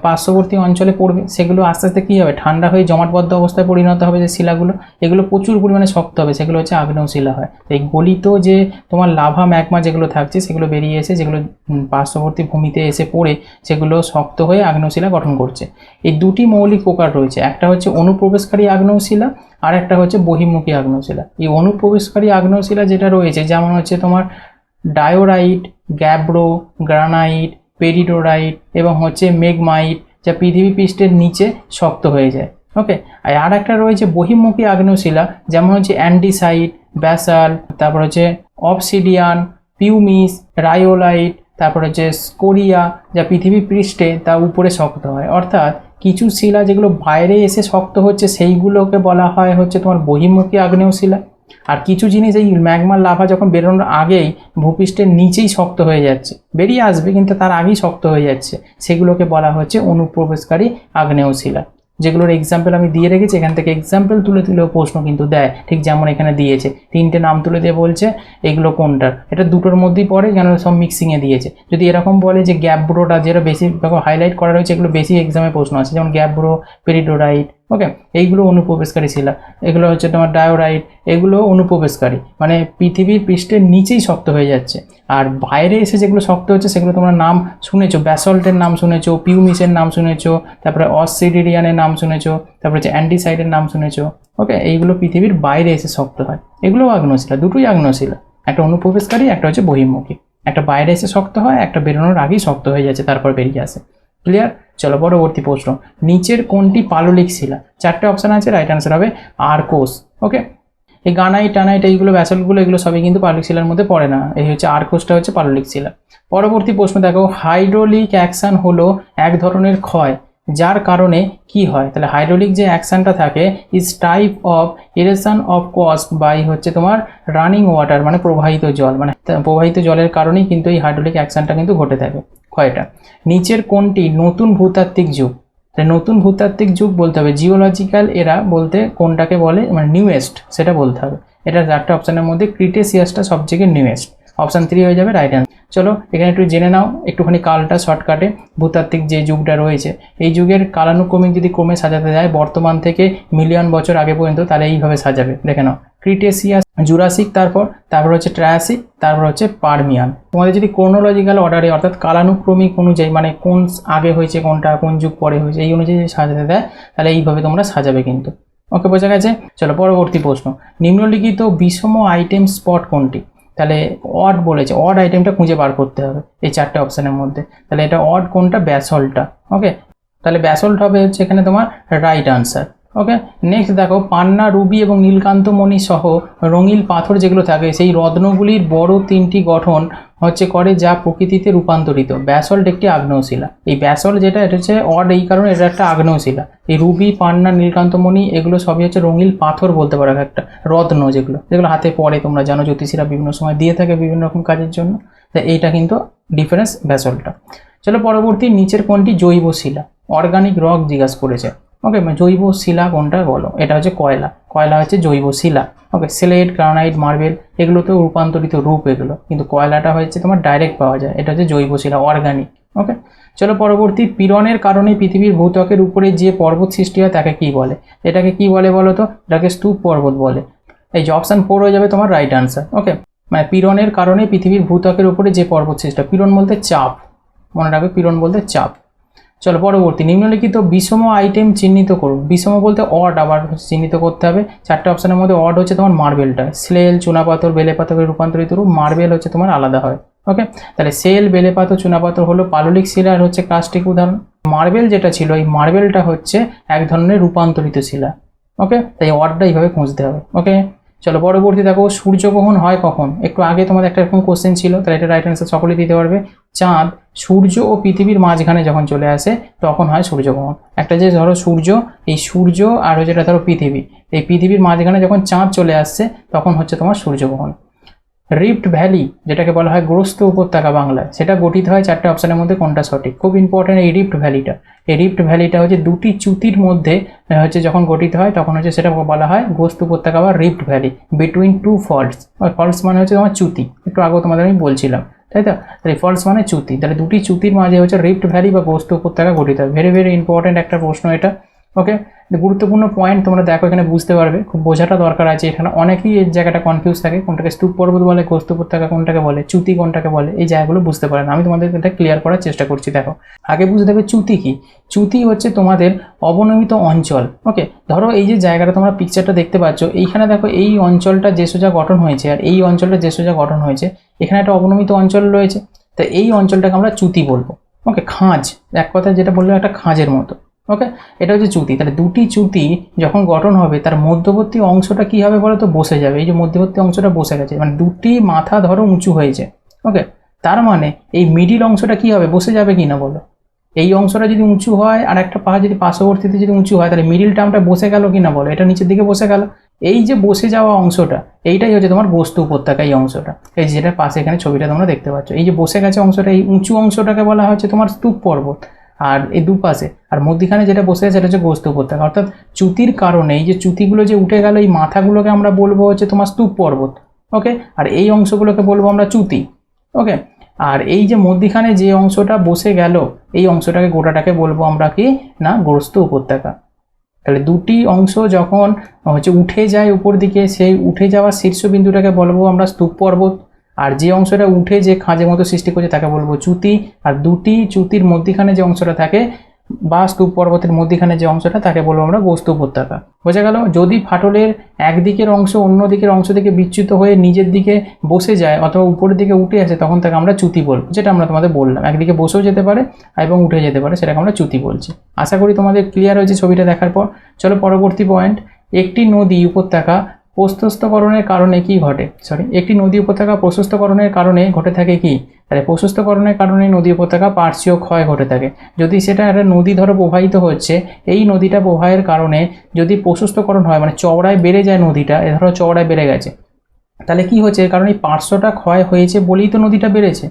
পার্শ্ববর্তী অঞ্চলে পড়বে, সেগুলো আস্তে আস্তে কী হবে, ঠান্ডা হয়ে জমাটবদ্ধ অবস্থায় পরিণত হবে যে শিলাগুলো, এগুলো প্রচুর পরিমাণে শক্ত হবে, সেগুলো হচ্ছে আগ্নেয় শিলা হয়। এই গলিত যে তোমার লাভা ম্যাগমা যেগুলো থাকছে সেগুলো বেরিয়ে এসে যেগুলো পার্শ্ববর্তী ভূমিতে এসে পড়ে সেগুলো শক্ত হয়ে আগ্নেয় শিলা গঠন করছে। এই দুটি মৌলিক প্রকার রয়েছে, একটা হচ্ছে অনুপ্রবেশকারী আগ্নেয় শিলা আর একটা হচ্ছে বহির্মুখী আগ্নেয় শিলা। এই অনুপ্রবেশকারী আগ্নেয় শিলা যেটা রয়েছে যেমন হচ্ছে তোমার ডায়োরাইট, গ্যাব্রো, গ্রানাইট, পেরিডোরাইট এবং হচ্ছে মেগমাইট, যা পৃথিবী পৃষ্ঠের নিচে শক্ত হয়ে যায়। ওকে, আর একটা রয়েছে বহির্মুখী আগ্নেয় শিলা, যেমন হচ্ছে অ্যান্ডিসাইট, ব্যাসাল্ট, তারপর হচ্ছে অবসিডিয়ান, পিউমিস, রায়োলাইট, তারপর হচ্ছে স্কোরিয়া, যা পৃথিবী পৃষ্ঠে তা উপরে শক্ত হয়। অর্থাৎ কিছু শিলা যেগুলো বাইরে এসে শক্ত হচ্ছে সেইগুলোকে বলা হয় হচ্ছে তোমার বহির্মুখী আগ্নেয় শিলা। আর কিছু জিনিস এই ম্যাগমার লাভা যখন বেরোনোর আগেই ভূপৃষ্ঠের নিচেই শক্ত হয়ে যাচ্ছে, বেরিয়ে আসবে কিন্তু তার আগেই শক্ত হয়ে যাচ্ছে, সেগুলোকে বলা হচ্ছে অনুপ্রবেশকারী আগ্নেয় শিলা। যেগুলোর এক্সাম্পল আমি দিয়ে রেখেছি, এখান থেকে এক্সাম্পল তুলে তুলেও প্রশ্ন কিন্তু দেয়, ঠিক যেমন এখানে দিয়েছে, 3টে নাম তুলে দিয়ে বলছে এগুলো কোনটার, এটা দুটোর মধ্যেই পড়ে, কেন সব মিক্সিংয়ে দিয়েছে। যদি এরকম বলে যে গ্যাব্রোটা, যেটা বেশি হাইলাইট করা রয়েছে, এগুলো বেশি এক্সামে প্রশ্ন আছে, যেমন গ্যাব্রো, পেরিডোরাইট। ওকে, এইগুলো অনুপ্রবেশকারী শিলা। এগুলো হচ্ছে তোমার ডায়োরাইট, এগুলো অনুপ্রবেশকারী, মানে পৃথিবীর পৃষ্ঠের নিচেই শক্ত হয়ে যাচ্ছে। আর বাইরে এসে যেগুলো শক্ত হচ্ছে সেগুলো তোমরা নাম শুনেছো, ব্যাসল্টের নাম শুনেছো, পিউমিসের নাম শুনেছো, তারপরে অবসিডিয়ানের নাম শুনেছো, তারপরে হচ্ছে অ্যান্ডিসাইটের নাম শুনেছো। ওকে, এইগুলো পৃথিবীর বাইরে এসে শক্ত হয়, এগুলোও আগ্নেয় শিলা, দুটোই আগ্নেয় শিলা, একটা অনুপ্রবেশকারী, একটা হচ্ছে বহির্মুখী। একটা বাইরে এসে শক্ত হয়, একটা বেরোনোর আগেই শক্ত হয়ে যাচ্ছে, তারপর বেরিয়ে আসে। ক্লিয়ার? চলো পরবর্তী প্রশ্ন, নিচের কোনটি পাললিক শিলা? 4টে অপশান আছে, রাইট অ্যান্সার হবে আর্কোস। ওকে, এই গ্রানাইট টানাইট এইগুলো ব্যাসল্টগুলো এগুলো সবই কিন্তু পাললিক শিলার মধ্যে পড়ে না। এই হচ্ছে আর্কোসটা হচ্ছে পাললিক শিলা। পরবর্তী প্রশ্ন দেখো, হাইড্রোলিক অ্যাকশন হলো এক ধরনের ক্ষয় যার কারণে কি হয়। তাহলে হাইড্রোলিক যে অ্যাকশনটা থাকে is type of erosion of coast by হচ্ছে তোমার রানিং ওয়াটার, মানে প্রবাহিত জল, মানে প্রবাহিত জলের কারণেই কিন্তু এই হাইড্রোলিক অ্যাকশনটা কিন্তু ঘটে থাকে ক্ষয়টা। নিচের কোনটি নতুন ভূতাত্ত্বিক যুগ। নতুন ভূতাত্ত্বিক যুগ বলতে হবে জিওলজিক্যাল এরা বলতে কোনটাকে বলে, মানে নিউয়েস্ট সেটা বলতে হবে। এটা 4টে অপশানের মধ্যে ক্রিটেসিয়াসটা সবথেকে নিউয়েস্ট, অপশান 3 হয়ে যাবে রাইট অ্যান্সার। চলো এখানে একটু জেনে নাও একটুখানি কালটা শর্টকাটে। ভূতাত্ত্বিক যে যুগটা রয়েছে এই যুগের কালানুক্রমিক যদি ক্রমে সাজাতে যায় বর্তমান থেকে মিলিয়ন বছর আগে পর্যন্ত, তাহলে এইভাবে সাজাবে। দেখে নাও, ক্রিটেসিয়াস, জুরাসিক, তারপর হচ্ছে ট্রায়াসিক, তারপর হচ্ছে পারমিয়ান। তোমাদের যদি ক্রোনোলজিক্যাল অর্ডারে অর্থাৎ কালানুক্রমিক অনুযায়ী, মানে কোন আগে হয়েছে কোনটা কোন যুগ পরে হয়েছে এই অনুযায়ী সাজাতে দেয়, তাহলে এইভাবে তোমরা সাজাবে কিন্তু। ওকে, বোঝা গেছে। চলো পরবর্তী প্রশ্ন, নিম্নলিখিত বিষম আইটেম স্পট কোনটি। তাহলে অড বলেছে, অড আইটেমটা খুঁজে বার করতে হবে এই 4টে অপশানের মধ্যে। তাহলে এটা অড কোনটা, ব্যাসল্টটা। ওকে, তাহলে ব্যাসল্ট হবে হচ্ছে এখানে তোমার রাইট আনসার। ওকে, নেক্সট দেখো, পান্না, রুবি এবং নীলকান্তমণি সহ রঙিন পাথর যেগুলো থাকে সেই রত্নগুলির বড় 3টি গঠন হচ্ছে করে যা প্রকৃতিতে রূপান্তরিত। ব্যাসল্ট একটি আগ্নেয়শিলা। এই ব্যাসল্ট যেটা এটা হচ্ছে অড এই কারণে এটা একটা আগ্নেয়শিলা। এই রুবি, পান্না, নীলকান্তমণি এগুলো সবই হচ্ছে রঙিন পাথর বলতে পারো, একটা রত্ন যেগুলো হাতে পড়ে, তোমরা জানো জ্যোতিষীরা বিভিন্ন সময় দিয়ে থাকে বিভিন্ন রকম কাজের জন্য। তাই এইটা কিন্তু ডিফারেন্স ব্যাসল্টটা। চলো পরবর্তী, নিচের কোনটি জৈব শিলা। অর্গানিক রক জিজ্ঞাসা করেছে। ওকে, জৈব শিলা কোনটা বলো। এটা হচ্ছে কয়লা, কয়লা হচ্ছে জৈব শিলা। ওকে, স্লেট, গ্রানাইট, মার্বেল এগুলো তো রূপান্তরিত রূপ এগুলো, কিন্তু কয়লাটা হচ্ছে তোমার ডাইরেক্ট পাওয়া যায়, এটা হচ্ছে জৈব শিলা, অর্গানিক। ওকে, চলো পরবর্তী, পীড়নের কারণে পৃথিবীর ভূত্বকের উপরে যে পর্বত সৃষ্টি হয় তাকে কি বলে। এটাকে কি বলে বলো তো, এটাকে স্তূপ পর্বত বলে। এই যে অপশান 4 হয়ে যাবে তোমার রাইট আনসার। ওকে, মানে পীড়নের কারণে পৃথিবীর ভূত্বকের উপরে যে পর্বত সৃষ্টি হয়, পীড়ন বলতে চাপ, মনে রাখবে পীড়ন বলতে চাপ। চলো পরবর্তী, নিম্নলিখিত বিষম আইটেম চিহ্নিত করুন। বিষম বলতে অড আবার চিহ্নিত করতে হবে। 4টে অপশানের মধ্যে অড হচ্ছে তোমার মার্বেলটা, স্লেল, চুনাপাথর, বেলেপাথরের রূপান্তরিত রূপ, মার্বেল হচ্ছে তোমার আলাদা হয়। ওকে, তাহলে সেল, বেলেপাথর, চুনাপাথর হলো পাললিক শিলার হচ্ছে কাস্টিক উদাহরণ। মার্বেল যেটা ছিল এই মার্বেলটা হচ্ছে এক ধরনের রূপান্তরিত শিলা। ওকে, তাই অডটা এইভাবে খুঁজতে হবে। ওকে, চলো পরবর্তী দেখো, সূর্যগ্রহণ হয় কখন। একটু আগে তোমাদের একটা এরকম কোশ্চেন ছিল, তাহলে এটা রাইট অ্যান্সার সকলে দিতে পারবে। চাঁদ সূর্য ও পৃথিবীর মাঝখানে যখন চলে আসে তখন হয় সূর্যগ্রহণ। একটা যে ধরো সূর্য, এই সূর্য আর যেটা ধরো পৃথিবী, এই পৃথিবীর মাঝখানে যখন চাঁদ চলে আসছে তখন হচ্ছে তোমার সূর্যগ্রহণ। রিফট ভ্যালি যেটাকে বলা হয় গ্রস্ত উপত্যকা বাংলায়, সেটা গঠিত হয় 4টে অপশানের মধ্যে কোনটা সঠিক। খুব ইম্পর্টেন্ট এই রিফট ভ্যালিটা। এই রিফট ভ্যালিটা হচ্ছে দুটি চ্যুতির মধ্যে হচ্ছে যখন গঠিত হয় তখন হচ্ছে সেটা বলা হয় গ্রস্ত উপত্যকা বা rift valley, between two faults. Faults মানে হচ্ছে তোমার চ্যুতি, একটু আগেও তোমাদের আমি বলছিলাম, তাই তো। তাহলে ফল্টস মানে চ্যুতি, তাহলে দুটি চ্যুতির মাঝে হচ্ছে রিফট ভ্যালি বা গ্রস্ত উপত্যকা গঠিত হয়। ভেরি ভেরি ইম্পর্টেন্ট একটা প্রশ্ন এটা। ওকে, গুরুত্বপূর্ণ পয়েন্ট তোমরা দেখো এখানে বুঝতে পারবে, খুব বোঝাটা দরকার আছে এখানে। অনেকেই এই জায়গাটা কনফিউজ থাকে, কোনটাকে স্তূপ পর্বত বলে, গ্রস্ত উপত্যকা কোনটাকে বলে, চ্যুতি কোনটাকে বলে, এই জায়গাগুলো বুঝতে পারে না। আমি তোমাদের এটা ক্লিয়ার করার চেষ্টা করছি। দেখো আগে বুঝতে হবে চ্যুতি কি। চ্যুতি হচ্ছে তোমাদের অবনমিত অঞ্চল। ওকে, ধরো এই যে জায়গাটা তোমরা পিকচারটা দেখতে পাচ্ছ, এইখানে দেখো এই অঞ্চলটা যে সোজা গঠন হয়েছে আর এই অঞ্চলটা যে সোজা গঠন হয়েছে, এখানে একটা অবনমিত অঞ্চল রয়েছে, তো এই অঞ্চলটাকে আমরা চ্যুতি বলবো। ওকে, খাঁজ, এক কথায় যেটা বললো একটা খাঁজের মতো। ওকে, এটা হচ্ছে চ্যুতি। তাহলে দুটি চ্যুতি যখন গঠন হবে তার মধ্যবর্তী অংশটা কি হবে বলো তো, বসে যাবে। এই যে মধ্যবর্তী অংশটা বসে গেছে, মানে দুটি মাথা ধরো উঁচু হয়েছে। ওকে, তার মানে এই মিডিল অংশটা কি হবে, বসে যাবে কি না বলো। এই অংশটা যদি উঁচু হয় আর একটা পাহাড় যদি পার্শ্ববর্তীতে যদি উঁচু হয়, তাহলে মিডিল টার্মটা বসে গেল কি না বলো, এটা নিচের দিকে বসে গেল। এই যে বসে যাওয়া অংশটা এইটাই হচ্ছে তোমার বস্তু উপত্যকা। এই অংশটা, এই যেটা পাশে এখানে ছবিটা তোমরা দেখতে পাচ্ছ, এই যে বসে গেছে অংশটা, এই উঁচু অংশটাকে বলা হচ্ছে তোমার স্তূপ পর্বত। আর এই দুপাশে আর মধ্যখানে যেটা বসে আছে সেটা হচ্ছে গ্রস্ত উপত্যকা। অর্থাৎ চ্যুতির কারণে এই যে চ্যুতিগুলো যে উঠে গেল, এই মাথাগুলোকে আমরা বলবো হচ্ছে তোমার স্তূপ পর্বত। ওকে, আর এই অংশগুলোকে বলবো আমরা চ্যুতি। ওকে, আর এই যে মধ্যখানে যে অংশটা বসে গেল এই অংশটাকে গোটাটাকে বলবো আমরা কি না, গ্রস্ত উপত্যকা। তাহলে দুটি অংশ যখন হচ্ছে উঠে যায় উপর দিকে, সেই উঠে যাওয়া শীর্ষবিন্দুটাকে বলবো আমরা স্তূপ পর্বত। আর যে অংশটা উঠে যে খাঁজের মতো সৃষ্টি করছে তাকে বলবো চ্যুতি। আর দুটি চ্যুতির মধ্যখানে যে অংশটা থাকে বা স্তূপ পর্বতের মধ্যখানে যে অংশটা তাকে বলবো আমরা গ্রস্ত উপত্যকা। বোঝা গেল। যদি ফাটলের একদিকের অংশ অন্য দিকের অংশ থেকে বিচ্যুত হয়ে নিজের দিকে বসে যায় অথবা উপরের দিকে উঠে আসে তখন তাকে আমরা চ্যুতি বলবো, যেটা আমরা তোমাদের বললাম। একদিকে বসেও যেতে পারে এবং উঠে যেতে পারে, সেটাকে আমরা চ্যুতি বলছি। আশা করি তোমাদের ক্লিয়ার হয়েছে ছবিটা দেখার পর। চলো পরবর্তী পয়েন্ট, একটি নদী উপত্যকা প্রশস্তকরণের কারণে কি ঘটে, একটি নদী উপত্যকা প্রশস্তকরণের কারণে ঘটে থাকে কি, তাহলে প্রশস্তকরণের কারণে নদী উপত্যকা পার্শ্বীয় ক্ষয় ঘটে থাকে। যদি সেটা একটা নদী ধরো প্রবাহিত হচ্ছে, এই নদীটা প্রবাহের কারণে যদি প্রশস্তকরণ হয়, মানে চওড়ায় বেড়ে যায় নদীটা, এ ধরো চওড়ায় বেড়ে গেছে, তাহলে কি হচ্ছে, কারণ এই পার্শ্বটা ক্ষয় হয়েছে বলেই তো নদীটা বেড়েছে।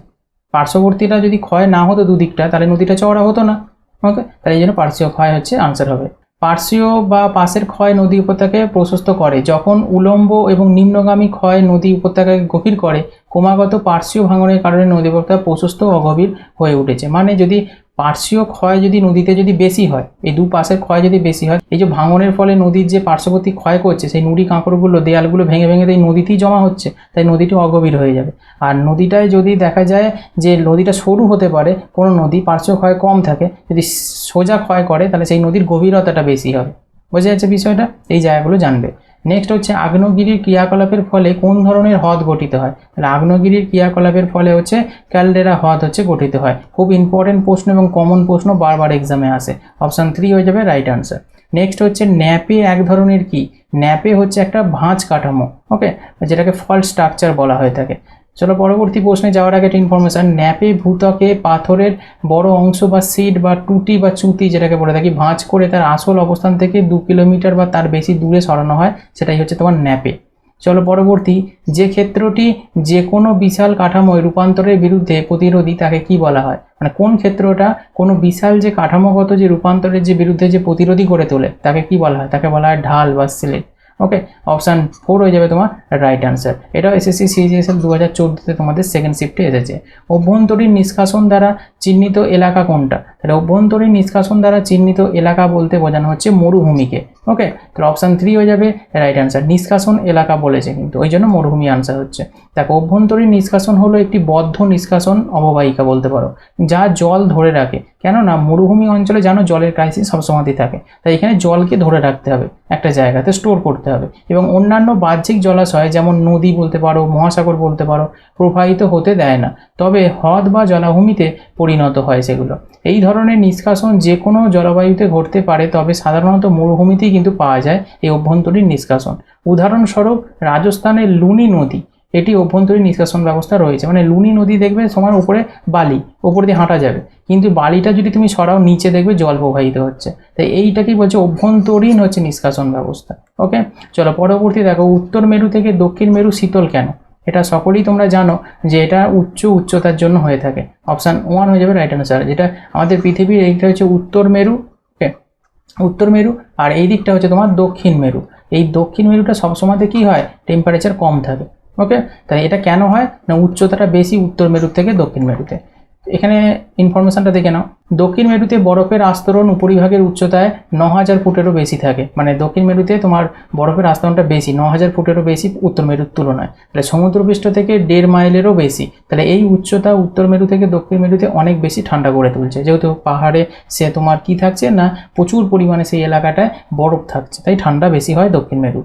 পার্শ্ববর্তীটা যদি ক্ষয় না হতো দুদিকটা, তাহলে নদীটা চওড়া হতো না। ওকে, তাহলে এই জন্য পার্শ্বীয় ক্ষয় হচ্ছে আনসার হবে। পার্শ্বীয় বা পাশের ক্ষয় নদী উপত্যকাকে প্রশস্ত করে। যখন উলম্ব এবং নিম্নগামী ক্ষয় নদী উপত্যকাকে গভীর করে, ক্রমাগত পার্শ্বীয় ভাঙনের কারণে নদী উপত্যকা প্রশস্ত ও অগভীর হয়ে উঠেছে। মানে যদি পার্শ্বীয় ক্ষয় যদি নদীতে যদি বেশি হয়, এই দুপাশের ক্ষয় যদি বেশি হয়, এই যে ভাঙনের ফলে নদীর যে পার্শ্ববর্তী ক্ষয় করছে, সেই নুড়ি কাঁকড়গুলো দেয়ালগুলো ভেঙে ভেঙে এই নদীতেই জমা হচ্ছে, তাই নদীটি অগভীর হয়ে যাবে। আর নদীটায় যদি দেখা যায় যে নদীটা সরু হতে পারে, কোনো নদী পার্শ্বীয় ক্ষয় কম থাকে, যদি সোজা ক্ষয় করে তাহলে সেই নদীর গভীরতাটা বেশি হবে। বোঝা যাচ্ছে বিষয়টা, এই জায়গাগুলো জানবে। নেক্সট হচ্ছে আগ্নেয়গিরির ক্রিয়াকলাপের ফলে কোন ধরনের হ্রদ গঠিত হয়। তাহলে আগ্নেয়গিরির ক্রিয়াকলাপের ফলে হচ্ছে ক্যালডেরা হ্রদ হচ্ছে গঠিত হয়। খুব ইম্পর্টেন্ট প্রশ্ন এবং কমন প্রশ্ন, বারবার এক্সামে আসে। অপশান 3 হয়ে যাবে রাইট আনসার। নেক্সট হচ্ছে ন্যাপে এক ধরনের কি, ন্যাপে হচ্ছে একটা ভাঁজ কাঠামো, ওকে, যেটাকে ফল্ট স্ট্রাকচার বলা হয়ে থাকে। চলো পরবর্তী প্রশ্নে যাওয়ার আগে একটা ইনফরমেশন, ন্যাপে ভূত্বকে পাথরের বড় অংশ বা সিট বা টুটি বা চুতি যেটাকে বলে থাকি, ভাঁজ করে তার আসল অবস্থান থেকে 2 কিলোমিটার বা তার বেশি দূরে সরানো হয়, সেটাই হচ্ছে তোমার ন্যাপে। চলো পরবর্তী, যে ক্ষেত্রটি যে কোনো বিশাল কাঠামোয় রূপান্তরের বিরুদ্ধে প্রতিরোধী তাকে কি বলা হয়। মানে কোন ক্ষেত্রটা কোনো বিশাল যে কাঠামোগত যে রূপান্তরের যে বিরুদ্ধে যে প্রতিরোধী করে তোলে, তাকে কি বলা হয়, তাকে বলা হয় ঢাল বা সিলেট। ওকে, অপশান 4 হয়ে যাবে তোমার রাইট আনসার। এটাও এসএসসি সিজিএসএল 2014-তে তোমাদের সেকেন্ড শিফটে এসেছে। অভ্যন্তরীণ নিষ্কাশন দ্বারা চিহ্নিত এলাকা কোনটা। তাহলে অভ্যন্তরীণ নিষ্কাশন দ্বারা চিহ্নিত এলাকা বলতে বোঝানো হচ্ছে মরুভূমিকে। ওকে, তাহলে অপশান 3 হয়ে যাবে রাইট আনসার। নিষ্কাশন এলাকা বলেছে কিন্তু, ওই জন্য মরুভূমি আনসার হচ্ছে। দেখো, অভ্যন্তরীণ নিষ্কাশন হলো একটি বদ্ধ নিষ্কাশন অববাহিকা বলতে পারো, যা জল ধরে রাখে। কেননা মরুভূমি অঞ্চলে জানো জলের ক্রাইসিস সবসময়ই থাকে, তাই এখানে জলকে ধরে রাখতে হবে, একটা জায়গাতে স্টোর করতে হবে, এবং অন্যান্য বাহ্যিক জলাশয় যেমন নদী বলতে পারো, মহাসাগর বলতে পারো, প্রবাহিত হতে দেয় না, তবে হ্রদ বা জলাভূমিতে পরিণত হয় সেগুলো। এই ধরনের নিষ্কাশন যে কোনো জলবায়ুতে ঘটতে পারে, তবে সাধারণত মরুভূমিতেই কিন্তু পাওয়া যায় এই অভ্যন্তরীণ নিষ্কাশন। উদাহরণস্বরূপ রাজস্থানের লুনি নদী, এটি অভ্যন্তরীণ নিষ্কাশন ব্যবস্থা রয়েছে। মানে লুনি নদী দেখবে তোমার উপরে বালি, ওপর দিয়ে হাঁটা যাবে, কিন্তু বালিটা যদি তুমি সরাও নিচে দেখবে জল প্রবাহিত হচ্ছে, তাই এইটাকেই বলছে অভ্যন্তরীণ হচ্ছে নিষ্কাশন ব্যবস্থা। ওকে, চলো পরবর্তী দেখো, উত্তর মেরু থেকে দক্ষিণ মেরু শীতল কেন। এটা সকলেই তোমরা জানো যে এটা উচ্চতার জন্য হয়ে থাকে। অপশান 1 হয়ে যাবে রাইট আনসার। যেটা আমাদের পৃথিবীর এইটা হচ্ছে উত্তর মেরু, ওকে, উত্তর মেরু, আর এই দিকটা হচ্ছে তোমার দক্ষিণ মেরু। এই দক্ষিণ মেরুটা সবসময়তে কি হয়, টেম্পারেচার কম থাকে। ওকে, তাই এটা কেন হয় না, উচ্চতাটা বেশি উত্তর মেরু থেকে দক্ষিণ মেরুতে। এখানে ইনফরমেশনটা দেখে নাও, দক্ষিণ মেরুতে বরফের আস্তরণ উপরিভাগের উচ্চতায় 9000 ফুটেরও বেশি থাকে। মানে দক্ষিণ মেরুতে তোমার বরফের আস্তরণটা বেশি, 9000 ফুটেরও বেশি উত্তর মেরুর তুলনায়। তাহলে সমুদ্রপৃষ্ঠ থেকে 1.5 মাইলেরও বেশি। তাহলে এই উচ্চতা উত্তর মেরু থেকে দক্ষিণ মেরুতে অনেক বেশি ঠান্ডা করে তুলছে, যেহেতু পাহাড়ে সে তোমার কি থাকছে না, প্রচুর পরিমাণে সেই এলাকাটায় বরফ থাকছে, তাই ঠান্ডা বেশি হয় দক্ষিণ মেরু।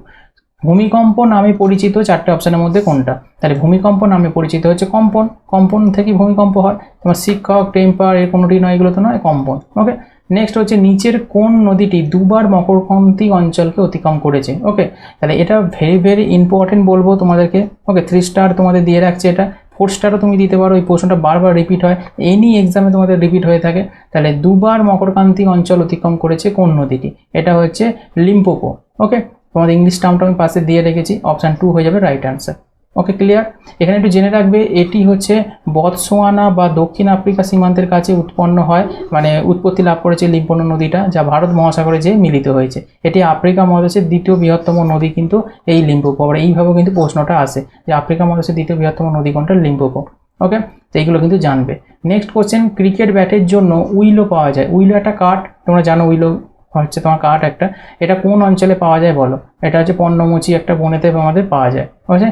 ভূমিকম্প নামে পরিচিত 4টে অপশানের মধ্যে কোনটা। তাহলে ভূমিকম্প নামে পরিচিত হচ্ছে কম্পন, কম্পন থেকে ভূমিকম্প হয়। তোমার শিক্ষক, টেম্পার, এর কোনোটি নয়, এগুলো তো নয়, কম্পন। ওকে, নেক্সট হচ্ছে নিচের কোন নদীটি দুবার মকরক্রান্তি অঞ্চলকে অতিক্রম করেছে। ওকে, তাহলে এটা ভেরি ভেরি ইম্পর্টেন্ট বলবো তোমাদেরকে। ওকে, 3 স্টার তোমাদের দিয়ে রাখছে, এটা 4 স্টারও তুমি দিতে পারো। এই প্রশ্নটা বারবার রিপিট হয়, এনি এক্সামে তোমাদের রিপিট হয়ে থাকে। তাহলে দুবার মকরক্রান্তি অঞ্চল অতিক্রম করেছে কোন নদীটি, এটা হচ্ছে লিম্পোপো। ওকে, তোমাদের ইংলিশ টার্মটা আমি পাশে দিয়ে রেখেছি, অপশান 2 হয়ে যাবে রাইট আনসার। ওকে, ক্লিয়ার। এখানে একটু জেনে রাখবে, এটি হচ্ছে বতসোয়ানা বা দক্ষিণ আফ্রিকা সীমান্তের কাছে উৎপন্ন হয়, মানে উৎপত্তি লাভ করেছে লিম্পোপো নদীটা, যা ভারত মহাসাগরে যে মিলিত হয়েছে। এটি আফ্রিকা মহাদেশের দ্বিতীয় বৃহত্তম নদী কিন্তু এই লিম্পোপো। আবার এইভাবেও কিন্তু প্রশ্নটা আসে যে আফ্রিকা মহাদেশের দ্বিতীয় বৃহত্তম নদী কোনটা, লিম্পোপো। ওকে, তো এইগুলো কিন্তু জানবে। নেক্সট কোশ্চেন, ক্রিকেট ব্যাটের জন্য উইলো পাওয়া যায়। উইলো একটা কাঠ, তোমরা জানো উইলো হচ্ছে তোমার কাঠ একটা, এটা কোন অঞ্চলে পাওয়া যায় বলো। এটা হচ্ছে পর্ণমোচী একটা বনেতে আমাদের পাওয়া যায়, ঠিক আছে।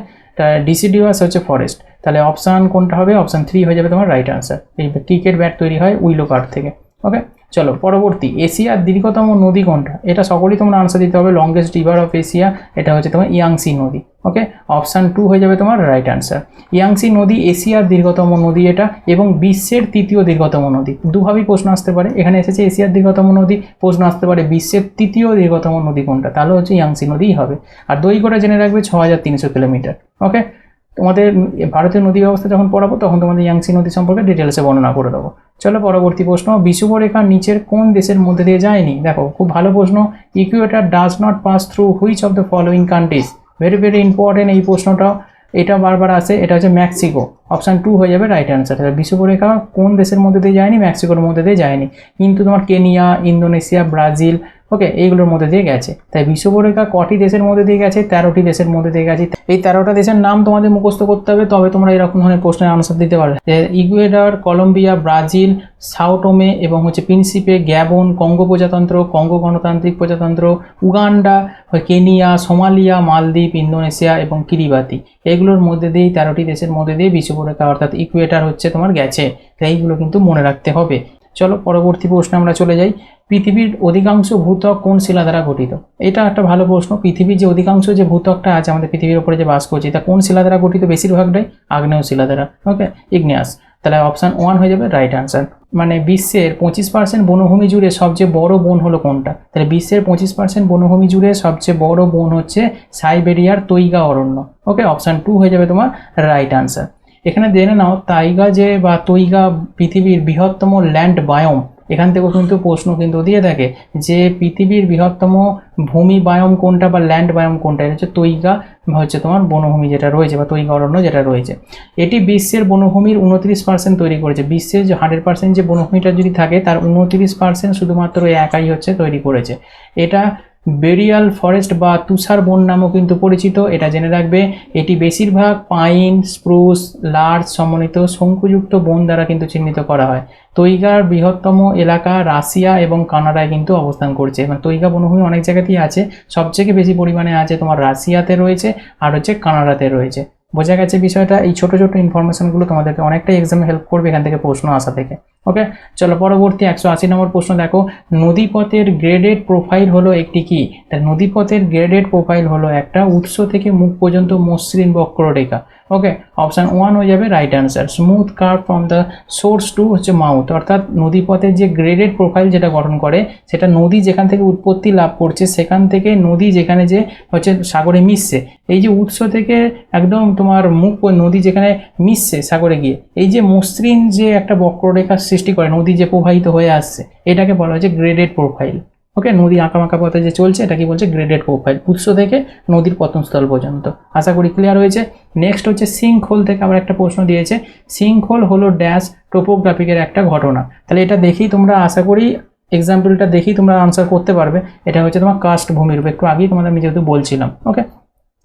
ডিসিডিয়াস হচ্ছে ফরেস্ট। তাহলে অপশান কোনটা হবে, অপশান 3 হয়ে যাবে তোমার রাইট আনসার। এই ক্রিকেট ব্যাট তৈরি হয় উইলো কাঠ থেকে। ওকে, চলো পরবর্তী, এশিয়ার দীর্ঘতম নদী কোনটা? এটা সকলেই তোমরা আনসার দিতে হবে। লংগেস্ট রিভার অফ এশিয়া, এটা হচ্ছে তোমার ইয়াংসি নদী। ওকে, অপশান 2 হয়ে যাবে তোমার রাইট অ্যান্সার। ইয়াংসি নদী এশিয়ার দীর্ঘতম নদী এটা, এবং বিশ্বের তৃতীয় দীর্ঘতম নদী। দুভাবেই প্রশ্ন আসতে পারে, এখানে এসেছে এশিয়ার দীর্ঘতম নদী, প্রশ্ন আসতে পারে বিশ্বের তৃতীয় দীর্ঘতম নদী কোনটা, তাহলে হচ্ছে ইয়াংসি নদীই হবে। আর দৈর্ঘ্যটা জেনে রাখবে 6300 কিলোমিটার। ওকে, তোমাদের ভারতীয় নদী ব্যবস্থা যখন পড়াবো তখন তোমাদের ইয়াংসি নদী সম্পর্কে ডিটেলসে বর্ণনা করে দেবো। চলো পরবর্তী প্রশ্ন, বিষুবরেখার নিচের কোন দেশের মধ্যে দিয়ে যায়নি? দেখো খুব ভালো প্রশ্ন। Ecuador does not pass through which of the following countries? Very very important এই প্রশ্নটা, এটা বারবার আসে। এটা হচ্ছে মেক্সিকো, অপশান 2 হয়ে যাবে রাইট অ্যান্সার। বিষুবরেখা কোন দেশের মধ্যে দিয়ে যায়নি? মেক্সিকোর মধ্যে দিয়ে যায়নি, কিন্তু তোমার কেনিয়া, ইন্দোনেশিয়া, ব্রাজিল, ওকে, এইগুলোর মধ্যে দিয়ে গেছে। তাই বিষুবরেখা কটি দেশের মধ্যে দিয়ে গেছে? 13টি দেশের মধ্যে দিয়ে গেছে। এই 13টা দেশের নাম তোমাদের মুখস্থ করতে হবে, তবে তোমরা এরকম ধরনের প্রশ্নের আনসার দিতে পারবে। ইকুয়েডর, কলম্বিয়া, ব্রাজিল, সাও টোমে এবং হচ্ছে প্রিন্সিপে, গ্যাবন, কঙ্গো প্রজাতন্ত্র, কঙ্গো গণতান্ত্রিক প্রজাতন্ত্র, উগান্ডা, কেনিয়া, সোমালিয়া, মালদ্বীপ, ইন্দোনেশিয়া এবং কিরিবাতি, এগুলোর মধ্যে দিয়েই 13টি দেশের মধ্যে দিয়ে বিষুবরেখা অর্থাৎ ইকুয়েটর হচ্ছে তোমার গেছে। তাই এইগুলো কিন্তু মনে রাখতে হবে। চলো পরবর্তী প্রশ্নে আমরা চলে যাই। পৃথিবীর অধিকাংশ ভূত্বক কোন শিলা দ্বারা গঠিত? এটা একটা ভালো প্রশ্ন। পৃথিবীর যে অধিকাংশ যে ভূত্বকটা আছে আমাদের পৃথিবীর উপরে যে বাস করছে, তা কোন শিলা দ্বারা গঠিত? বেশিরভাগটাই আগ্নেয় শিলা দ্বারা। ওকে, ইগনিয়াস। তাহলে অপশান 1 হয়ে যাবে রাইট অ্যান্সার। মানে বিশ্বের 25% বনভূমি জুড়ে সবচেয়ে বড় বন হলো কোনটা? তাহলে বিশ্বের 25% বনভূমি জুড়ে সবচেয়ে বড় বন হচ্ছে সাইবেরিয়ার তৈগা অরণ্য। ওকে, অপশান 2 হয়ে যাবে তোমার রাইট অ্যান্সার। এখানে জেনে নাও তাইগা যে বা তৈগা পৃথিবীর বৃহত্তম ল্যান্ড বায়োম। এখান থেকেও কিন্তু প্রশ্ন কিন্তু দিয়ে থাকে যে পৃথিবীর বৃহত্তম ভূমি বায়োম কোনটা বা ল্যান্ড বায়োম কোনটা? এটা হচ্ছে তৈগা হচ্ছে তোমার বনভূমি যেটা রয়েছে বা তৈগা অরণ্য যেটা রয়েছে। এটি বিশ্বের বনভূমির 29% তৈরি করেছে। বিশ্বের যে 100% যে বনভূমিটা যদি থাকে তার 29% শুধুমাত্র একাই হচ্ছে তৈরি করেছে। এটা বেরিয়াল ফরেস্ট বা তুষার বন নামেও কিন্তু পরিচিত, এটা জেনে রাখবে। এটি বেশিরভাগ পাইন, স্প্রুস, লার্চ সমন্বিত শঙ্কুযুক্ত বন দ্বারা কিন্তু চিহ্নিত করা হয়। তৈগার বৃহত্তম এলাকা রাশিয়া এবং কানাডায় কিন্তু অবস্থান করছে। এবং তৈগা বনভূমি অনেক জায়গাতেই আছে, সবথেকে বেশি পরিমাণে আছে তোমার রাশিয়াতে রয়েছে আর হচ্ছে কানাডাতে রয়েছে। বোঝা গেছে বিষয়টা? এই ছোট ছোট ইনফরমেশনগুলো তোমাদেরকে অনেকটাই এক্সামে হেল্প করবে এখান থেকে প্রশ্ন আসা থেকে। ওকে, চলো পরবর্তী 180 নম্বর প্রশ্ন দেখো। নদীপথের গ্রেডেড প্রোফাইল হলো একটি কি? তাহলে নদীপথের গ্রেডেড প্রোফাইল হলো একটা উৎস থেকে মুখ পর্যন্ত মসৃণ বক্ররেখা। ওকে, অপশান 1 হয়ে যাবে right answer. Smooth curve from the source to হচ্ছে মাউথ, অর্থাৎ নদীপথের যে গ্রেডেড প্রোফাইল যেটা গঠন করে সেটা নদী যেখান থেকে উৎপত্তি লাভ করছে সেখান থেকে নদী যেখানে যে হচ্ছে সাগরে মিশছে, এই যে উৎস থেকে একদম তোমার মুখ নদী যেখানে মিশছে সাগরে গিয়ে, এই যে মসৃণ যে একটা বক্ররেখার সৃষ্টি করে নদী যে প্রবাহিত হয়ে আসছে, এটাকে বলা হচ্ছে গ্রেডেড প্রোফাইল। ওকে, নদী আঁকাবাঁকা পথে যে চলছে এটা কি বলছে? গ্রেডেড প্রোফাইল, উৎস থেকে নদীর পতনস্থল পর্যন্ত। আশা করি ক্লিয়ার হয়েছে। নেক্সট হচ্ছে সিঙ্কহোল থেকে আবার একটা প্রশ্ন দিয়েছে। সিঙ্কহোল হলো ড্যাশ টোপোগ্রাফিকের একটা ঘটনা। তাহলে এটা দেখেই তোমরা আশা করি এক্সাম্পলটা দেখেই তোমরা আনসার করতে পারবে। এটা হচ্ছে তোমার কাস্ট ভূমিরূপ, একটু আগেই তোমাদের আমি যেহেতু বলছিলাম। ওকে,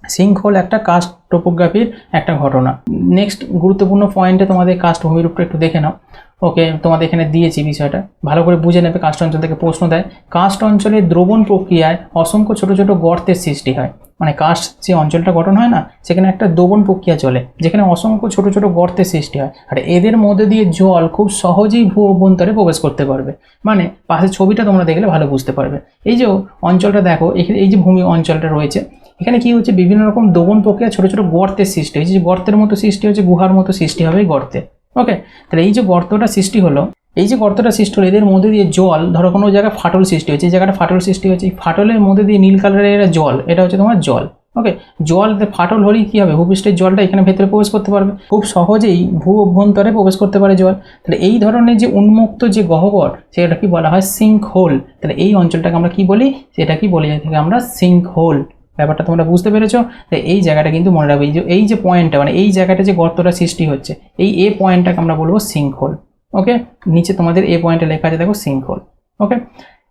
সিঙ্কহোল একটা কাস্ট টোপোগ্রাফির একটা ঘটনা। নেক্সট গুরুত্বপূর্ণ পয়েন্টে তোমাদের কাস্ট ভূমিরূপটা একটু দেখে নাও। ওকে, তোমাদের এখানে দিয়েছি বিষয়টা, ভালো করে বুঝে নেবে। কাস্ট অঞ্চল থেকে প্রশ্ন দেয়। কাস্ট অঞ্চলে দ্রবণ প্রক্রিয়ায় অসংখ্য ছোট ছোট গর্তের সৃষ্টি হয়। মানে কাস্ট যে অঞ্চলটা গঠন হয় না, সেখানে একটা দ্রবণ প্রক্রিয়া চলে যেখানে অসংখ্য ছোট ছোট গর্তের সৃষ্টি হয়, আর এদের মধ্যে দিয়ে জল খুব সহজেই ভূ অভ্যন্তরে প্রবেশ করতে পারবে। মানে পাশের ছবিটা তোমরা দেখলে ভালো বুঝতে পারবে। এই যে অঞ্চলটা দেখো, এখানে এই যে ভূমি অঞ্চলটা রয়েছে, এখানে কি হচ্ছে বিভিন্ন রকম দ্রবণ প্রক্রিয়া ছোট ছোট গর্তের সৃষ্টি হয়েছে। যে গর্তের মতো সৃষ্টি হচ্ছে, গুহার মতো সৃষ্টি হবে গর্তে। ওকে, তাহলে এই যে গর্তটা সৃষ্টি হলো, এই যে গর্তটা সৃষ্টি হলো, এদের মধ্যে দিয়ে জল, ধরো কোনো জায়গায় ফাটল সৃষ্টি হয়েছে, এই জায়গাটা ফাটল সৃষ্টি হয়েছে, এই ফাটলের মধ্যে দিয়ে নীল কালারের জল, এটা হচ্ছে তোমার জল। ওকে, জল ফাটল হলেই কী হবে? ভূপৃষ্ঠের জলটা এখানে ভেতরে প্রবেশ করতে পারবে, খুব সহজেই ভূ অভ্যন্তরে প্রবেশ করতে পারে জল। তাহলে এই ধরনের যে উন্মুক্ত যে গহ্বর, সেটা কি বলা হয়? Sink hole. তাহলে এই অঞ্চলটাকে আমরা কি বলি? সেটা কি বলি থেকে আমরা সিঙ্ক হোল। ব্যাপারটা তোমরা বুঝতে পেরেছো? তাই এই জায়গাটা কিন্তু মনে রাখবে, এই যে পয়েন্টটা, মানে এই জায়গাটা যে গর্তটা সৃষ্টি হচ্ছে, এই এ পয়েন্টটাকে আমরা বলবো সিঙ্ক হোল। ওকে, নিচে তোমাদের এ পয়েন্টে লেখা আছে দেখো সিঙ্ক হোল। ওকে,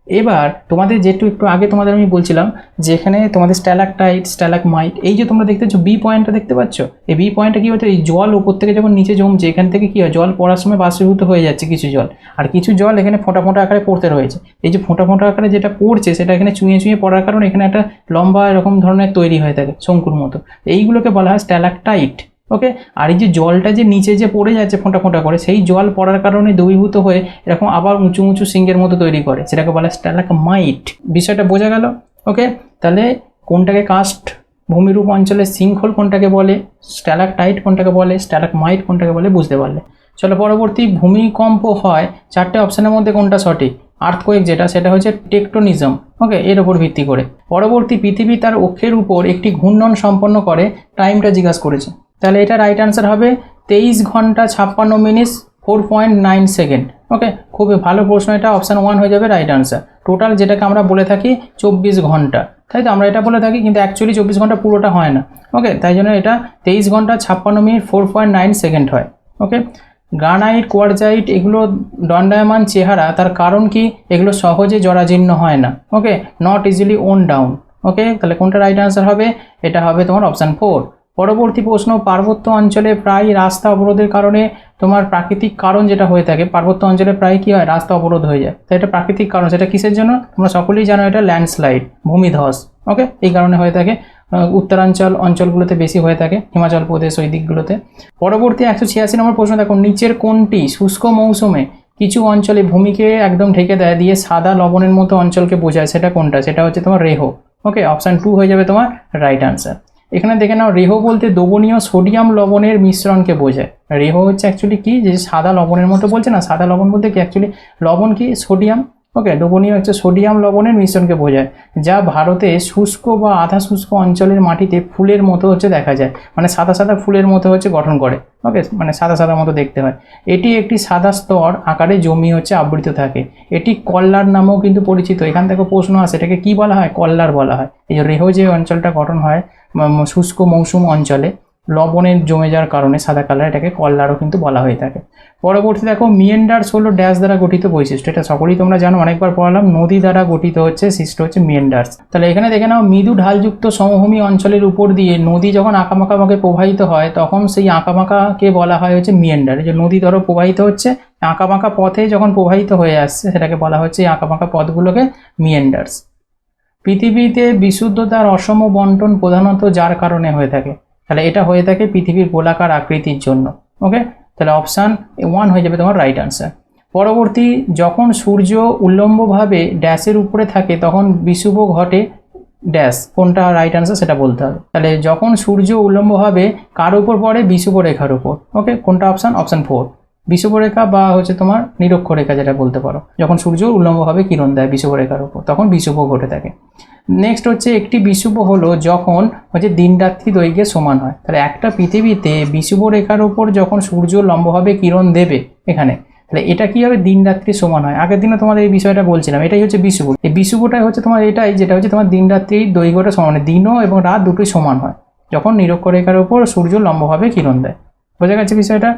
এবার তোমাদের যেটু একটু আগে তোমাদের আমি বলছিলাম যেখানে তোমাদের স্ট্যালাকটাইট, স্ট্যালাকমাইট, এই যে তোমরা দেখতে পাচ্ছ বি পয়েন্টটা দেখতে পাচ্ছ, এই বি পয়েন্টটা কি হচ্ছে? এই জল উপর থেকে যখন নিচে জমছে, এখান থেকে কি হয়? জল পড়ার সময় বাষ্পীভূত হয়ে যাচ্ছে কিছু জল, আর কিছু জল এখানে ফোঁটা ফোঁটা আকারে পড়তে রয়েছে। এই যে ফোঁটা ফোঁটা আকারে যেটা পড়ছে সেটা এখানে চুঁয়ে চুঁয়ে পড়ার কারণে এখানে একটা লম্বা এরকম ধরনের তৈরি হয়ে থাকে শঙ্কুর মতো, এইগুলোকে বলা হয় স্ট্যালাকটাইট। ওকে, আর এই যে জলটা যে নিচে যে পড়ে যাচ্ছে ফোঁটা ফোঁটা করে, সেই জল পড়ার কারণে দ্রবীভূত হয়ে এরকম আবার উঁচু উঁচু সিঙ্গের মতো তৈরি করে, সেটাকে বলে স্ট্যালাগমাইট। বিষয়টা বোঝা গেল? ওকে, তাহলে কোনটাকে কাস্ট ভূমিরূপ অঞ্চলের শৃঙ্খল কোনটাকে বলে, স্ট্যালাকটাইট কোনটাকে বলে, স্ট্যালাকমাইট কোনটাকে বলে, বুঝতে পারলে। চলো পরবর্তী, ভূমিকম্প হয় 4টে অপশনের মধ্যে কোনটা সঠিক? আর্থকোয়েক যেটা, সেটা হচ্ছে টেকটোনিজম। ওকে, এর ওপর ভিত্তি করে। পরবর্তী, পৃথিবী তার অক্ষের উপর একটি ঘূর্ণন সম্পন্ন করে, টাইমটা জিজ্ঞাসা করেছে, তাহলে এটা রাইট অ্যান্সার হবে 23 ঘন্টা 56 মিনিট 4.9 সেকেন্ড। ওকে, খুবই ভালো প্রশ্ন এটা, অপশান 1 হয়ে যাবে রাইট অ্যান্সার। টোটাল যেটাকে আমরা বলে থাকি 24 ঘন্টা, তাই তো আমরা এটা বলে থাকি, কিন্তু অ্যাকচুয়ালি 24 ঘন্টা পুরোটা হয় না। ওকে, তাই জন্য এটা 23 ঘন্টা 56 মিনিট 4.9 সেকেন্ড হয়। ওকে, গ্রানাইট, কোয়ার্জাইট এগুলো দণ্ডায়মান চেহারা, তার কারণ কি? এগুলো সহজে জরাজীর্ণ হয় না। ওকে, নট ইজিলি ওন ডাউন। ওকে, তাহলে কোনটা রাইট অ্যান্সার হবে? এটা হবে তোমার অপশান 4। পরবর্তী প্রশ্ন, পার্বত্য অঞ্চলে প্রায় রাস্তা অবরোধের কারণে তোমার প্রাকৃতিক কারণ যেটা হয়ে থাকে, পার্বত্য অঞ্চলে প্রায় কি হয়? রাস্তা অবরোধ হয়ে যায়, তাই এটা প্রাকৃতিক কারণ। সেটা কিসের জন্য? তোমরা সকলেই জানো, এটা ল্যান্ডস্লাইড, ভূমিধস। ওকে, এই কারণে হয়ে থাকে। উত্তরাঞ্চল অঞ্চলগুলোতে বেশি হয়ে থাকে, হিমাচল প্রদেশ ওই দিকগুলোতে। পরবর্তী 186 নম্বর প্রশ্ন দেখো, নিচের কোনটি শুষ্ক মৌসুমে কিছু অঞ্চলে ভূমিকে একদম ঢেকে দেয় দিয়ে সাদা লবণের মতো অঞ্চলকে বোঝায়, সেটা কোনটা? সেটা হচ্ছে তোমার রেহ। ওকে, অপশান 2 হয়ে যাবে তোমার রাইট অ্যান্সার। এখানে দেখে নাও, রেহ বলতে দ্রবণীয় সোডিয়াম লবণের মিশ্রণকে বোঝায়। রেহ হচ্ছে অ্যাকচুয়ালি কি, যে সাদা লবণের মতো বলছে না, সাদা লবণ বলতে কি অ্যাকচুয়ালি লবণ কি? সোডিয়াম। ওকে, দ্রবণীয় হচ্ছে সোডিয়াম লবণের মিশ্রণকে বোঝায়, যা ভারতে শুষ্ক বা আধা শুষ্ক অঞ্চলের মাটিতে ফুলের মতো হচ্ছে দেখা যায়, মানে সাদা সাদা ফুলের মতো হচ্ছে গঠন করে। ওকে, মানে সাদা সাদা মতো দেখতে হয়। এটি একটি সাদা স্তর আকারে জমি হচ্ছে আবৃত থাকে। এটি কল্লার নামেও কিন্তু পরিচিত। এখান থেকে প্রশ্ন আসে, এটাকে কি বলা হয়? কল্লার বলা হয়। এই যে রেহ যে অঞ্চলটা গঠন হয় শুষ্ক মৌসুম অঞ্চলে লবণের জমে যাওয়ার কারণে সাদা কালার, এটাকে কল্লারও কিন্তু বলা হয়ে থাকে। পরবর্তী দেখো, মিয়েন্ডার্স হলো ড্যাশ দ্বারা গঠিত বৈশিষ্ট্য। এটা সকলেই তোমরা জানো, অনেকবার পড়ালাম, নদী দ্বারা গঠিত হচ্ছে সৃষ্ট হচ্ছে মিয়েন্ডার্স। তাহলে এখানে দেখে নাও, মৃদু ঢালযুক্ত সমভূমি অঞ্চলের উপর দিয়ে নদী যখন আঁকাবাঁকাভাবে প্রবাহিত হয়, তখন সেই আঁকাবাঁকাকে বলা হয় হচ্ছে মিয়েন্ডার। যে নদী ধরো প্রবাহিত হচ্ছে আঁকাবাঁকা পথে, যখন প্রবাহিত হয়ে আসছে, সেটাকে বলা হচ্ছে এই আঁকাবাঁকা পথগুলোকে মিয়েন্ডার্স। পৃথিবীতে বিশুদ্ধতার অসম বন্টন প্রধানত যার কারণে হয়ে থাকে, তাহলে এটা হয়ে থাকে পৃথিবীর গোলাকার আকৃতির জন্য। ওকে, তাহলে অপশান 1 হয়ে যাবে তোমার রাইট আনসার। পরবর্তী, যখন সূর্য উল্লম্বভাবে ড্যাশের উপরে থাকে তখন বিষুব ঘটে ড্যাশ, কোনটা রাইট আনসার সেটা বলতে হবে। তাহলে যখন সূর্য উল্লম্বভাবে কার উপর পড়ে? বিষুব রেখার উপর। ওকে, কোনটা অপশান? অপশান 4। বিষুবরেখা বা হচ্ছে তোমার নিরক্ষরেখা যেটা বলতে পারো, যখন সূর্য উল্লম্বভাবে কিরণ দেয় বিষুবরেখার উপর, তখন বিষুব ঘটে থাকে। নেক্সট হচ্ছে, একটি বিষুব হলো যখন হচ্ছে দিন রাত্রি দৈর্ঘ্যে সমান হয়। তাহলে একটা পৃথিবীতে বিষুবরেখার উপর যখন সূর্য লম্বভাবে কিরণ দেবে এখানে, তাহলে এটা কি হবে? দিন রাত্রি সমান হয়। আগের দিনে তোমাদের এই বিষয়টা বলছিলাম, এটাই হচ্ছে বিষুব। এই বিষুবটাই হচ্ছে তোমার এটাই, যেটা হচ্ছে তোমার দিন রাত্রির দৈর্ঘ্যটা সমান, দিনও এবং রাত দুটোই সমান হয় যখন নিরক্ষরেখার উপর সূর্য লম্বভাবে কিরণ দেয়। বোঝা গেছে বিষয়টা?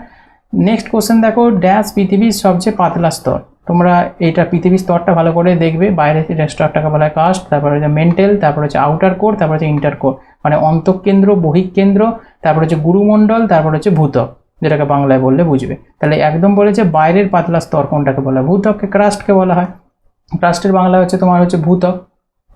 নেক্সট কোশ্চেন দেখো, ড্যাশ পৃথিবীর সবচেয়ে পাতলা স্তর। তোমরা এটা পৃথিবীর স্তরটা ভালো করে দেখবে। বাইরে স্ট্রাকচারটাকে বলা হয় কাস্ট, তারপরে হচ্ছে মেন্টেল, তারপরে হচ্ছে আউটার কোর, তারপরে হচ্ছে ইন্টার কোর, মানে অন্তঃকেন্দ্র, বহিঃকেন্দ্র, তারপরে হচ্ছে গুরুমণ্ডল, তারপরে হচ্ছে ভূত্বক, যেটাকে বাংলায় বললে বুঝবে। তাহলে একদম বলেছে বাইরের পাতলা স্তর কোনটাকে বলা হয়? ভূত্বককে, ক্রাস্টকে বলা হয়। ক্রাস্টের বাংলা হচ্ছে তোমার হচ্ছে ভূত্বক।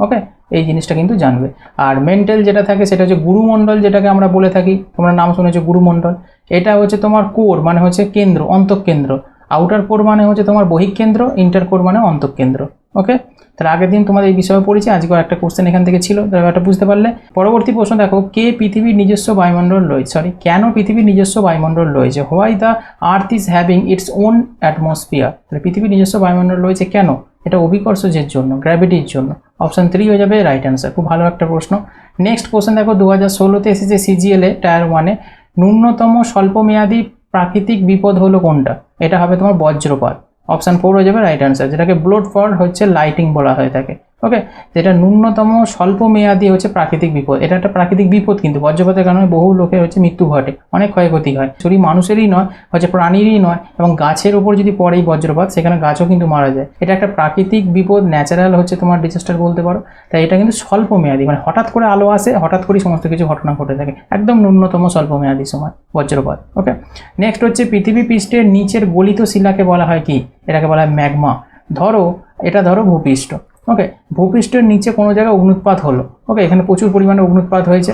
ওকে, এই জিনিসটা কিন্তু জানবে। আর মেন্টাল যেটা থাকে সেটা হচ্ছে গুরুমণ্ডল, যেটাকে আমরা বলে থাকি, তোমরা নাম শুনেছো গুরুমণ্ডল। এটা হচ্ছে তোমার কোর, মানে হচ্ছে কেন্দ্র, অন্তঃকেন্দ্র। আউটার কোর মানে হচ্ছে তোমার বহিঃকেন্দ্র, ইন্টার কোর মানে অন্তঃকেন্দ্র। ওকে, তাহলে আগের দিন তোমাদের এই বিষয়ে পড়েছি, আজকেও একটা কোশ্চেন এখান থেকে ছিল, ব্যাপারটা বুঝতে পারলে। পরবর্তী প্রশ্ন দেখো, কে পৃথিবীর নিজস্ব বায়ুমণ্ডল রয়েছে, কেন পৃথিবীর নিজস্ব বায়ুমণ্ডল রয়েছে? Why the earth is having its own atmosphere. তাহলে পৃথিবীর নিজস্ব বায়ুমণ্ডল রয়েছে কেন? এটা অভিকর্ষজের জন্য, গ্র্যাভিটির জন্য। অপশান 3 হয়ে যাবে রাইট অ্যান্সার। খুব ভালো একটা প্রশ্ন। নেক্সট কোশ্চেন দেখো, 2016-তে এসেছে সিজিএলে টায়ার 1-এ, ন্যূনতম স্বল্পমেয়াদী প্রাকৃতিক বিপদ হলো কোনটা? এটা হবে তোমার বজ্রপাত। অপশান 4 হয়ে যাবে রাইট অ্যান্সার, যেটাকে ব্লোড ফল হচ্ছে লাইটিং বলা হয়ে থাকে। ওকে, যেটা ন্যূনতম স্বল্প মেয়াদি হচ্ছে প্রাকৃতিক বিপদ। এটা একটা প্রাকৃতিক বিপদ, কিন্তু বজ্রপাতের কারণে বহু লোকের হচ্ছে মৃত্যু ঘটে, অনেক ক্ষয়ক্ষতি হয়। শুধু মানুষেরই নয়, হচ্ছে প্রাণীরই নয়, এবং গাছের উপর যদি পড়ে এই বজ্রপাত, সেখানে গাছও কিন্তু মারা যায়। এটা একটা প্রাকৃতিক বিপদ, ন্যাচারাল হচ্ছে তোমার ডিজাস্টার বলতে পারো। তাই এটা কিন্তু স্বল্প মেয়াদি, মানে হঠাৎ করে আলো আসে, হঠাৎ করেই সমস্ত কিছু ঘটনা ঘটে থাকে, একদম ন্যূনতম স্বল্প মেয়াদি সময় বজ্রপাত। ওকে, নেক্সট হচ্ছে, পৃথিবী পৃষ্ঠের নিচের গলিত শিলাকে বলা হয় কি? এটাকে বলা হয় ম্যাগমা। এটা ধরো ভূপৃষ্ঠ। ওকে, ভূপৃষ্ঠের নিচে কোনো জায়গায় অগ্নুৎপাত হলো। ওকে, এখানে প্রচুর পরিমাণে অগ্নুৎপাত হয়েছে,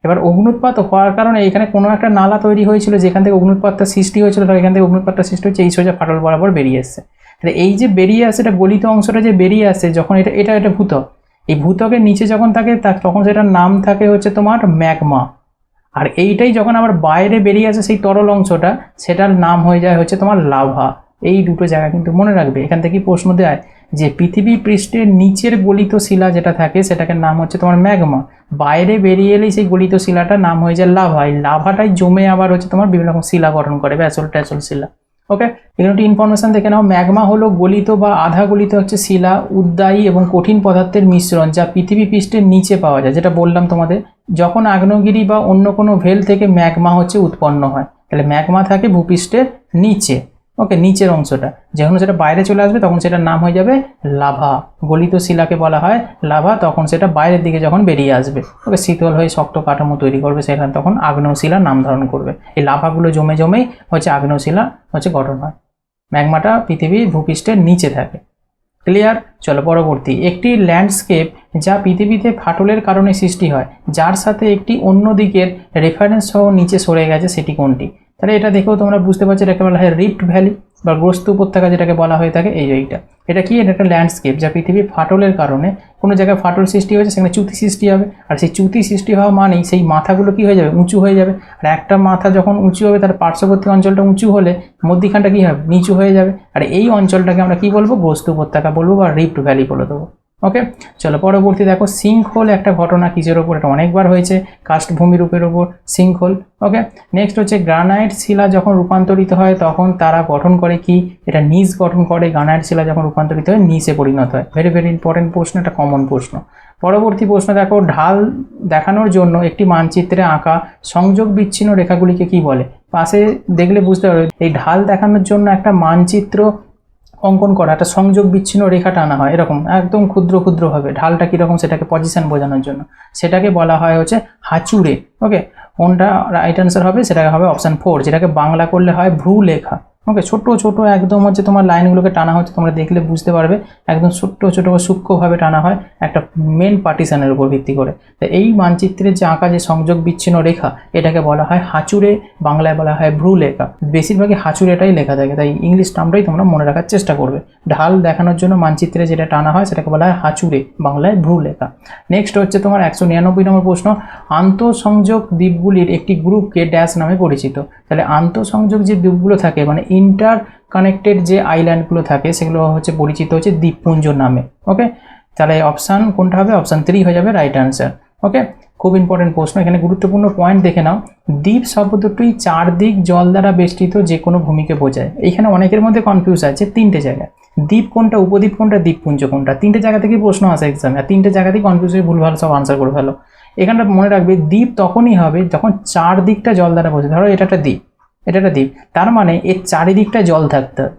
এবার অগ্নুৎপাত হওয়ার কারণে এখানে কোনো একটা নালা তৈরি হয়েছিল, যেখান থেকে অগ্নুৎপাতটা সৃষ্টি হয়েছিল, তাহলে এখান থেকে অগ্নুৎপাতটা সৃষ্টি হচ্ছে, এই সোজা ফাটল বরাবর বেরিয়ে এসছে। তাহলে এই যে বেরিয়ে আসে, এটা গলিত অংশটা যে বেরিয়ে আসে, যখন এটা ভূত্বক, এই ভূত্বকের নিচে যখন থাকে তখন সেটার নাম থাকে হচ্ছে তোমার ম্যাগমা। আর এইটাই যখন আবার বাইরে বেরিয়ে আসে সেই তরল অংশটা, সেটার নাম হয়ে যায় হচ্ছে তোমার লাভা। এই দুটো জায়গা কিন্তু মনে রাখবে। এখান থেকে প্রশ্ন দেয় যে পৃথিবী পৃষ্ঠের নিচের গলিত শিলা যেটা থাকে সেটাকে নাম হচ্ছে তোমার ম্যাগমা, বাইরে বেরিয়ে এলেই সেই গলিত শিলাটার নাম হয়ে যায় লাভা। এই লাভাটাই জমে আবার হচ্ছে তোমার বিভিন্ন রকম শিলা গঠন করে, ব্যাসল্ট ট্যাসল্ট শিলা। ওকে, এখানে একটু ইনফরমেশন দেখে নাও। ম্যাগমা হলো গলিত বা আধা গলিত হচ্ছে শিলা, উদ্বায়ী এবং কঠিন পদার্থের মিশ্রণ, যা পৃথিবী পৃষ্ঠের নিচে পাওয়া যায়। যেটা বললাম তোমাদের, যখন আগ্নেয়গিরি বা অন্য কোনো ভেল থেকে ম্যাগমা হচ্ছে উৎপন্ন হয়, তাহলে ম্যাগমা থাকে ভূপৃষ্ঠের নিচে। ওকে, নিচের অংশটা যখন সেটা বাইরে চলে আসবে তখন সেটার নাম হয়ে যাবে লাভা। গলিত শিলাকে বলা হয় লাভা, তখন সেটা বাইরের দিকে যখন বেরিয়ে আসবে, ওকে, শীতল হয়ে শক্ত কাঠামো তৈরি করবে, সেখানে তখন আগ্নেয় শিলার নাম ধারণ করবে। এই লাভাগুলো জমে জমেই হচ্ছে আগ্নেয় শিলা হচ্ছে গঠন হয়। ম্যাগমাটা পৃথিবীর ভূপৃষ্ঠের নিচে থাকে। ক্লিয়ার? চলো পরবর্তী। একটি ল্যান্ডস্কেপ যা পৃথিবীতে ফাটলের কারণে সৃষ্টি হয়, যার সাথে একটি অন্য দিকের রেফারেন্স সহ নিচে সরে গেছে, সেটি কোনটি? তাহলে এটা দেখেও তোমরা বুঝতে পারছো, এটাকে বলা হয় রিফট ভ্যালি বা গ্রস্ত উপত্যকা যেটাকে বলা হয়ে থাকে। এইটা এটা কি? এটা একটা ল্যান্ডস্কেপ যা পৃথিবীর ফাটলের কারণে, কোনো জায়গায় ফাটল সৃষ্টি হয়েছে, সেখানে চ্যুতি সৃষ্টি হবে, আর সেই চ্যুতি সৃষ্টি হওয়া মানেই সেই মাথাগুলো কি হয়ে যাবে? উঁচু হয়ে যাবে। আর একটা মাথা যখন উঁচু হবে, তার পার্শ্ববর্তী অঞ্চলটা উঁচু হলে মধ্যিখানটা কি হবে? নিচু হয়ে যাবে। আর এই অঞ্চলটাকে আমরা কি বলবো? গ্রস্ত উপত্যকা বলবো বা রিফট ভ্যালি বলে দেবো। ওকে, চলো পরবর্তী দেখো। সিঙ্কহোল একটা ঘটনা কিসের ওপর? এটা অনেকবার হয়েছে, কাস্টভূমি রূপের ওপর সিঙ্কহোল। ওকে, নেক্সট হচ্ছে গ্রানাইট শিলা যখন রূপান্তরিত হয় তখন তারা গঠন করে কি? এটা নিচ গঠন করে। গ্রানাইট শিলা যখন রূপান্তরিত হয় নিচে পরিণত হয়। ভেরি ভেরি ইম্পর্টেন্ট প্রশ্ন, একটা কমন প্রশ্ন। পরবর্তী প্রশ্ন দেখো। ঢাল দেখানোর জন্য একটি মানচিত্রে আঁকা সংযোগ বিচ্ছিন্ন রেখাগুলিকে কি বলে? পাশে দেখলে বুঝতে পারবে, এই ঢাল দেখানোর জন্য একটা মানচিত্র অঙ্কন করা, একটা সংযোগ বিচ্ছিন্ন রেখা টানা হয় এরকম একদম ক্ষুদ্র ক্ষুদ্রভাবে। ঢালটা কীরকম সেটাকে পজিশন বোঝানোর জন্য, সেটাকে বলা হয় হচ্ছে হাঁচুড়ে। ওকে, কোনটা রাইট অ্যান্সার হবে? সেটাকে হবে অপশান 4, যেটাকে বাংলা করলে হয় ভ্রূলেখা। ওকে, ছোট ছোট একদম হচ্ছে তোমার লাইনগুলোকে টানা হচ্ছে, তোমরা দেখলে বুঝতে পারবে, একদম ছোট্ট ছোট সূক্ষ্মভাবে টানা হয় একটা মেন পার্টিশনের উপর ভিত্তি করে। তো এই মানচিত্রের যে আঁকা যে সংযোগ বিচ্ছিন্ন রেখা, এটাকে বলা হয় হাঁচুড়ে, বাংলায় বলা হয় ভ্রূলেখা। বেশিরভাগই হাঁচুড়েটাই লেখা থাকে, তাই ইংলিশ টার্মটাই তোমরা মনে রাখার চেষ্টা করবে। ঢাল দেখানোর জন্য মানচিত্রে যেটা টানা হয় সেটাকে বলা হয় হাঁচুড়ে, বাংলায় ভ্রূলেখা। নেক্সট হচ্ছে তোমার 199 নম্বর প্রশ্ন। আন্তঃসংযোগ দ্বীপগুলির একটি গ্রুপকে ড্যাশ নামে পরিচিত। তাহলে আন্তঃসংযোগ যে দ্বীপগুলো থাকে, মানে ইন্টার কানেক্টেড যে আইল্যান্ডগুলো থাকে, সেগুলো হচ্ছে পরিচিত হচ্ছে দ্বীপপুঞ্জ নামে। ওকে, তাহলে অপশান কোনটা হবে? অপশান 3 হয়ে যাবে রাইট অ্যান্সার। ওকে, খুব ইম্পর্টেন্ট প্রশ্ন। এখানে গুরুত্বপূর্ণ পয়েন্ট দেখে নাও। দ্বীপ শব্দটি চারদিক জল দ্বারা বেষ্টিত যে কোনো ভূমিকে বোঝায়। এইখানে অনেকের মধ্যে কনফিউজ আছে তিনটে জায়গায়, দ্বীপ কোনটা, উপদ্বীপ কোনটা, দ্বীপপুঞ্জ কোনটা। তিনটে জায়গা থেকে প্রশ্ন আসে এক্সামে, আর তিনটে জায়গাতেই কনফিউজ হয়ে ভুলভাল সব আনসার করে ফেলো। এখানটা মনে রাখবে, দ্বীপ তখনই হবে যখন চারদিকটা জল দ্বারা বোঝায়। ধরো এটা একটা দ্বীপ, এটা একটা দ্বীপ, তার মানে এর চারিদিকটা জল থাকতে হবে,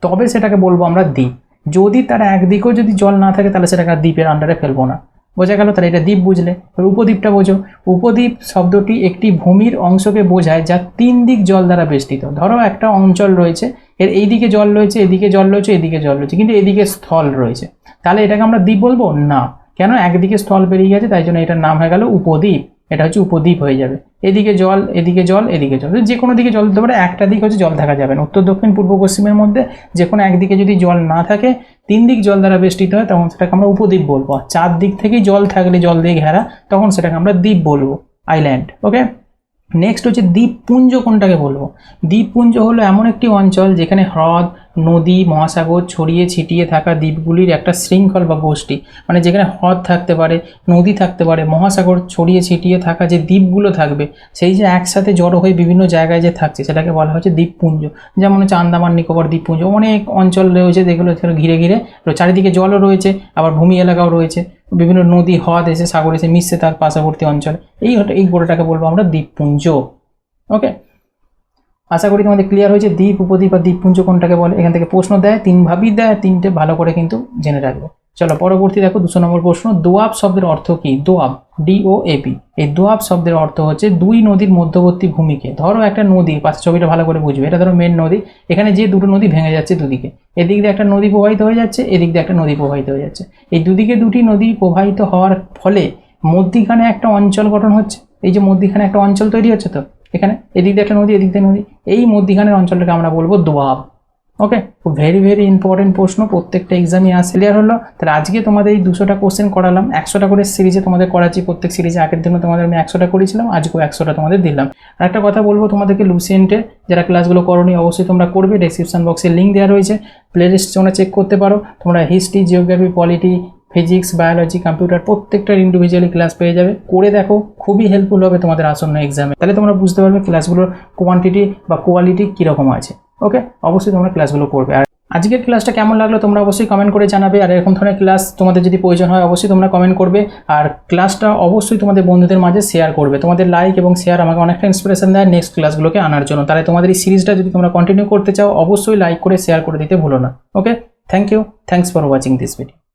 তবে সেটাকে বলবো আমরা দ্বীপ। যদি তার একদিকেও যদি জল না থাকে, তাহলে সেটাকে দ্বীপের আন্ডারে ফেলবো না। বোঝা গেল? তাহলে এটা দ্বীপ বুঝলে। উপদ্বীপটা বোঝো। উপদ্বীপ শব্দটি একটি ভূমির অংশকে বোঝায় যা 3 দিক জল দ্বারা বেষ্টিত। ধরো একটা অঞ্চল রয়েছে, এর এইদিকে জল রয়েছে, এদিকে জল রয়েছে, এদিকে জল রয়েছে, কিন্তু এদিকে স্থল রয়েছে, তাহলে এটাকে আমরা দ্বীপ বলবো না। কেন? একদিকে স্থল বেরিয়ে গেছে, তাই জন্য এটার নাম হয়ে গেল উপদ্বীপ। এটা হচ্ছে উপদ্বীপ হয়ে যাবে। এদিকে জল, এদিকে জল, এদিকে জল, যে কোনো দিকে জল দিতে পারে, একটা দিক হচ্ছে জল থাকা যাবে না। উত্তর দক্ষিণ পূর্ব পশ্চিমের মধ্যে যে কোনো একদিকে যদি জল না থাকে, 3 দিক জল দ্বারা বেষ্টিত হয়, তখন সেটাকে আমরা উপদ্বীপ বলবো। আর 4 দিক থেকেই জল থাকলে, জল দিয়ে ঘেরা, তখন সেটাকে আমরা দ্বীপ বলবো, আইল্যান্ড। ওকে, নেক্সট হচ্ছে দ্বীপপুঞ্জ কোনটাকে বলবো? দ্বীপপুঞ্জ হলো এমন একটি অঞ্চল যেখানে হ্রদ, নদী, মহাসাগর ছড়িয়ে ছিটিয়ে থাকা দ্বীপগুলির একটা শৃঙ্খল বা গোষ্ঠী। মানে যেখানে হ্রদ থাকতে পারে, নদী থাকতে পারে, মহাসাগর ছড়িয়ে ছিটিয়ে থাকা যে দ্বীপগুলো থাকবে, সেই যে একসাথে জড়ো হয়ে বিভিন্ন জায়গায় যে থাকছে, সেটাকে বলা হচ্ছে দ্বীপপুঞ্জ। যেমন হচ্ছে আন্দামান নিকোবর দ্বীপপুঞ্জ, অনেক অঞ্চল রয়েছে যেগুলো ঘিরে ঘিরে চারিদিকে জলও রয়েছে, আবার ভূমি এলাকাও রয়েছে, বিভিন্ন নদী, হ্রদ এসে, সাগর এসে মিশছে তার পার্শ্ববর্তী অঞ্চলে। এই গোটাটাকে বলবো আমরা দ্বীপপুঞ্জ। ওকে, আশা করি তোমাদের ক্লিয়ার হয়েছে দ্বীপ, উপদ্বীপ আর দ্বীপপুঞ্জ কোনটাকে বলে। এখান থেকে প্রশ্ন দেয়, 3 ভাবেই দেয়, 3টে ভালো করে কিন্তু জেনে রাখবো। চলো পরবর্তী দেখো 200 নম্বর প্রশ্ন। দোয়াব শব্দের অর্থ কি? দোয়াব, DOAB। এই দোয়াব শব্দের অর্থ হচ্ছে 2 নদীর মধ্যবর্তী ভূমিকে। ধরো একটা নদী, পাশে ছবিটা ভালো করে বুঝবে, এটা ধরো মেন নদী, এখানে যে দুটো নদী ভেঙে যাচ্ছে দুদিকে, এদিক দিয়ে একটা নদী প্রবাহিত হয়ে যাচ্ছে, এদিক দিয়ে একটা নদী প্রবাহিত হয়ে যাচ্ছে। এই দুদিকে দুটি নদী প্রবাহিত হওয়ার ফলে মধ্যিখানে একটা অঞ্চল গঠন হচ্ছে, এই যে মধ্যিখানে একটা অঞ্চল তৈরি হচ্ছে, তো এখানে এদিক দিয়ে একটা নদী, এদিক দিয়ে নদী, এই মধ্যিখানের অঞ্চলটাকে আমরা বলবো দোয়াব। ওকে, ভেরি ভেরি ইম্পর্টেন্ট প্রশ্ন, প্রত্যেকটা এক্সামে আসে। ক্লিয়ার হলো? তাহলে আজকে তোমাদের এই 200টা কোশ্চেন করালাম, 100টা করে সিরিজে তোমাদের করাচ্ছি। প্রত্যেক সিরিজে আগের দিনে তোমাদের আমি 100টা করেছিলাম, আজকেও 100টা তোমাদের দিলাম। আর একটা কথা বলবো তোমাদেরকে, লুসেন্টে যারা ক্লাসগুলো করোনি অবশ্যই তোমরা করবে। ডেসক্রিপশন বক্সে লিঙ্ক দেওয়া রয়েছে, প্লেলিস্ট তোমরা চেক করতে পারো। তোমরা history, geography, polity, physics, biology, computer প্রত্যেকটার ইন্ডিভিজুয়ালি ক্লাস পেয়ে যাবে। করে দেখো, খুবই হেল্পফুল হবে তোমাদের আসন্ন এক্সামে। তাহলে তোমরা বুঝতে পারবে ক্লাসগুলোর কোয়ান্টিটি বা কোয়ালিটি কীরকম আছে। ওকে, অবশ্যই তোমরা ক্লাসগুলো করবে। আর আজকের ক্লাসটা কেমন লাগলো তোমরা অবশ্যই কমেন্ট করে জানাবে। আর এরকম ধরনের ক্লাস তোমাদের যদি প্রয়োজন হয় অবশ্যই তোমরা কমেন্ট করবে। আর ক্লাসটা অবশ্যই তোমাদের বন্ধুদের মাঝে শেয়ার করবে। তোমাদের লাইক এবং শেয়ার আমাকে অনেকটা ইন্সপিরেশন দেয় নেক্সট ক্লাসগুলোকে আনার জন্য। তাহলে তোমাদের এই সিরিজটা যদি তোমরা কন্টিনিউ করতে চাও অবশ্যই লাইক করে শেয়ার করে দিতে ভুলো না। Okay, thank you, thanks for watching this video.